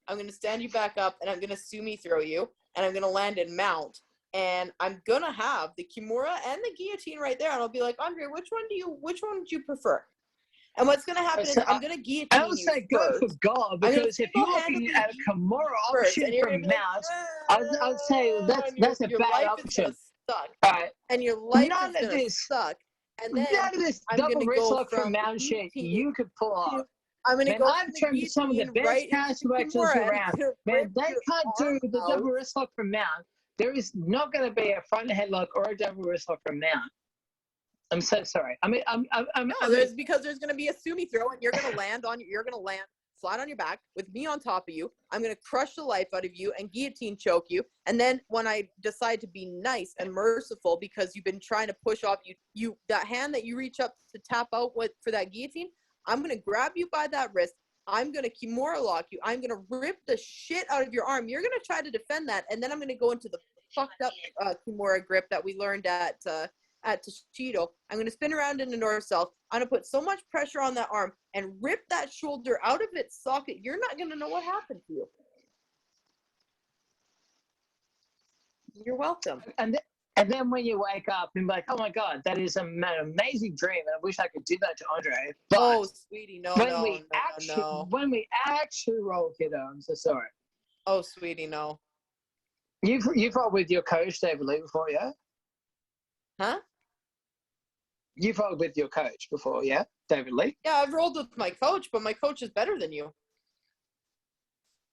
I'm gonna stand you back up, and I'm gonna sumi throw you, and I'm gonna land in mount, and I'm gonna have the kimura and the guillotine right there, and I'll be like, Andre, which one would you prefer? And what's gonna happen is I'm gonna guillotine I would you say go first. for God, because if you're looking at a Kimura first, option and you're from gonna be Mount, I'd say that's a your bad life option. is gonna suck, All right, and your life none is of gonna this, suck, and then none of this I'm double gonna wrist go lock from from Mount shit you could pull off. I'm gonna Man, go I've from the trained some of the guillotine best right into cast the directors kimura, and around. it's gonna Man, rip they your can't do arm the out. double wrist lock from Mount. There is not going to be a front headlock or a double wrist lock from Mount. I'm so sorry. Because there's gonna be a sumi throw, and you're gonna land flat on your back with me on top of you. I'm gonna crush the life out of you and guillotine choke you. And then when I decide to be nice and merciful, because you've been trying to push off you that hand that you reach up to tap out for that guillotine, I'm gonna grab you by that wrist. I'm gonna kimura lock you. I'm gonna rip the shit out of your arm. You're gonna try to defend that, and then I'm gonna go into the fucked up kimura grip that we learned at Judo. I'm going to spin around into north-south. I'm going to put so much pressure on that arm and rip that shoulder out of its socket. You're not going to know what happened to you. You're welcome. And then when you wake up and be like, oh my God, that is an amazing dream, and I wish I could do that to Andre. But oh, sweetie, when we actually roll, kiddo, I'm so sorry. Oh, sweetie, no. You've rolled with your coach, David Lee, before, yeah? Huh? You've rolled with your coach before, yeah? David Lee? Yeah, I've rolled with my coach, but my coach is better than you.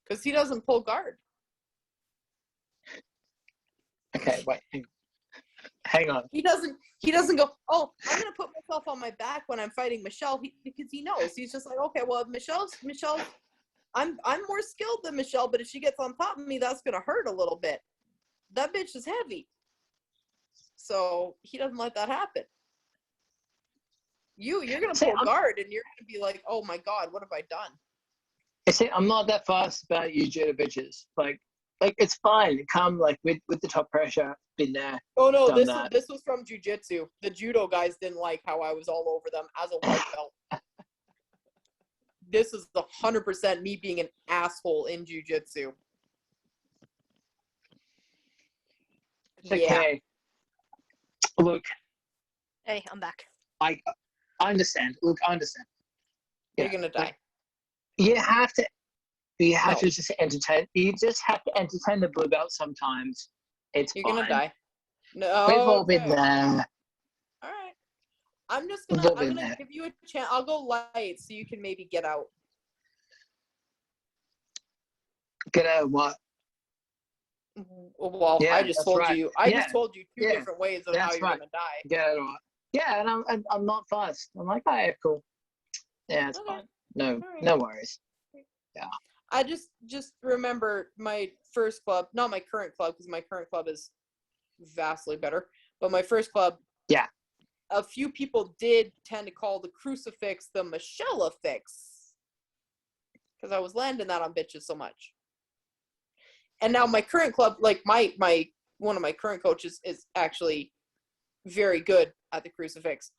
Because he doesn't pull guard. Okay, wait. Hang on. He doesn't go, oh, I'm going to put myself on my back when I'm fighting Michelle, because he knows. He's just like, okay, well, if Michelle's, I'm more skilled than Michelle, but if she gets on top of me, that's going to hurt a little bit. That bitch is heavy. So he doesn't let that happen. You're going to pull guard, and you're going to be like, oh my God, what have I done? See, I'm not that fast about you judo bitches. Like it's fine. Come like with the top pressure. Been there. Oh no, this was from jiu-jitsu. The judo guys didn't like how I was all over them as a white belt. This is 100% me being an asshole in jiu-jitsu. It's okay. Look. Hey, I'm back. I understand. Look, I understand. You're gonna die. You have to just entertain. You just have to entertain the blue belt sometimes. You're gonna die. No, we've all been there. All right. I'm gonna give you a chance. I'll go light so you can maybe get out. Get out of what? Well, yeah, I just told you. I just told you two different ways of how you're gonna die. Get out of what? Yeah, and I'm not fast. I'm like, oh, yeah, cool. Yeah, it's fine. No worries. Yeah. I just remember my first club, not my current club, because my current club is vastly better, but my first club. Yeah. A few people did tend to call the crucifix the Michelle fix, because I was landing that on bitches so much. And now my current club, like my one of my current coaches is actually very good at the crucifix,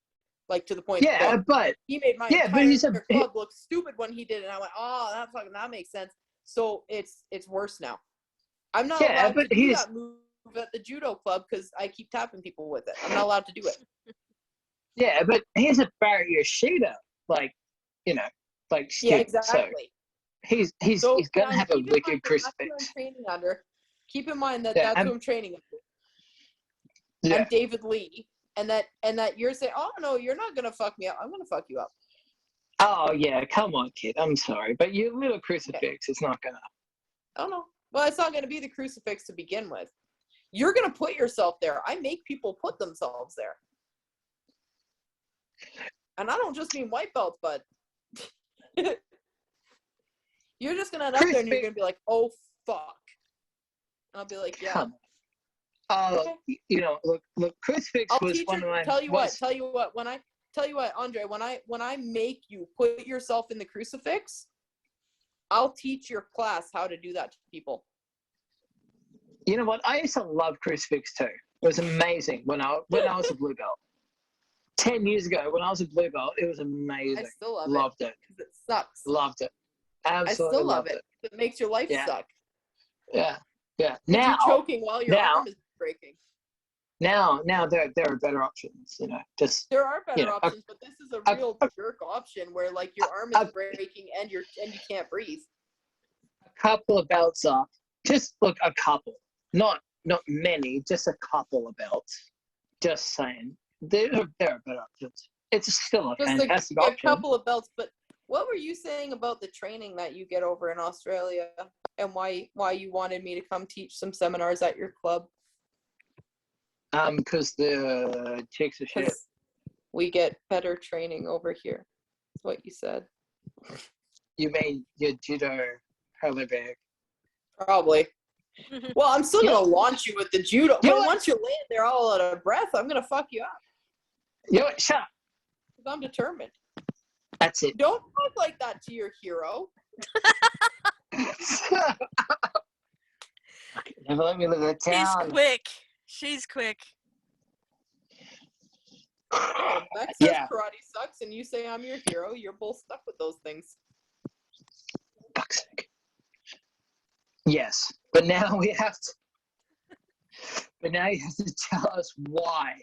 like to the point. Yeah, but he made my entire club look stupid when he did it. And I went, oh, that makes sense. So it's worse now. I'm not allowed to do that move at the judo club because I keep tapping people with it. I'm not allowed to do it. Yeah, but he's a barrier shooter, like yeah, exactly. So he's gonna have a wicked crucifix. That's who I'm training under. Keep in mind that that's who I'm training under. Yeah. And David Lee, and that you're saying, oh no, you're not gonna fuck me up. I'm gonna fuck you up. Oh yeah, come on, kid. I'm sorry, but your little crucifix is not gonna. Oh no. Well, it's not gonna be the crucifix to begin with. You're gonna put yourself there. I make people put themselves there. And I don't just mean white belts, but you're just gonna end up there and you're gonna be like, oh fuck. And I'll be like, yeah. Okay. Look, crucifix was one of my. Tell you what, Andre, when I make you put yourself in the crucifix, I'll teach your class how to do that to people. You know what? I used to love crucifix too. It was amazing when I was a blue belt. 10 years ago, when I was a blue belt, it was amazing. I still loved it. Because it sucks. Loved it. Absolutely I still love loved it. It makes your life suck. Yeah. Now you're choking while your arm is breaking. Now there are better options, there are better options, but this is a real jerk option where like your arm is breaking and you can't breathe. A couple of belts up. Just look, a couple. Not many, just a couple of belts. Just saying. There are better options. It's still a fantastic option. A couple of belts, but what were you saying about the training that you get over in Australia and why you wanted me to come teach some seminars at your club? Because the chicks are shit. We get better training over here. That's what you said. You mean your judo Paralympic? Probably. Well, I'm still gonna launch you with the judo. But once you land there all out of breath, I'm gonna fuck you up. Shut up. Because I'm determined. That's it. Don't talk like that to your hero. Never let me live in a town. She's quick. Beck says karate sucks, and you say I'm your hero. You're both stuck with those things. Fuck's sake. Yes, but now you have to tell us why.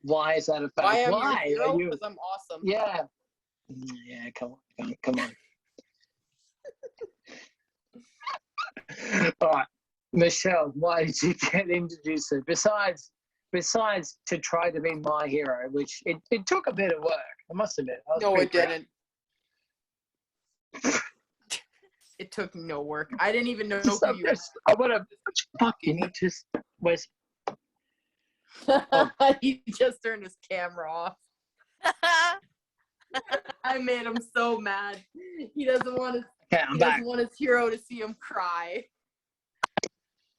Why is that a fact? Why am your hero? Because I'm awesome. Yeah. Yeah, come on. All right. Michelle, why did you get introduced to? Besides to try to be my hero, which it took a bit of work, I must admit. No, it didn't. It took no work. I didn't even know who you were. I want to fucking just was. He just turned his camera off. I made him so mad. He doesn't want his hero to see him cry.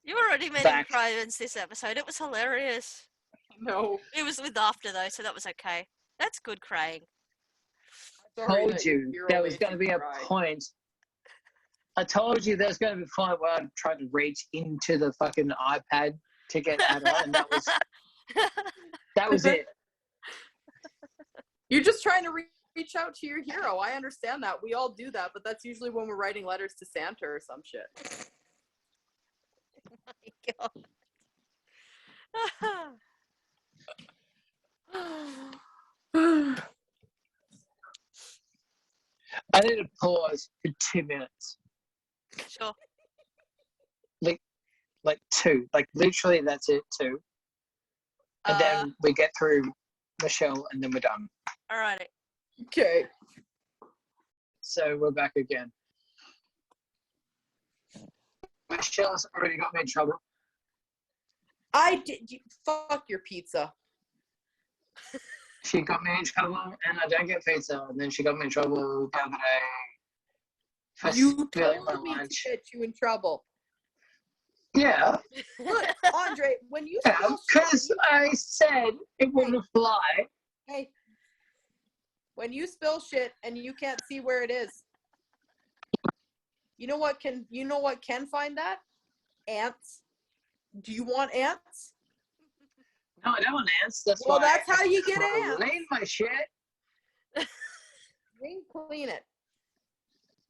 You already made him cry in this episode. It was hilarious. No. It was with laughter though, so that was okay. That's good crying. I told you there was going to be a point. I told you there's going to be a point where I tried to reach into the fucking iPad to get Adelaide, and that was it. You're just trying to reach out to your hero. I understand that. We all do that, but that's usually when we're writing letters to Santa or some shit. Oh my god. I need to pause for 2 minutes. Sure. Like 2. Like literally that's it, 2. And then we get through Michelle and then we're done. Alrighty. Okay. So we're back again. Michelle's already got me in trouble. Fuck your pizza. She got me in trouble and I don't get pizza. And then she got me in trouble the other day. You told me to get you in trouble. Yeah. Look, Andre, when you because I said it wouldn't fly. Hey, when you spill shit and you can't see where it is, you know what can find that? Ants. Do you want ants? No, I don't want ants. That's how you get ants. Clean my shit. Clean it.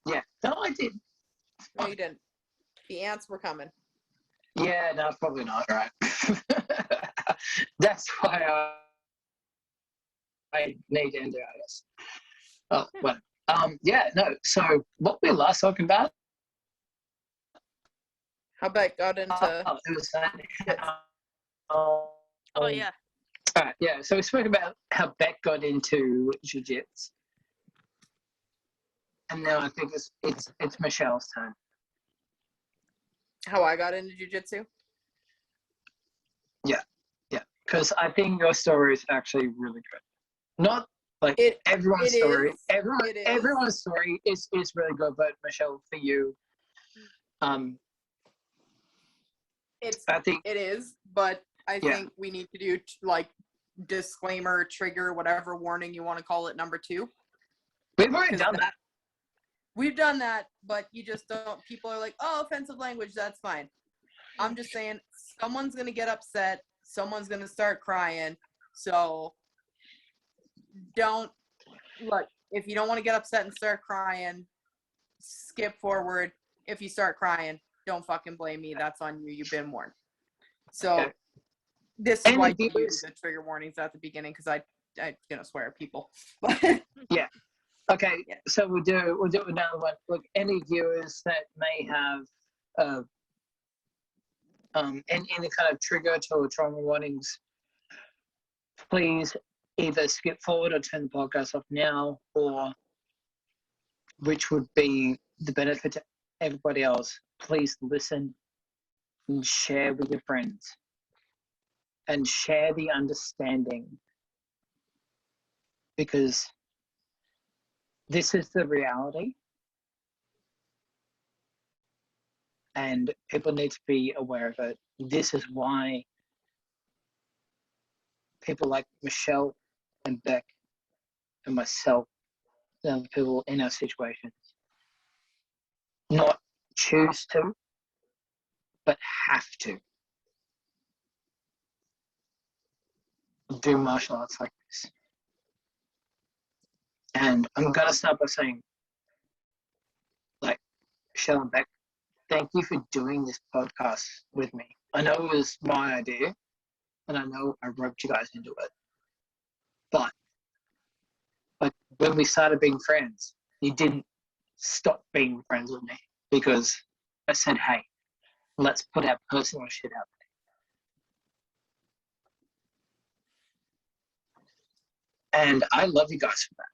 Yeah. No, I did. No, you didn't. The ants were coming. Yeah, no, probably not. Right. That's why I need to end it, I guess. Oh, well. Yeah, no. So what were we last talking about? How about got into? It was oh yeah. All right, yeah. So we spoke about how Beck got into Jits, and now I think it's Michelle's turn. How I got into jiu-jitsu? Yeah. Because I think your story is actually really good. Not like everyone's story. Everyone's story is really good, but Michelle, for you, it is, but I think we need to do like disclaimer, trigger, whatever warning you want to call it, number 2. We've already done that. We've done that, but you just don't. People are like, oh, offensive language, that's fine. I'm just saying, someone's going to get upset. Someone's going to start crying. So don't, look, if you don't want to get upset and start crying, skip forward. If you start crying, don't fucking blame me. That's on you. You've been warned. So this is why I use the trigger warnings at the beginning, because I'm going to swear at people. Yeah. Okay, so we'll do another one. Look, any viewers that may have any kind of trigger or trauma warnings, please either skip forward or turn the podcast off now, or which would be the benefit to everybody else, please listen and share with your friends and share the understanding, because this is the reality and people need to be aware of it. This is why people like Michelle and Beck and myself and other people in our situations not choose to, but have to do martial arts like this. And I'm going to start by saying, like, Michelle and Beck, thank you for doing this podcast with me. I know it was my idea, and I know I roped you guys into it. But like when we started being friends, you didn't stop being friends with me because I said, hey, let's put our personal shit out there. And I love you guys for that.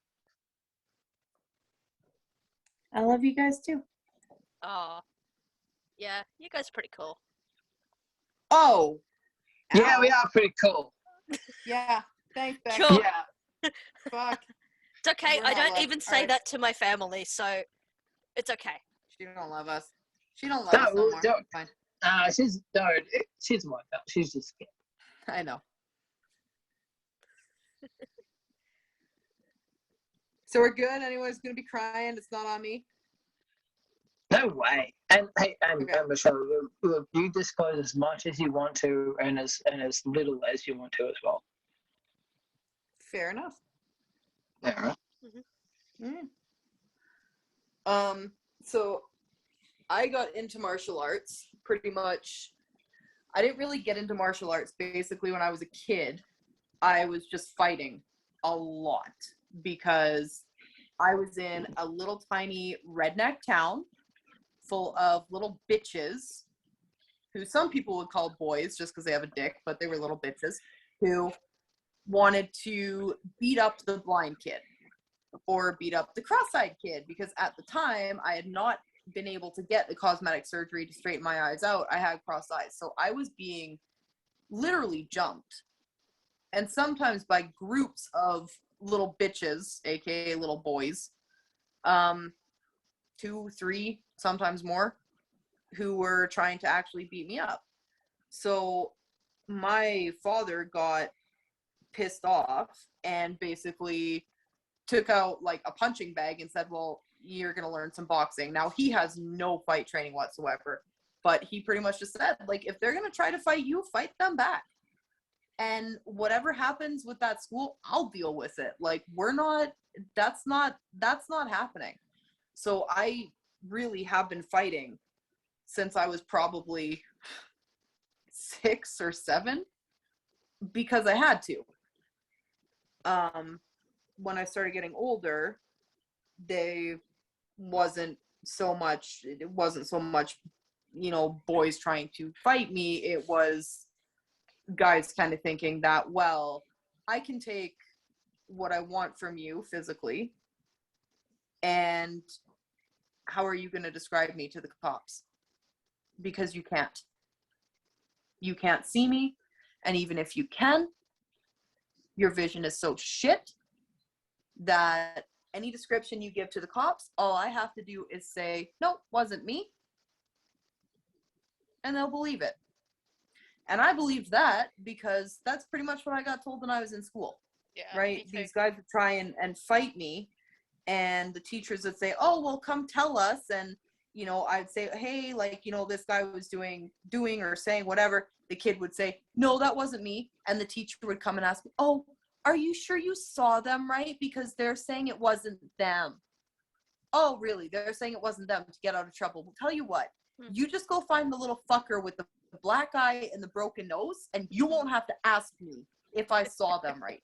I love you guys too. Oh, yeah, you guys are pretty cool. Oh. Yeah, we are pretty cool. Yeah, thanks, Beck. Cool. Yeah. Fuck. It's okay. We're I don't not even loved. say Alright. that to my family, so it's okay. She don't love us. She don't love us no more. Don't. Fine. She's my pal. She's just scared. I know. So we're good? Anyone's going to be crying? It's not on me? No way. And hey, and Okay. Michelle, you disclose as much as you want to, and as little as you want to as well. Fair enough. Yeah. So I got into martial arts pretty much. I didn't really get into martial arts. Basically, when I was a kid, I was just fighting a lot because I was in a little tiny redneck town full of little bitches who some people would call boys just because they have a dick, but they were little bitches who wanted to beat up the blind kid or beat up the cross-eyed kid, because at the time I had not been able to get the cosmetic surgery to straighten my eyes out. I had cross eyes, so I was being literally jumped, and sometimes by groups of little bitches, aka little boys, 2, 3, sometimes more, who were trying to actually beat me up. So my father got pissed off and basically took out like a punching bag and said, well, you're going to learn some boxing. Now he has no fight training whatsoever, but he pretty much just said, like, if they're going to try to fight you, fight them back. And whatever happens with that school, I'll deal with it. Like, that's not happening. So I really have been fighting since I was probably 6 or 7 because I had to. When I started getting older, it wasn't so much, boys trying to fight me. It was guys kind of thinking that, well, I can take what I want from you physically, and how are you going to describe me to the cops? Because you can't. You can't see me, and even if you can, your vision is so shit that any description you give to the cops, all I have to do is say, no, wasn't me, and they'll believe it. And I believed that because that's pretty much what I got told when I was in school. Yeah. Right? These guys would try and fight me, And the teachers would say, oh, well, come tell us. And, I'd say, hey, like, this guy was doing or saying whatever. The kid would say, no, that wasn't me. And the teacher would come and ask me, oh, are you sure you saw them, right? Because they're saying it wasn't them. Oh, really? They're saying it wasn't them to get out of trouble. Well, tell you what, you just go find the little fucker with the black eye and the broken nose, and you won't have to ask me if I saw them right.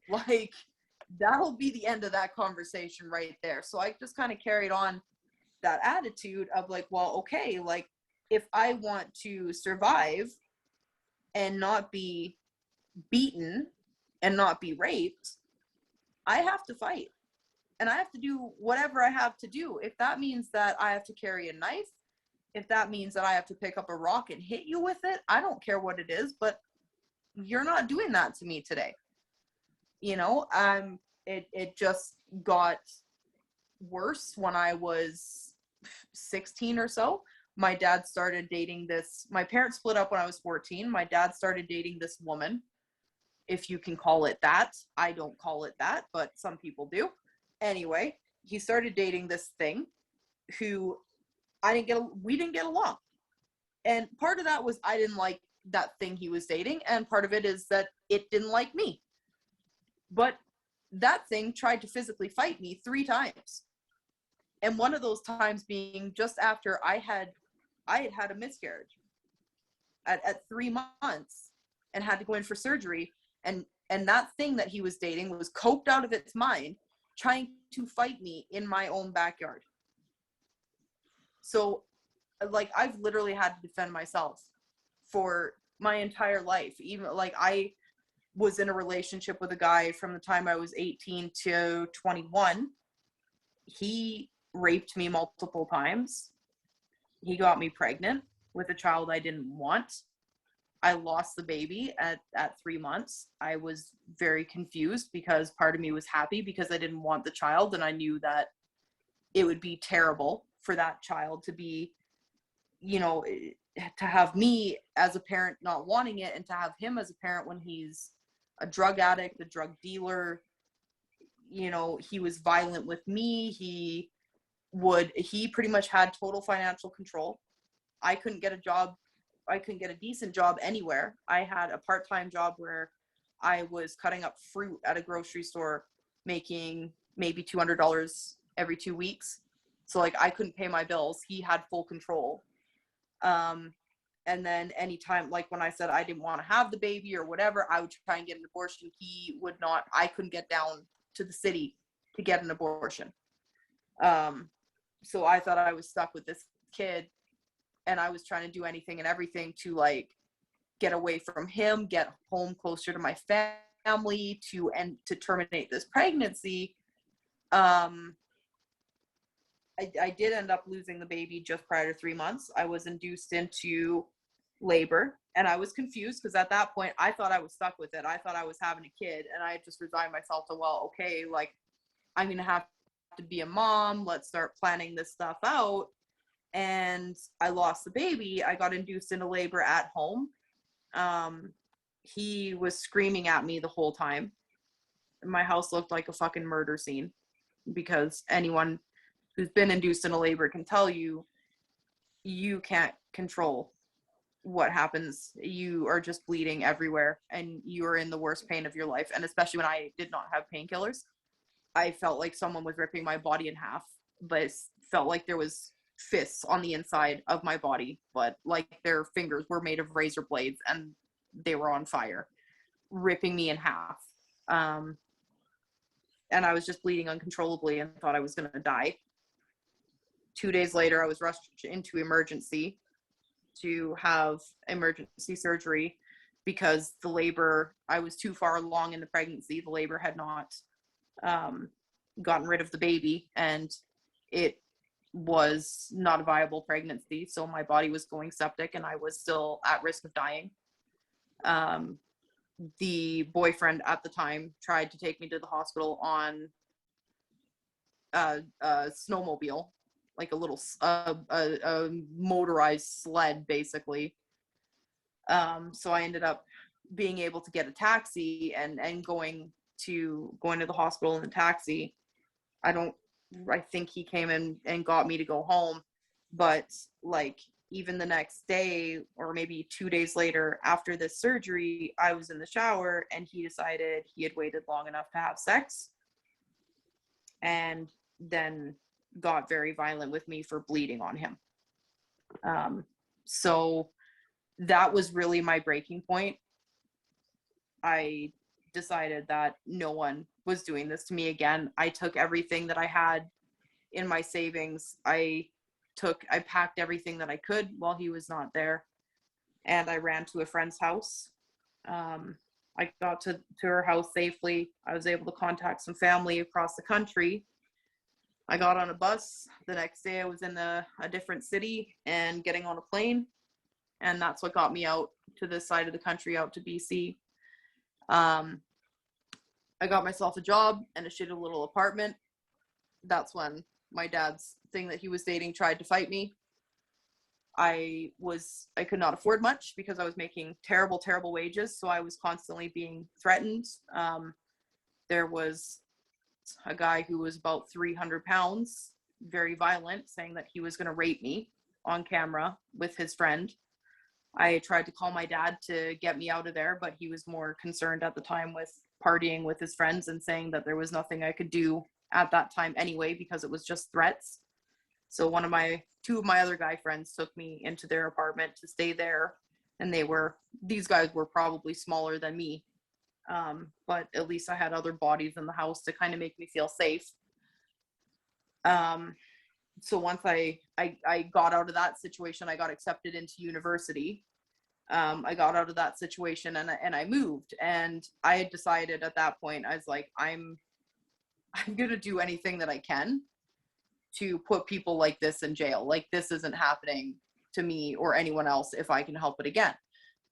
Like, that'll be the end of that conversation right there. So I just kind of carried on that attitude of like, well, okay, like, if I want to survive and not be beaten and not be raped, I have to fight. And I have to do whatever I have to do. If that means that I have to carry a knife, if that means that I have to pick up a rock and hit you with it, I don't care what it is, but you're not doing that to me today. It just got worse when I was 16 or so. My dad started dating my parents split up when I was 14. My dad started dating this woman, if you can call it that. I don't call it that, but some people do. Anyway, he started dating this thing who we didn't get along. And part of that was I didn't like that thing he was dating, and part of it is that it didn't like me. But that thing tried to physically fight me 3 times. And one of those times being just after I had a miscarriage at 3 months and had to go in for surgery. And that thing that he was dating was coked out of its mind, trying to fight me in my own backyard. So, like, I've literally had to defend myself for my entire life. Even, like, I was in a relationship with a guy from the time I was 18 to 21. He raped me multiple times. He got me pregnant with a child I didn't want. I lost the baby at 3 months. I was very confused because part of me was happy because I didn't want the child, and I knew that it would be terrible for that child to be, to have me as a parent not wanting it, and to have him as a parent when he's a drug addict, a drug dealer. He was violent with me. He pretty much had total financial control. I couldn't get a job. I couldn't get a decent job anywhere. I had a part-time job where I was cutting up fruit at a grocery store, making maybe $200 every 2 weeks. So, like, I couldn't pay my bills. He had full control. And then anytime, like, when I said I didn't want to have the baby or whatever, I would try and get an abortion. He would not. I couldn't get down to the city to get an abortion. So I thought I was stuck with this kid, and I was trying to do anything and everything to, like, get away from him, get home closer to my family, to terminate this pregnancy. I did end up losing the baby just prior to 3 months. I was induced into labor, and I was confused because at that point I thought I was stuck with it. I thought I was having a kid, and I just resigned myself to, well, okay, like, I'm going to have to be a mom. Let's start planning this stuff out. And I lost the baby. I got induced into labor at home. He was screaming at me the whole time. My house looked like a fucking murder scene, because anyone who's been induced into labor can tell you, you can't control what happens. You are just bleeding everywhere, and you are in the worst pain of your life. And especially when I did not have painkillers, I felt like someone was ripping my body in half, but it felt like there was fists on the inside of my body, but like their fingers were made of razor blades and they were on fire, ripping me in half. And I was just bleeding uncontrollably and thought I was going to die. 2 days later, I was rushed into emergency to have emergency surgery because the labor, I was too far along in the pregnancy. The labor had not gotten rid of the baby, and it was not a viable pregnancy. So my body was going septic, and I was still at risk of dying. The boyfriend at the time tried to take me to the hospital on a snowmobile, like a little a motorized sled, basically. So I ended up being able to get a taxi and going to the hospital in a taxi. I think he came in and got me to go home, but like even the next day or maybe 2 days later after this surgery, I was in the shower and he decided he had waited long enough to have sex, and then got very violent with me for bleeding on him. So that was really my breaking point. I decided that no one was doing this to me again. I took everything that I had in my savings. I packed everything that I could while he was not there, and I ran to a friend's house. I got to her house safely. I was able to contact some family across the country. I got on a bus. The next day I was in a different city and getting on a plane, and that's what got me out to this side of the country, out to BC. I got myself a job and a shitty little apartment. That's when my dad's thing that he was dating tried to fight me. I could not afford much because I was making terrible wages, so I was constantly being threatened. There was a guy who was about 300 pounds, very violent, saying that he was going to rape me on camera with his friend. I tried to call my dad to get me out of there, but he was more concerned at the time with partying with his friends and saying that there was nothing I could do at that time anyway, because it was just threats. So two of my other guy friends took me into their apartment to stay there, and these guys were probably smaller than me. But at least I had other bodies in the house to kind of make me feel safe. So once I got out of that situation, I got accepted into university. I got out of that situation and I moved, and I had decided at that point, I was like, I'm going to do anything that I can to put people like this in jail. Like, this isn't happening to me or anyone else if I can help it again.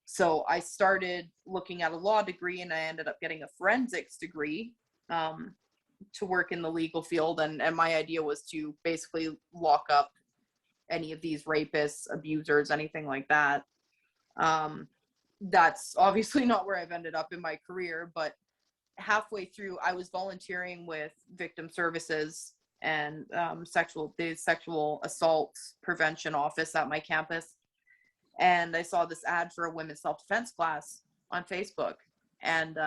So I started looking at a law degree, and I ended up getting a forensics degree to work in the legal field. And my idea was to basically lock up any of these rapists, abusers, anything like that. That's obviously not where I've ended up in my career, but halfway through, I was volunteering with victim services and the sexual assault prevention office at my campus. And I saw this ad for a women's self-defense class on Facebook. And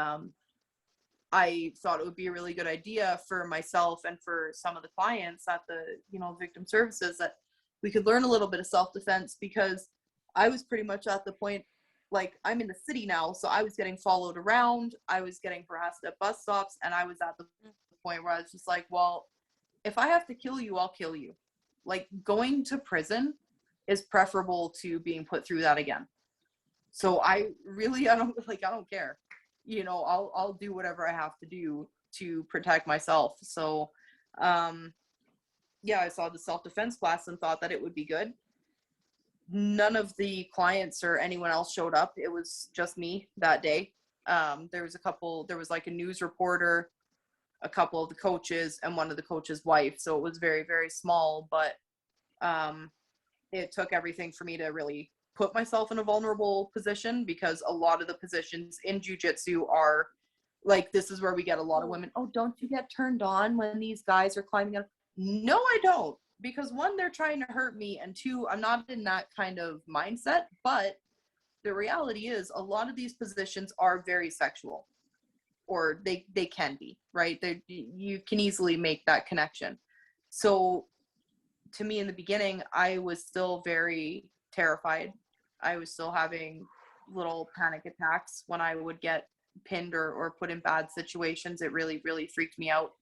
I thought it would be a really good idea for myself and for some of the clients at the, victim services, that we could learn a little bit of self-defense, because I was pretty much at the point, like, I'm in the city now, so I was getting followed around, I was getting harassed at bus stops, and I was at the point where I was just like, well, if I have to kill you, I'll kill you. Like, going to prison is preferable to being put through that again. So I don't care. I'll do whatever I have to do to protect myself. So, I saw the self-defense class and thought that it would be good. None of the clients or anyone else showed up. It was just me that day. There was like a news reporter, a couple of the coaches, and one of the coaches' wife. So it was very, very small, but it took everything for me to really put myself in a vulnerable position, because a lot of the positions in jiu-jitsu are like, this is where we get a lot of women. Oh, don't you get turned on when these guys are climbing up? No, I don't. Because one, they're trying to hurt me, and two, I'm not in that kind of mindset. But the reality is, a lot of these positions are very sexual, or they can be, right? You can easily make that connection. So to me, in the beginning, I was still very terrified. I was still having little panic attacks when I would get pinned or put in bad situations. It really, really freaked me out.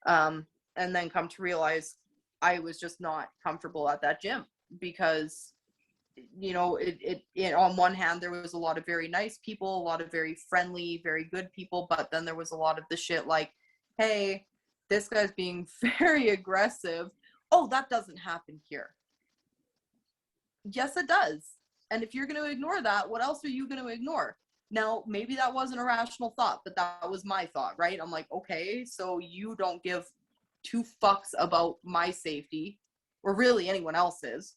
And then come to realize I was just not comfortable at that gym, because, on one hand, there was a lot of very nice people, a lot of very friendly, very good people, but then there was a lot of the shit like, hey, this guy's being very aggressive. Oh, that doesn't happen here. Yes, it does. And if you're going to ignore that, what else are you going to ignore? Now, maybe that wasn't a rational thought, but that was my thought, right? I'm like, okay, so you don't give two fucks about my safety, or really anyone else's.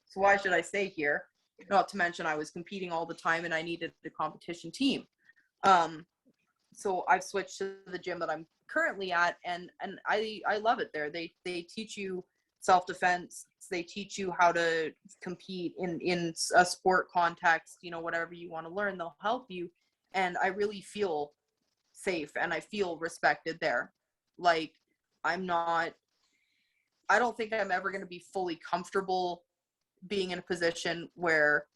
So why should I stay here? Not to mention I was competing all the time and I needed a competition team. So I've switched to the gym that I'm currently at, and I love it there. They teach you self-defense. They teach you how to compete in a sport context, you know, whatever you want to learn, they'll help you. And I really feel safe and I feel respected there. Like, I don't think I'm ever going to be fully comfortable being in a position where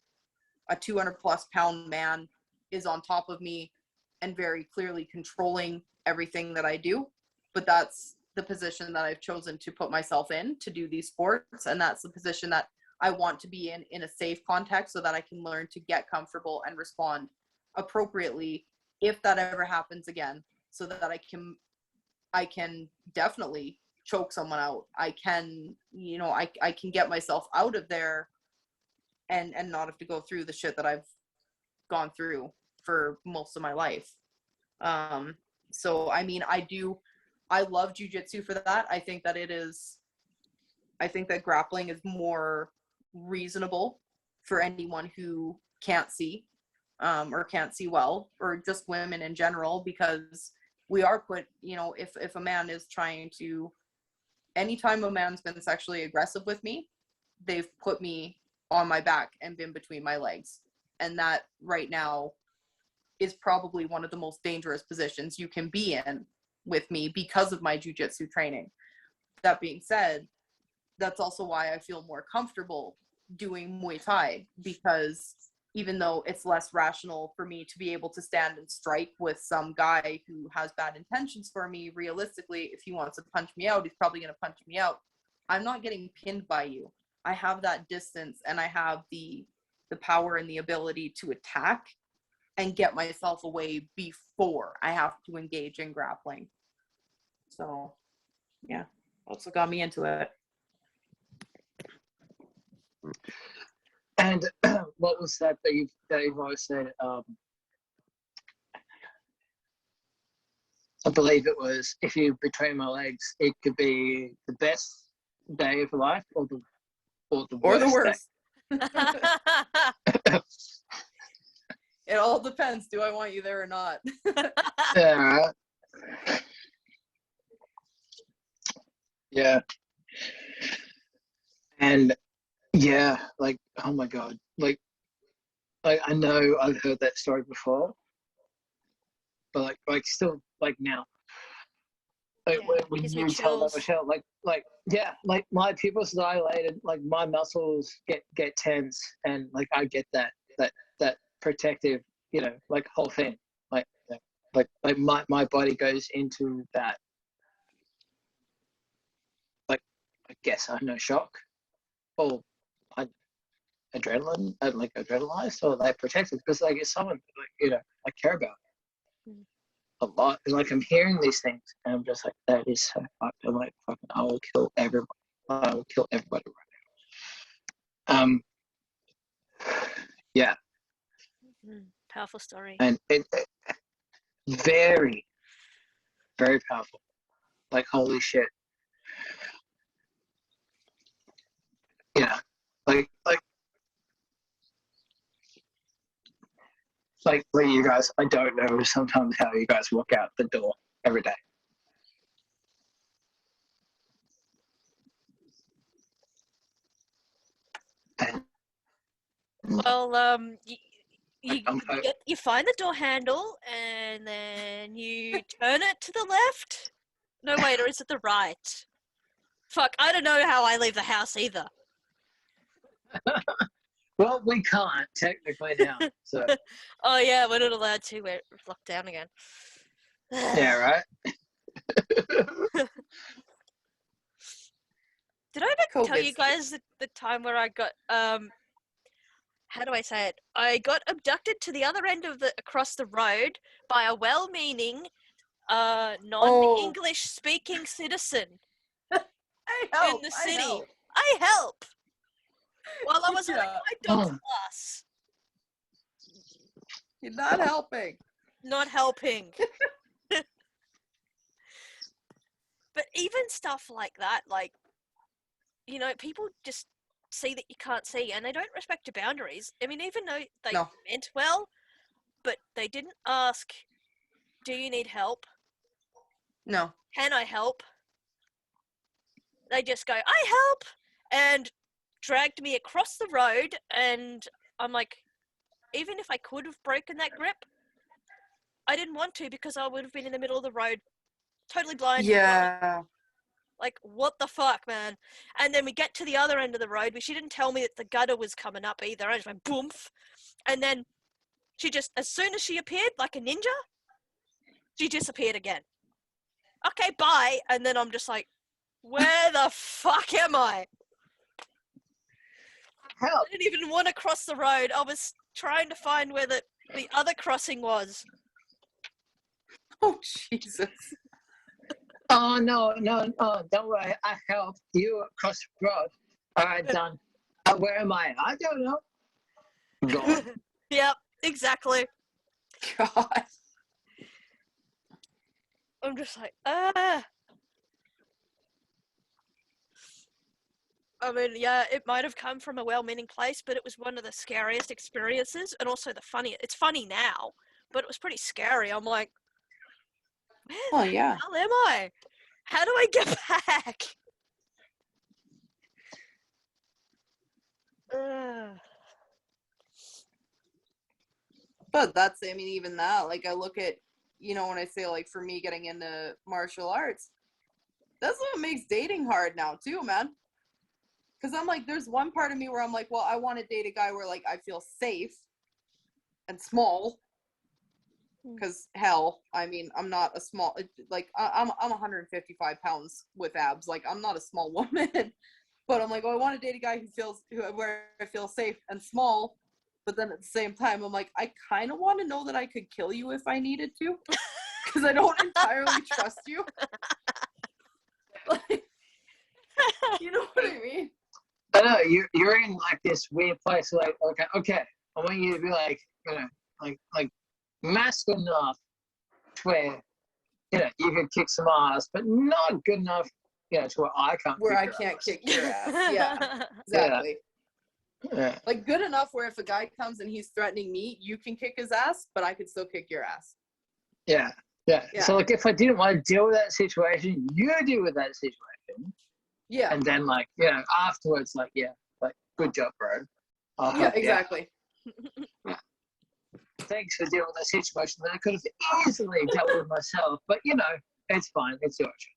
a 200 plus pound man is on top of me and very clearly controlling everything that I do. But that's the position that I've chosen to put myself in to do these sports. And that's the position that I want to be in a safe context, so that I can learn to get comfortable and respond appropriately if that ever happens again, so that I can definitely choke someone out. I can, you know, I can get myself out of there and not have to go through the shit that I've gone through for most of my life. So I mean, I love jiu-jitsu for that. I think that grappling is more reasonable for anyone who can't see, or can't see well, or just women in general, because we are put, you know, if a man is trying to, anytime a man's been sexually aggressive with me, they've put me on my back and been between my legs. And that right now is probably one of the most dangerous positions you can be in with me because of my jiu-jitsu training. That being said, that's also why I feel more comfortable doing Muay Thai, because even though it's less rational for me to be able to stand and strike with some guy who has bad intentions for me, realistically, if he wants to punch me out, he's probably going to punch me out. I'm not getting pinned by you. I have that distance, and I have the power and the ability to attack and get myself away before I have to engage in grappling. So, yeah, that's what got me into it. And what was that you've always said? I believe it was, if you betray my legs, it could be the best day of your life or the worst. It all depends. Do I want you there or not? Yeah. Yeah. And yeah, like, oh my God, like I know I've heard that story before, but like still, like now, like when you tell that, Michelle, like yeah, like my pupils dilated, like my muscles get tense, and like I get that protective, you know, like whole thing, like my body goes into that, like, I guess I know, shock, or adrenaline, like adrenalized, or like protected, because like it's someone, like, you know, I care about a lot. And like I'm hearing these things and I'm just like, that is so fucked. I'm like, fucking, I will kill everybody. I will kill everybody right now. Yeah. Powerful story. And it very, very powerful. Like, holy shit. Yeah. Like you guys, I don't know sometimes how you guys walk out the door every day. Well, you find the door handle and then you turn it to the left. No, wait, or is it the right? Fuck, I don't know how I leave the house either. Well, we can't technically now. So. Oh yeah, we're not allowed to. We're locked down again. Yeah, right. Did I ever tell you guys the time where I got how do I say it? I got abducted to the other end of across the road by a well-meaning, non-English speaking citizen in the city. I help. While I was on my dog's bus. You're not helping. Not helping. But even stuff like that, like, you know, people just see that you can't see and they don't respect your boundaries. I mean, even though they meant well, but they didn't ask, do you need help? No. Can I help? They just go, I help! And dragged me across the road, and I'm like, even if I could have broken that grip, I didn't want to because I would have been in the middle of the road, totally blind. Yeah. Like, what the fuck, man? And then we get to the other end of the road, but she didn't tell me that the gutter was coming up either. I just went, boomf. And then she just, as soon as she appeared, like a ninja, she disappeared again. Okay, bye. And then I'm just like, where the fuck am I? Help. I didn't even want to cross the road. I was trying to find where the other crossing was. Oh, Jesus. Oh, no, don't worry. I helped you across the road. All right, done. Where am I? I don't know. Gone. Yep, exactly. God. I'm just like, I mean, yeah, it might have come from a well-meaning place, but it was one of the scariest experiences, and also it's funny now, but it was pretty scary. I'm like, where the hell am I? How do I get back? But that's, I mean, even that, like, I look at, you know, when I say, like, for me getting into martial arts, that's what makes dating hard now, too, man. Because I'm like, there's one part of me where I'm like, well, I want to date a guy where, like, I feel safe and small. Because, hell, I mean, I'm not a small, like, I'm 155 pounds with abs. Like, I'm not a small woman. But I'm like, oh, I want to date a guy where I feel safe and small. But then at the same time, I'm like, I kind of want to know that I could kill you if I needed to. Because I don't entirely trust you. Like, you know what I mean? I know, you're in, like, this weird place, like, okay, I want you to be, like, you know, like masculine enough to where, you know, you can kick some ass, but not good enough, you know, to where I can't kick your ass. Yeah, exactly. Yeah. Like, good enough where if a guy comes and he's threatening me, you can kick his ass, but I could still kick your ass. Yeah. So, like, if I didn't want to deal with that situation, you deal with that situation. Yeah. And then, like, you know, afterwards, like, yeah, like, good job, bro. Yeah, exactly. Yeah. Thanks for dealing with that situation that I could have easily dealt with myself, but, you know, it's fine. It's your job.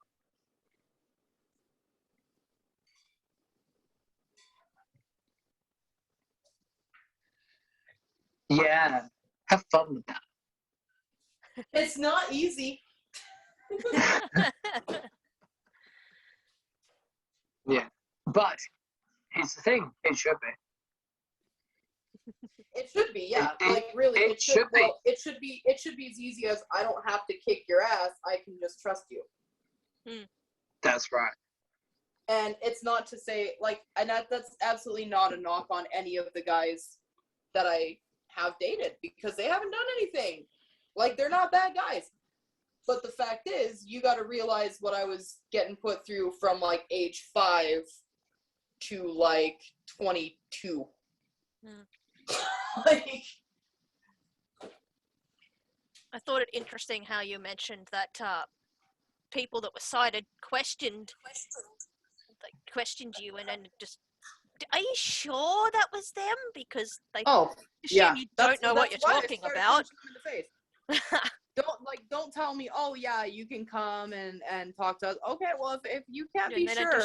Yeah. Have fun with that. It's not easy. Yeah. But here's the thing, it should be. It should be, yeah. Like, really, it should be. Well, it should be as easy as I don't have to kick your ass. I can just trust you. That's right. And it's not to say, like, and that's absolutely not a knock on any of the guys that I have dated, because they haven't done anything. Like, they're not bad guys. But the fact is, you got to realize what I was getting put through from, like, age 5 to, like, 22. Like, I thought it interesting how you mentioned that people that were sighted questioned you, and then just, are you sure that was them? Because they assume you don't know what you're talking about. Don't tell me, oh yeah, you can come and talk to us. Okay, well, if you can't be sure,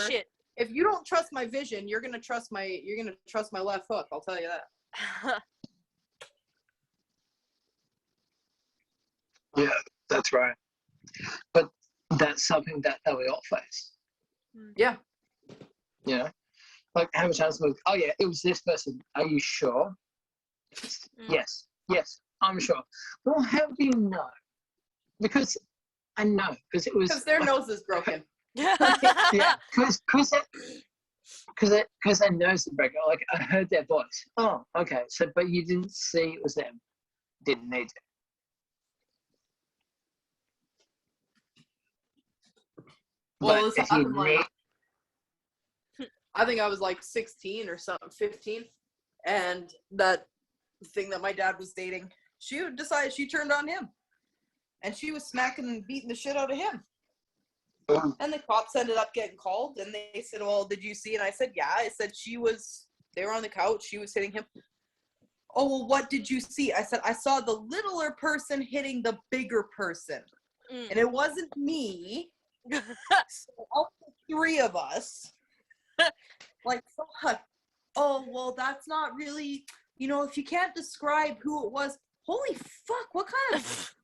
if you don't trust my vision, you're gonna trust my left hook. I'll tell you that. Yeah, that's right. But that's something that we all face. Yeah. You know, like, how much times oh yeah, it was this person. Are you sure? Yes, I'm sure. Well, how do you know? Because I know, because it was. Because their nose is broken. Yeah, because their nose is broken. Like, I heard their voice. Oh, okay. So, but you didn't see it was them. Didn't need to. Well, this happened like, I think I was like 16 or something, 15, and that thing that my dad was dating, she decided she turned on him, and she was smacking and beating the shit out of him. And the cops ended up getting called, and they said, well, did you see? And I said, yeah. I said, they were on the couch. She was hitting him. Oh, well, what did you see? I said, I saw the littler person hitting the bigger person. And it wasn't me. So all the three of us, like, oh, well, that's not really, if you can't describe who it was, holy fuck, what kind of,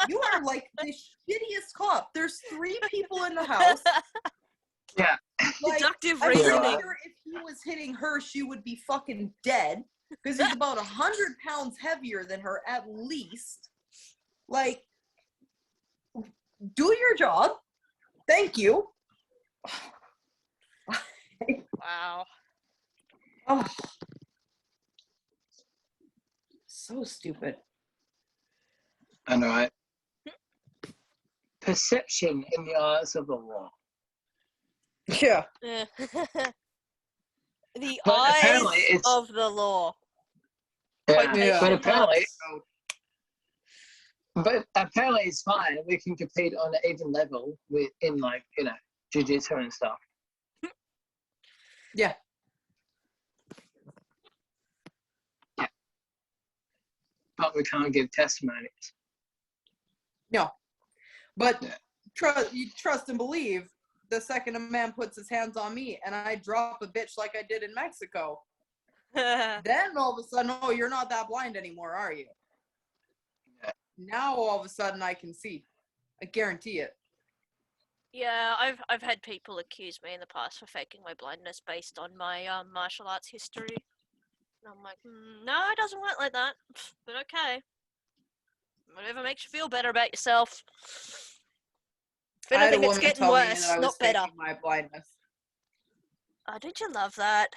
you are like the shittiest cop. There's 3 people in the house. Yeah. Like, Deductive I'm reasoning. sure if he was hitting her, she would be fucking dead, because he's about 100 pounds heavier than her, at least. Like, do your job. Thank you. Wow. Oh, so stupid. I know, right? Perception in the eyes of the law. Yeah. The But eyes apparently of the law. Yeah, but Marks. apparently it's fine. We can compete on an even level in jiu-jitsu and stuff. Yeah. But we can't give testimonies. No. But Yeah. you trust and believe, the second a man puts his hands on me and I drop a bitch like I did in Mexico, then all of a sudden, oh, you're not that blind anymore, are you? Yeah. Now all of a sudden I can see. I guarantee it. Yeah, I've had people accuse me in the past for faking my blindness based on my martial arts history. And I'm like, no, it doesn't work like that. But okay. Whatever makes you feel better about yourself. If anything, it's getting worse, not better. My blindness. Oh, don't you love that?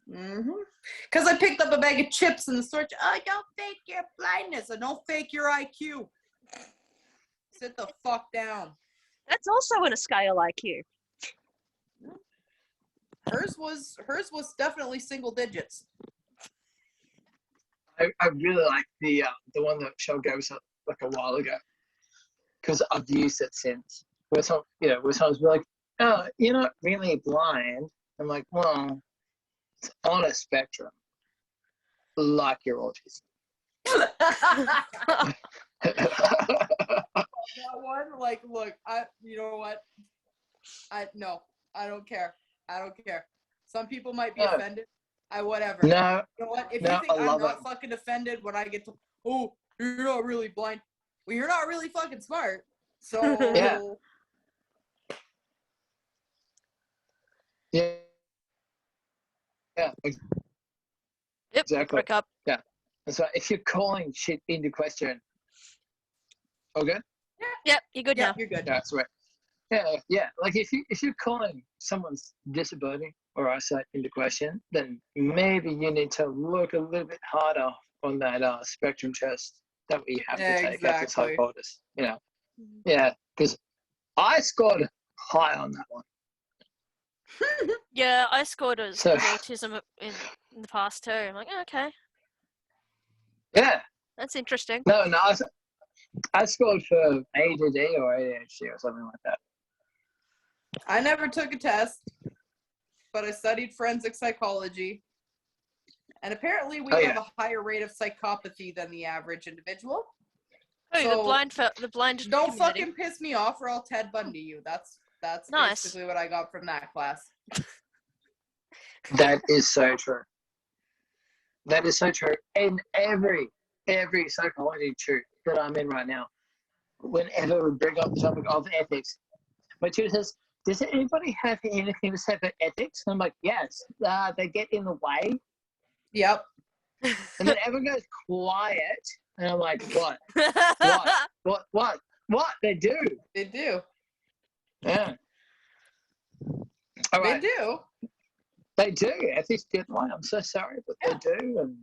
Because I picked up a bag of chips in the store. Oh, don't fake your blindness, and don't fake your IQ. Sit the fuck down. That's also in a scale IQ. Hers was definitely single digits. I really like the one that Shell gave us like a while ago, because I've used it since. Where someone's like, oh, you're not really blind. I'm like, well, it's on a spectrum, like your autism. That one, like, look, you know what? No, I don't care. I don't care. Some people might be offended. Whatever. No. You know what? If you think I'm not fucking offended when I get to, oh, you're not really blind. Well, you're not really fucking smart. So. Yeah. Yeah. Yeah. Yep. Exactly. Break up. Yeah. So if you're calling shit into question, all good? Yeah. Yep. You're good now. You're good. Yeah, that's right. Yeah. Like if you're calling someone's disability or eyesight into question, then maybe you need to look a little bit harder on that spectrum test that we have to take at the psychologist. Yeah, because I scored high on that one. Yeah, I scored as autism in the past too. I'm like, okay. Yeah. That's interesting. No, I scored for ADD or ADHD or something like that. I never took a test, but I studied forensic psychology. And apparently we have a higher rate of psychopathy than the average individual. Oh, so the blind don't community. Fucking piss me off or I'll Ted Bundy you. That's nice. Basically what I got from that class. That is so true. That is so true. In every psychology truth that I'm in right now, whenever we bring up the topic of ethics, my tutor says, does anybody have anything to say about ethics? And I'm like, yes, they get in the way. Yep. And then everyone goes quiet. And I'm like, what? What? They do. They do. Yeah. All right. They do. They do. Ethics get in the way. I'm so sorry, but they do. And,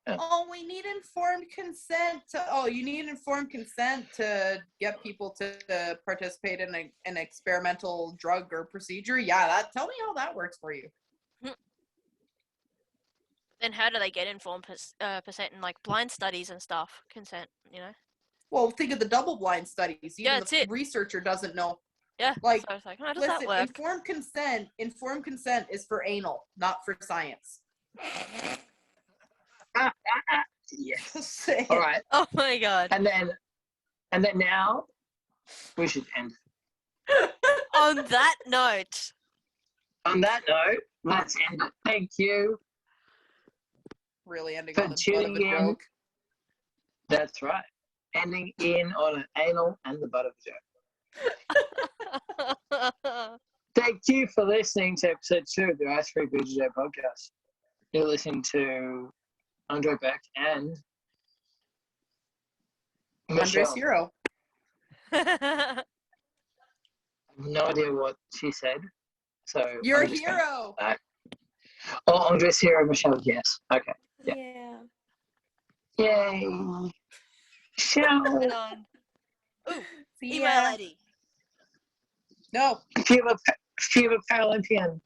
Oh, we need informed consent. You need informed consent to get people to participate in an experimental drug or procedure. Yeah, tell me how that works for you. Then how do they get informed consent in like blind studies and stuff? Consent, Well, think of the double-blind studies. Even that's the researcher doesn't know. Yeah. Like, so I was like, how does listen, that work? informed consent is for anal, not for science. Yes. Just saying. All right. Oh my god. And then now we should end. On that note. On that note, let's end it. Thank you. Really ending For on the butt of tuning a in. joke. That's right. Ending in on an anal and the butt of a joke. Thank you for listening to episode 2 of the Ice Free BJJ podcast. You're listening to Andre Beck and Andres Michelle. Hero. I have no idea what she said. So You're I'm a just gonna- hero. Oh, Andres Hero, Michelle, yes. Okay. Yeah. Yay. Michelle. Right on. Ooh, See email ya. ID. No. Fever Paralympian.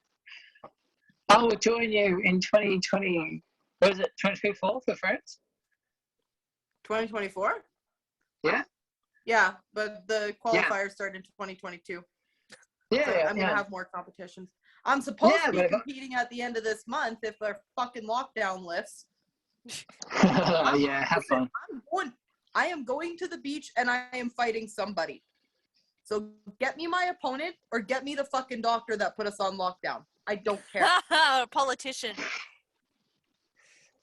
I will join you in 2020. What is it? 2024 for France? 2024? Yeah. Yeah, but the qualifiers start in 2022. Yeah. So I'm going to have more competitions. I'm supposed to be competing at the end of this month if our fucking lockdown lifts. Yeah, have fun. I am going to the beach and I am fighting somebody. So get me my opponent or get me the fucking doctor that put us on lockdown. I don't care. Politician.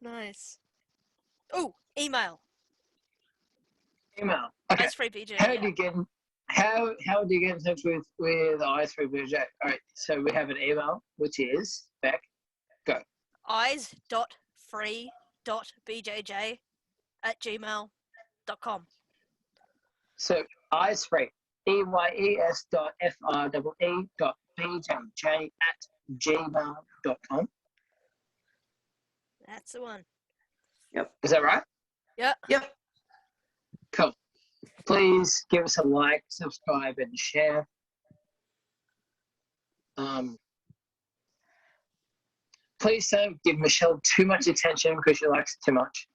Nice. Ooh, email. Email. Okay. Ice Free BJJ. How do you get in touch with Ice Free BJJ? All right. So we have an email, which is Beck. Go. eyes.free.bjj@gmail.com. So eyesfree, EYES.FREE.BJJ@gmail.com. That's the one. Yep. Is that right? Yep. Cool. Please give us a like, subscribe, and share. Please don't give Michelle too much attention because she likes it too much.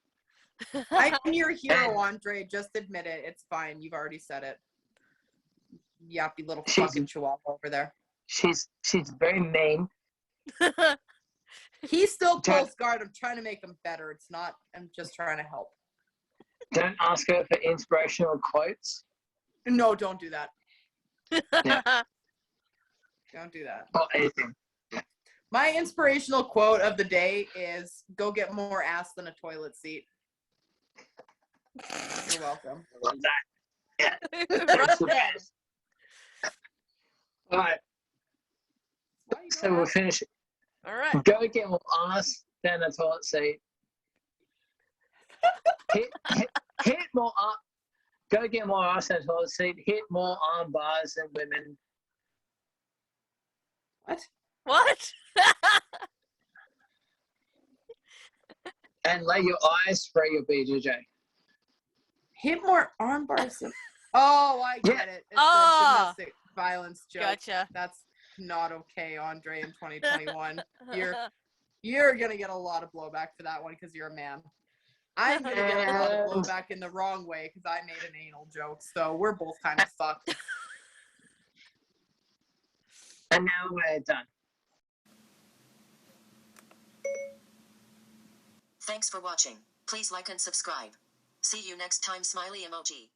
I'm your hero, Andre. Just admit it. It's fine. You've already said it. Yappy little fucking chihuahua over there. She's very mean. He's still close guard. I'm trying to make him better. It's not. I'm just trying to help. Don't ask her for inspirational quotes. No, don't do that. Yeah. Don't do that. Or anything. My inspirational quote of the day is, go get more ass than a toilet seat. You're welcome. I love that. Yeah. Right there. All right. So we'll finish. All right. Go get more ass than a toilet seat. Hit more up. Go get more ass than a toilet seat. Hit more arm bars than women. What? And let your eyes free your BJJ. Hit more arm bars. Oh, I get it. It's a domestic violence joke. Gotcha. That's not okay, Andre, in 2021. You're going to get a lot of blowback for that one because you're a man. I'm going to get a lot of blowback in the wrong way because I made an anal joke. So we're both kind of fucked. And now we're done. Thanks for watching. Please like and subscribe. See you next time, smiley emoji.